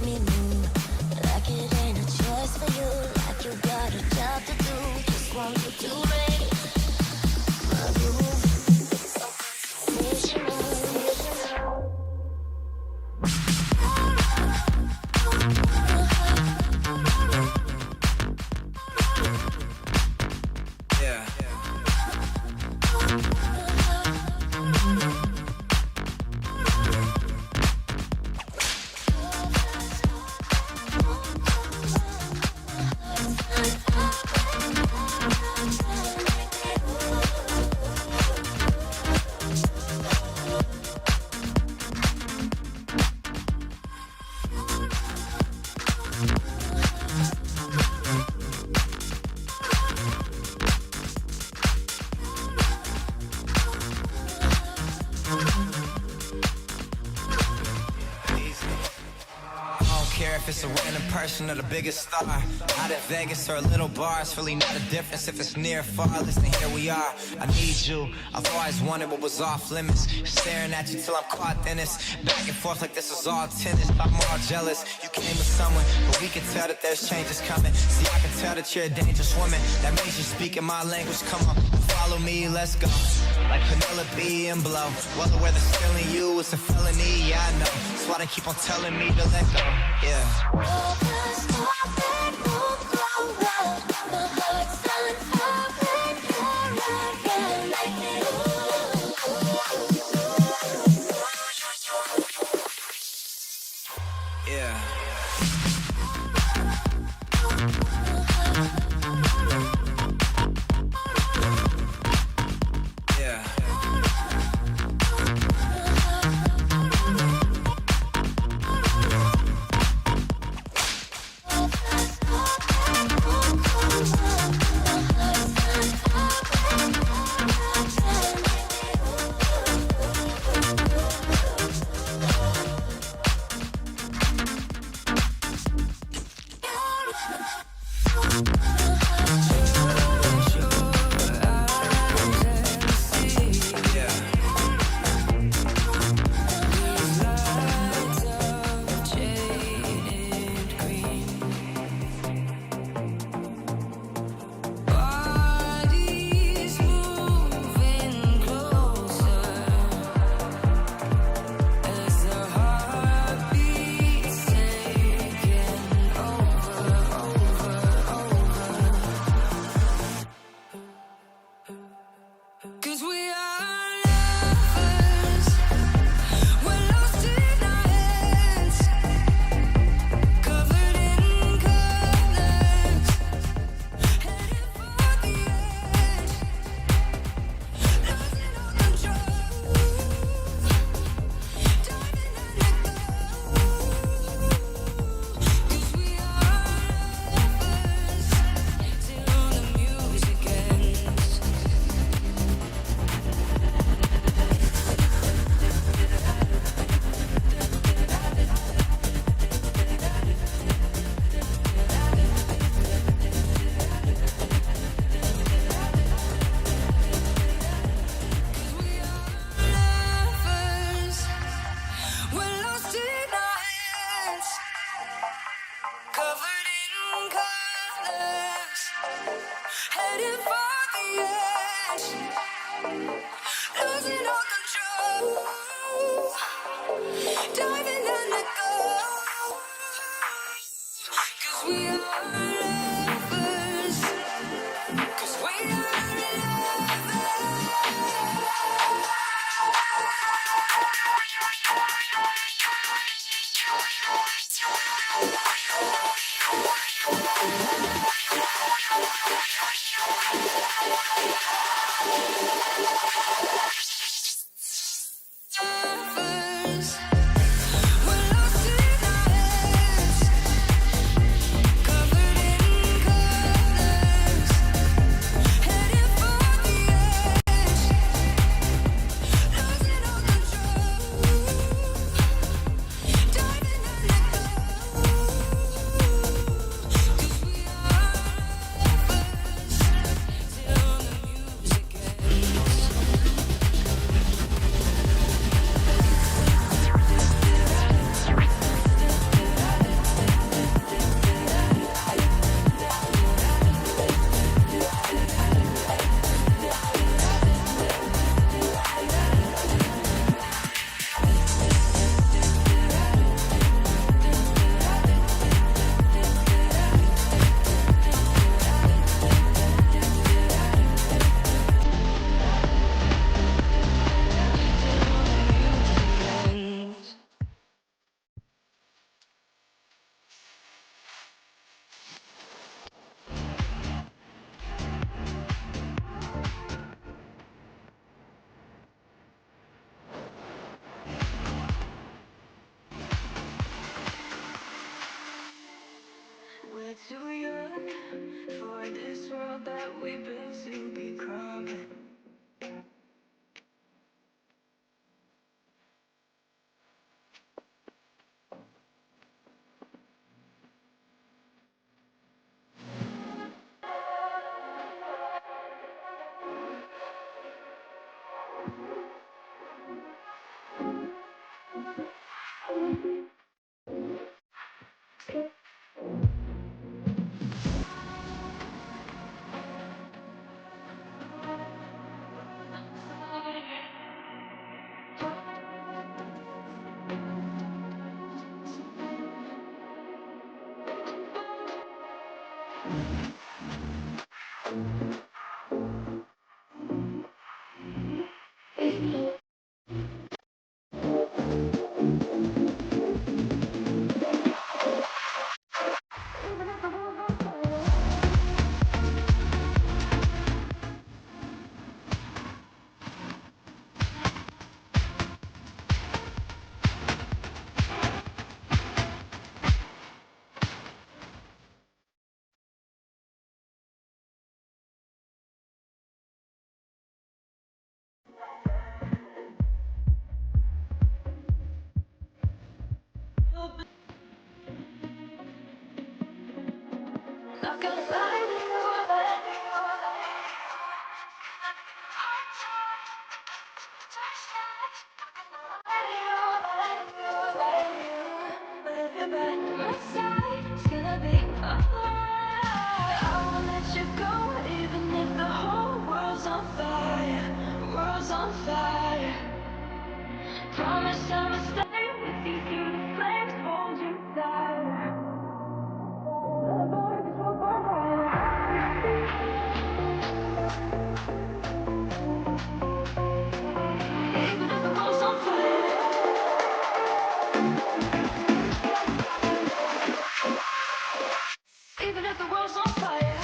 me move, like it ain't a choice for you, like you got a job to do. Just want you to make my move so sensational. If it's a random person or the biggest star, out in Vegas or a little bar, it's really not a difference if it's near or far. Listen, here we are. I need you. I've always wanted what was off limits. Staring at you till I'm caught in this. Back and forth like this is all tennis. I'm all jealous. You came with someone, but we can tell that there's changes coming. See, I can tell that you're a dangerous woman. That means you're speaking my language. Come on, follow me, let's go. Like Penelope and Blow. Well, whether stealing you is a felony, yeah, I know. That's why they keep on telling me to let go. Yeah. Yeah. Yeah. Bodies moving closer as the heart beats taking over. 'Cause we are lovers, we're lost in our hands, covered in colors, headed for the edge, losing all control, diving undergo. 'Cause we are lovers till the music ends. Lovers, we're lost in our hands, covered in colors, headed for the edge, losing all control, diving undergo. 'Cause we are lovers, 'cause we are lovers. Lovers, we're lost in our hands, covered in colors, headed for the edge, losing all control, diving undergo. 'Cause we are lovers till the music ends. We're too young for this world that we built to be crumbling. baby. I won't let you go, even if the whole world's on fire. World's on fire. Promise I'ma stay with you through the flames, hold you tight. The birds will burn. Even if the world's on fire. Even if the world's on fire.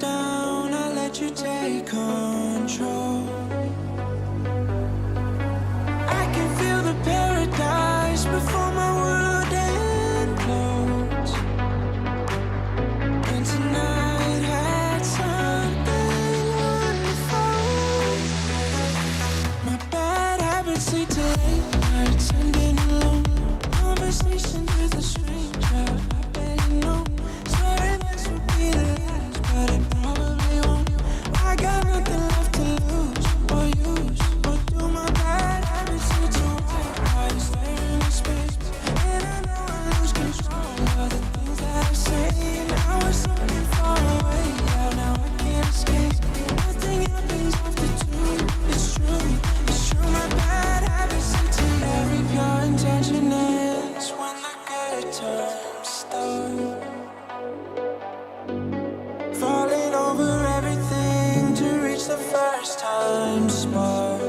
down, I let you take control. I can feel the paradise before my world implodes. And tonight had something wonderful. My bad habits lead to late nights and being alone. Conversations with a stranger, I barely know. Swearing this would be the last, but it probably won't. I got nothing left to lose or use. But do my bad habits lead to white lies there in the space? And I know I lose control of the things that I say. And I was looking far away, yeah, now I can't escape. Nothing happens after two, it's true. It's true, my bad habits lead to every pure intention ends when the good times start. Falling over everything to reach the first time spark.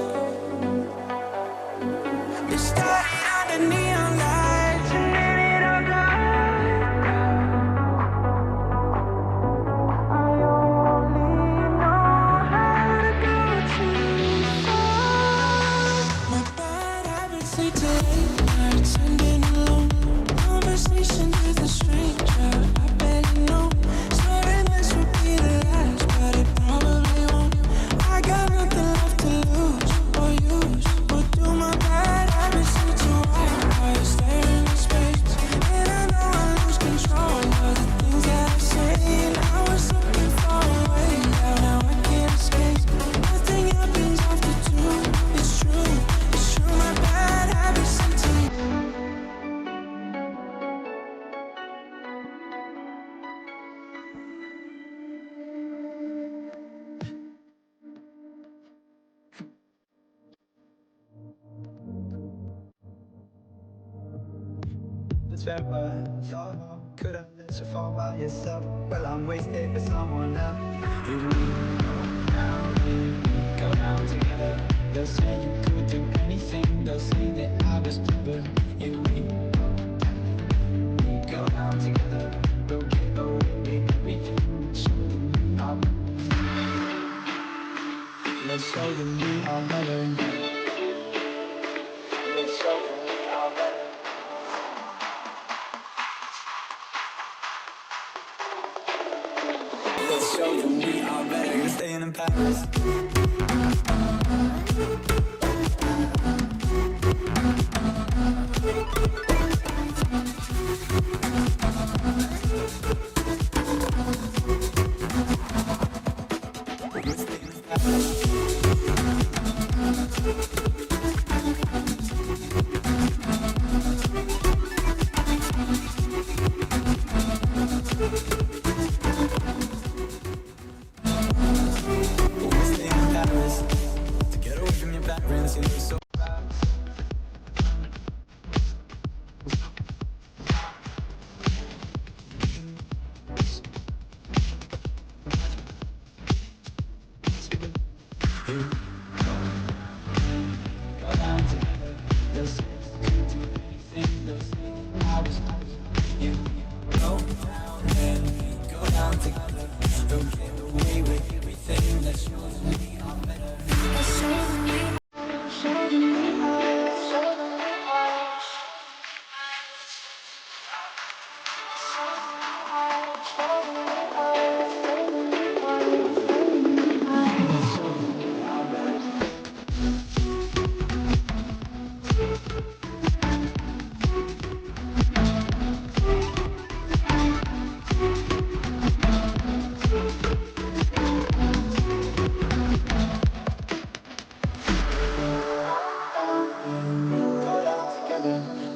It started under neon lights and then it all died. I only know how to go too far. My bad habits lead to late nights and being alone. Conversations with a stranger, I barely know. Swearing this would be the last, but it probably won't. I got nothing left to lose or use. But do my bad habits lead to white lies there in the space? And I know I lose control of the things that I say. And I was looking far away, yeah, now I can't escape. Nothing happens after two, it's true. It's true, my bad habits lead to It's very thought could have let you fall by yourself. Well, I'm wasted for someone else. Here we go down together. They'll say you could do anything. They'll say that I was clever. Here we go down together. We'll get away with everything. Show them how. Let's show them we are better. Let's show them we are better. Let's show them we are better. You're staying in Paris. To get away from your parents, you look so bad. Go down together. They'll say you could do anything. They'll say I was you. Go down and we go down together. Don't get away with everything that shows me I'm better.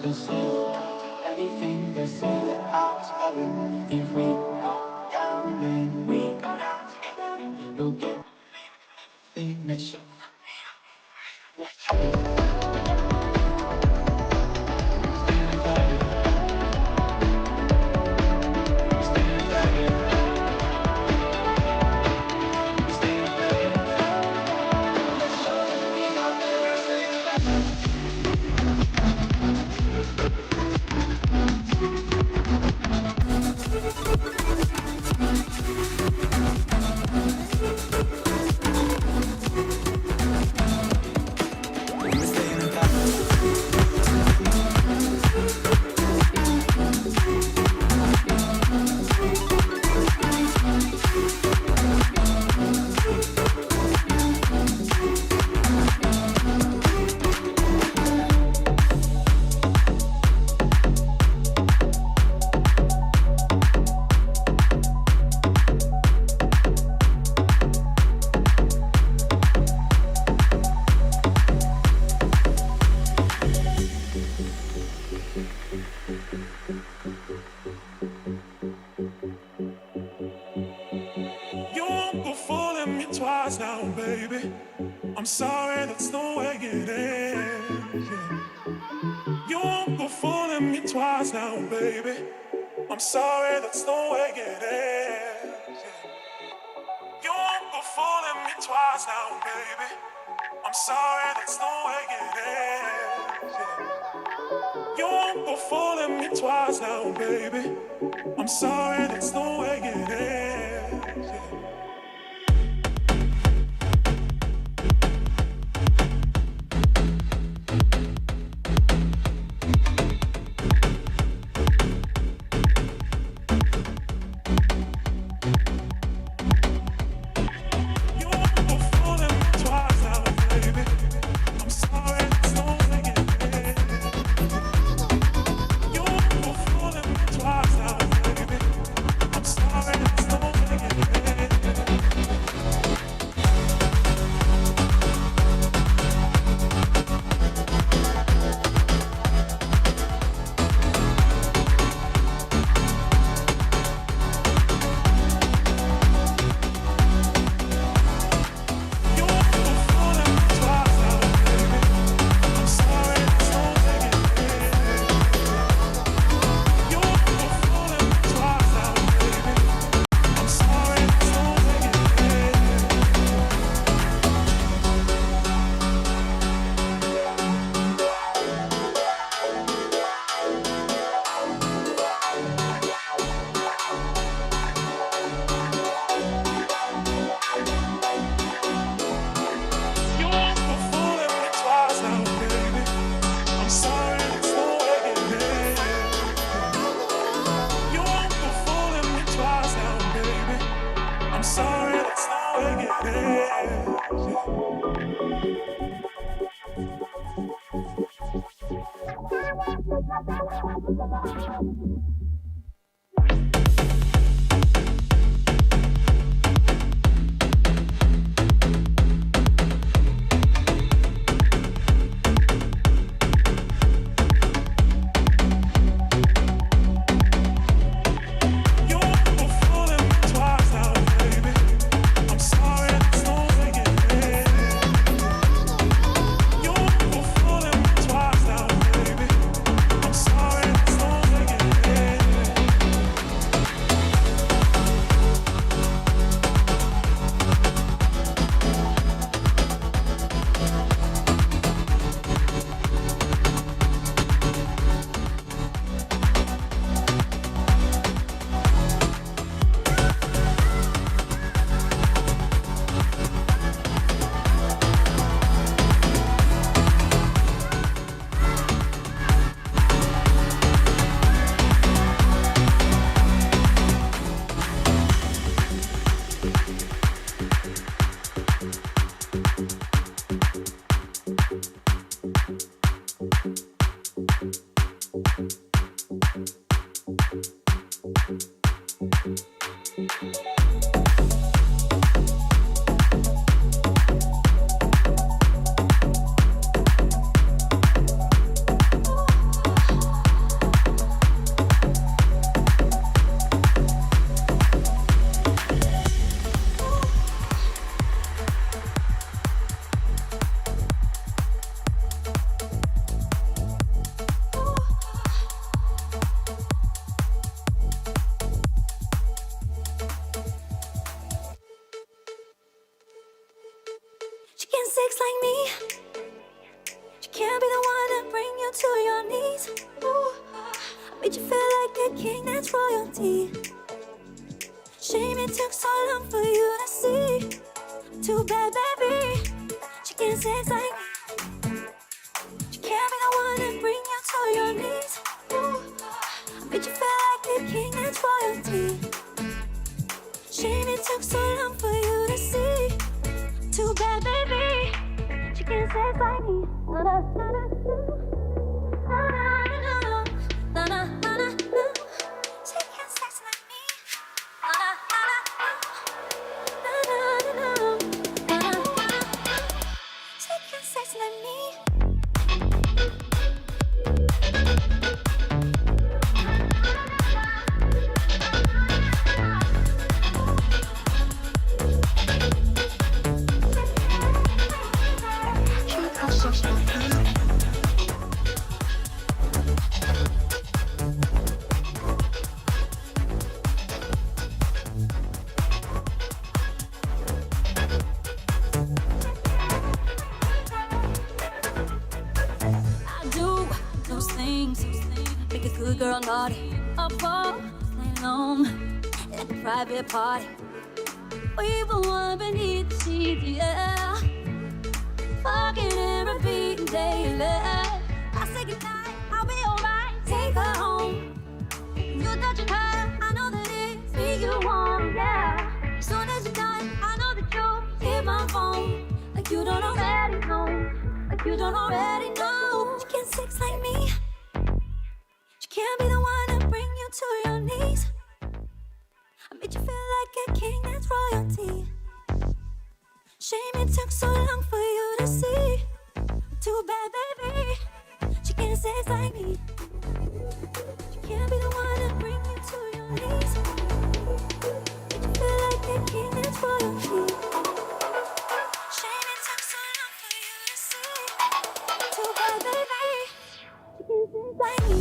They'll say anything, they'll say that I was better. If we go down, then we go down together. We'll get everything that shows. won't go fooling me twice now, baby. I'm sorry, that's the way it is. Yeah. You won't go fooling me twice now, baby. I'm sorry, that's the way it is. Yeah. You won't go fooling me twice now, baby. I'm sorry, that's the way it is. Yeah. You won't go fooling me twice now, baby. I'm sorry, that's the way it is. Yeah. Sex like me, she can't be the one to bring you to your knees. Ooh, I made you feel like a king, that's royalty. Shame it took so long for you to see. Too bad, baby, she can't sex like me. She can't be the one to bring you to your knees. Ooh, I made you feel like a king, that's royalty. Shame it took so long for you to see. Too bad, baby, she can't sex like me. Na na na na na na na na na na. She can't sex like me. Na na na na na na na na. She can't sex like me. girl naughty. Up all night long at a private party. We were one beneath the sheets, yeah. Fucking and repeating daily. I say goodnight, I'll be alright. Take her home. You touching her, I know that it's me you want, yeah. Soon as you're done, I know that you'll hit my phone. Like you don't already know. Like you don't already know. She can't sex like me. She can't be the one to bring you to your knees. I made you feel like a king, that's royalty. Shame it took so long for you to see. Too bad, baby. She can't sex like me. She can't be the one to bring you to your knees. Made you feel like a king, that's royalty. Shame it took so long for you to see. Too bad, baby. She can't sex like me.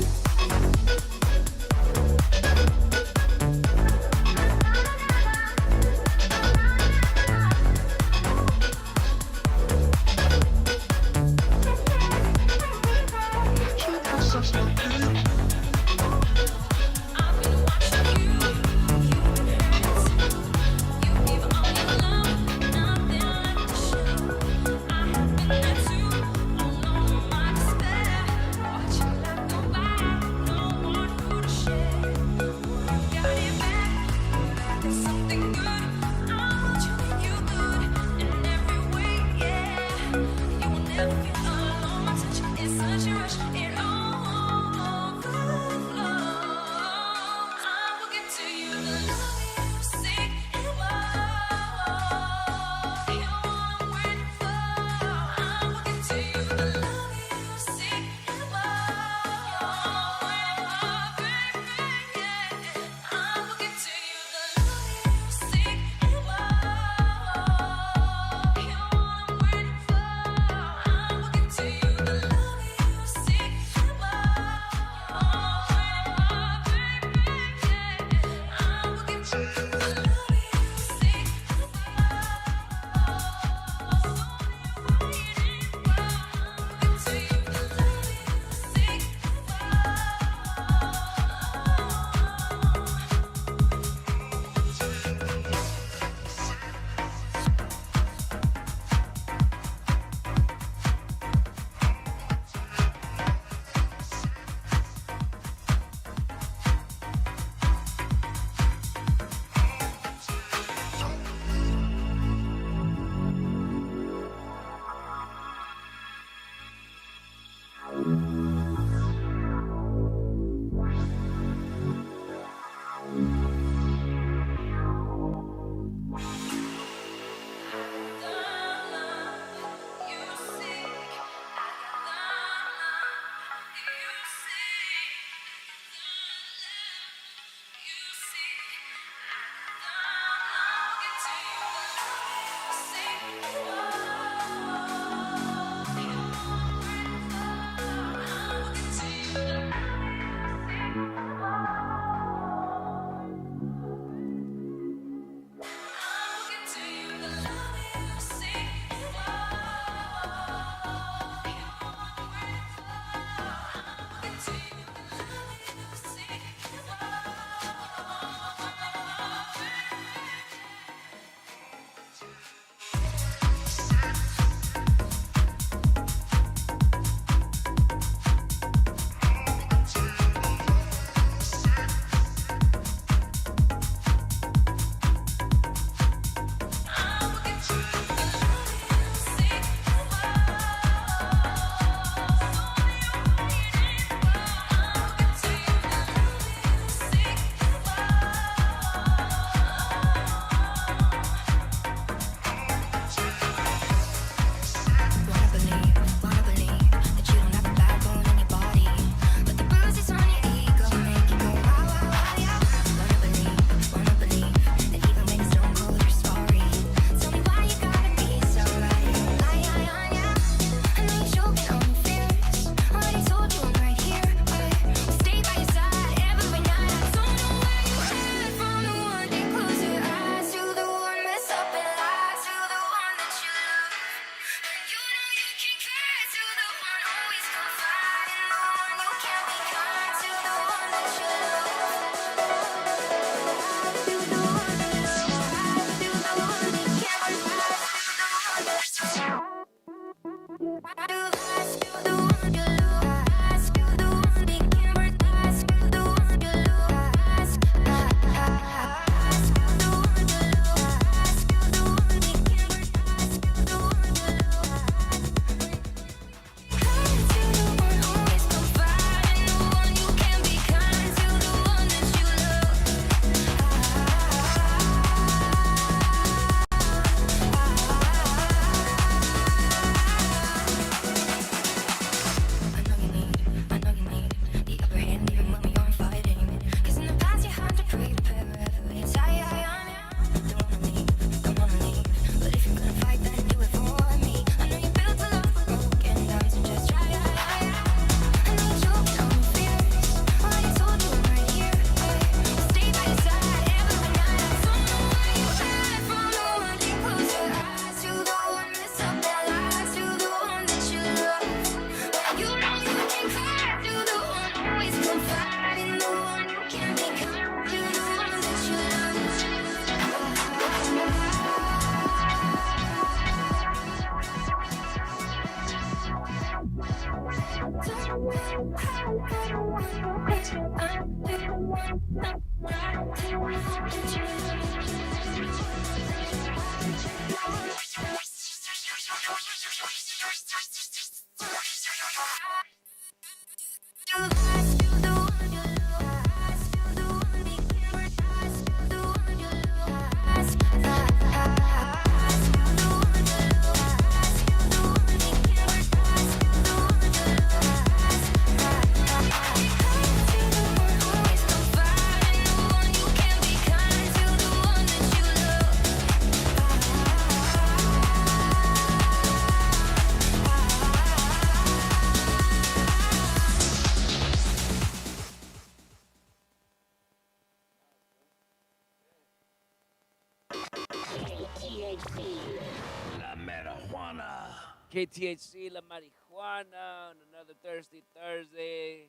La marijuana. KTHC, La Marijuana, on another Thirsty Thursday.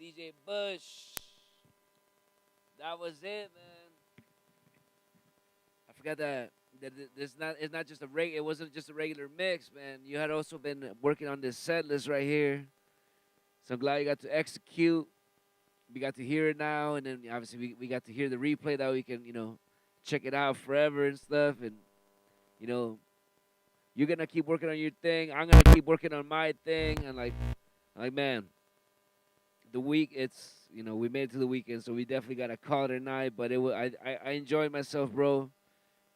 DJ Bush. That was it, man. I forgot that it's not just it wasn't just a regular mix, man. You had also been working on this set list right here. So I'm glad you got to execute. We got to hear it now, and then obviously we got to hear the replay that we can, check it out forever and stuff. And, you're going to keep working on your thing. I'm going to keep working on my thing. And, like man, the week, we made it to the weekend, so we definitely got to call it a night. But I enjoyed myself, bro.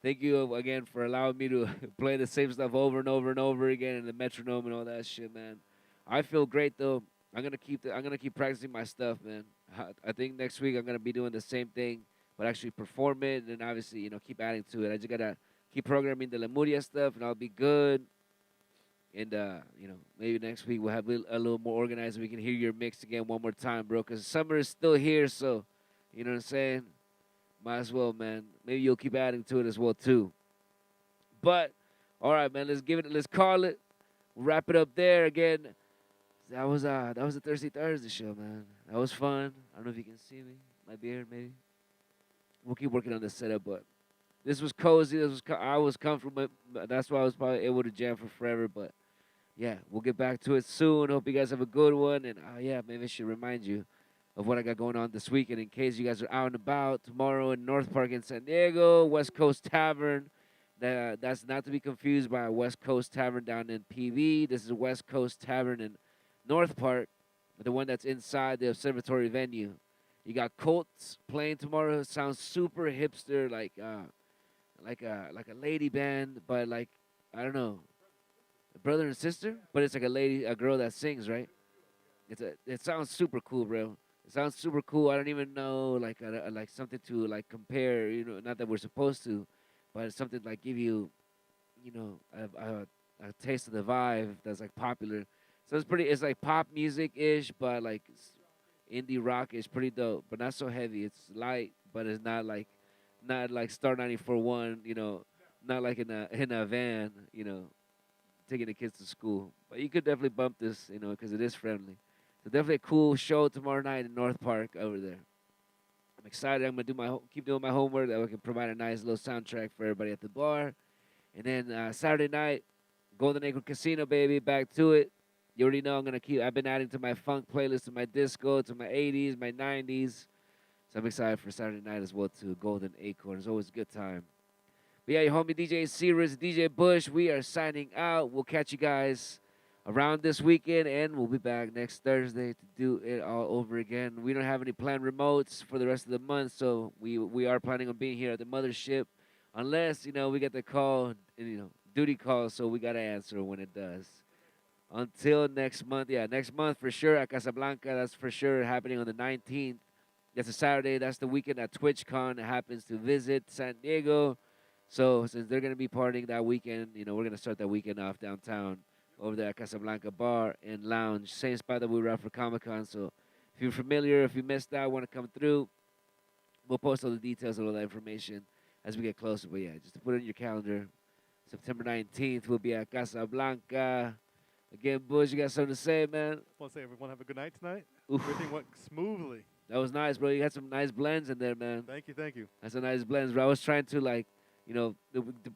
Thank you again for allowing me to play the same stuff over and over and over again, and the metronome and all that shit, man. I feel great though. I'm gonna keep practicing my stuff, man. I think next week I'm gonna be doing the same thing, but actually perform it, and then obviously keep adding to it. I just gotta keep programming the Lemuria stuff, and I'll be good. And maybe next week we'll have a little more organized, and we can hear your mix again one more time, bro. Cause summer is still here, so you know what I'm saying. Might as well, man. Maybe you'll keep adding to it as well too. But all right, man. Let's call it. We'll wrap it up there again. That was a Thirsty Thursday show, man. That was fun. I don't know if you can see me, my beard, maybe. We'll keep working on this setup, but this was cozy. I was comfortable. That's why I was probably able to jam for forever. But yeah, we'll get back to it soon. Hope you guys have a good one. And yeah, maybe I should remind you of what I got going on this weekend in case you guys are out and about. Tomorrow in North Park in San Diego, West Coast Tavern. That's not to be confused by a West Coast Tavern down in PV. This is a West Coast Tavern in North Park, the one that's inside the observatory venue. You got Colts playing tomorrow. Sounds super hipster, like a lady band, but like I don't know, a brother and sister. But it's like a girl that sings, right? It sounds super cool, bro. It sounds super cool. I don't even know like something to like compare. Not that we're supposed to, but it's something like give you, a taste of the vibe that's like popular. So it's like pop music-ish, but like indie rock is pretty dope, but not so heavy. It's light, but it's not like Star 94.1, not like in a van, taking the kids to school. But you could definitely bump this, because it is friendly. So definitely a cool show tomorrow night in North Park over there. I'm excited. I'm gonna keep doing my homework that we can provide a nice little soundtrack for everybody at the bar. And then Saturday night, Golden Acre Casino, baby, back to it. You already know I've been adding to my funk playlist, to my disco, to my 80s, my 90s. So I'm excited for Saturday night as well, too. Golden Acorn. It's always a good time. But yeah, your homie DJ Series, DJ Bush, we are signing out. We'll catch you guys around this weekend, and we'll be back next Thursday to do it all over again. We don't have any planned remotes for the rest of the month, so we are planning on being here at the mothership, unless, we get the call, duty call, so we got to answer when it does. Until next month, next month for sure at Casablanca. That's for sure happening on the 19th. That's a Saturday. That's the weekend that TwitchCon happens to visit San Diego. So since they're going to be partying that weekend, we're going to start that weekend off downtown over there at Casablanca Bar and Lounge. Same spot that we were at for Comic-Con. So if you're familiar, if you missed that, want to come through, we'll post all the details and all that information as we get closer. But yeah, just to put it in your calendar, September 19th, we'll be at Casablanca. Again, Bush, you got something to say, man? I want to say everyone have a good night tonight. Oof. Everything went smoothly. That was nice, bro. You had some nice blends in there, man. Thank you. That's some nice blends, bro. I was trying to to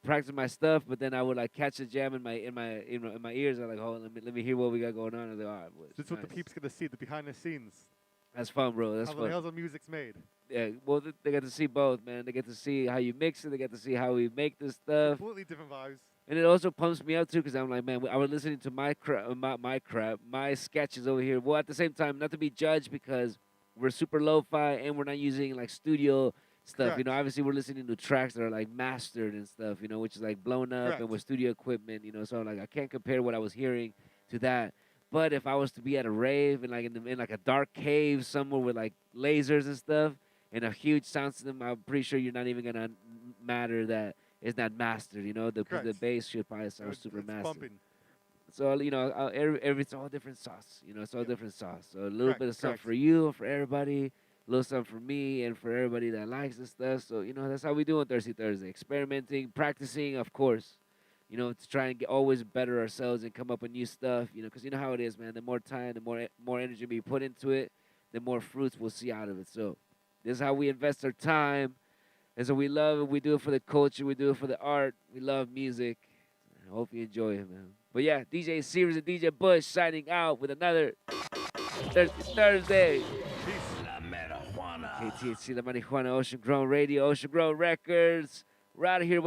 practice my stuff, but then I would catch the jam in my ears. I'm like, hold on, let me hear what we got going on. I was like, all right, boy. This is what the peeps get to see, the behind the scenes. That's fun, bro. That's fun. How the music's made. Yeah, well, they get to see both, man. They get to see how you mix it. They get to see how we make this stuff. Completely different vibes. And it also pumps me up too, because I'm like, man, I was listening to my sketches over here. Well, at the same time, not to be judged because we're super lo-fi and we're not using studio stuff. Correct. Obviously we're listening to tracks that are mastered and stuff. Which is blown up. Correct. And with studio equipment. So I can't compare what I was hearing to that. But if I was to be at a rave and in a dark cave somewhere with lasers and stuff and a huge sound system, I'm pretty sure you're not even gonna matter that it's not mastered, the bass should probably sound super mastered. Bumping. So, it's all different sauce, it's all different sauce. So a little bit of stuff Correct. for you, for everybody. little something for me and for everybody that likes this stuff. So, that's how we do on Thirsty Thursday. Experimenting, practicing, of course. To try and always better ourselves and come up with new stuff, because you know how it is, man. The more time, the more energy we put into it, the more fruits we'll see out of it. So this is how we invest our time. And so we love it. We do it for the culture. We do it for the art. We love music. I hope you enjoy it, man. But yeah, DJ Series and DJ Bush signing out with another Thirsty Thursday. La marijuana. KTHC, La Marijuana, Ocean Grown Radio, Ocean Grown Records. We're out of here.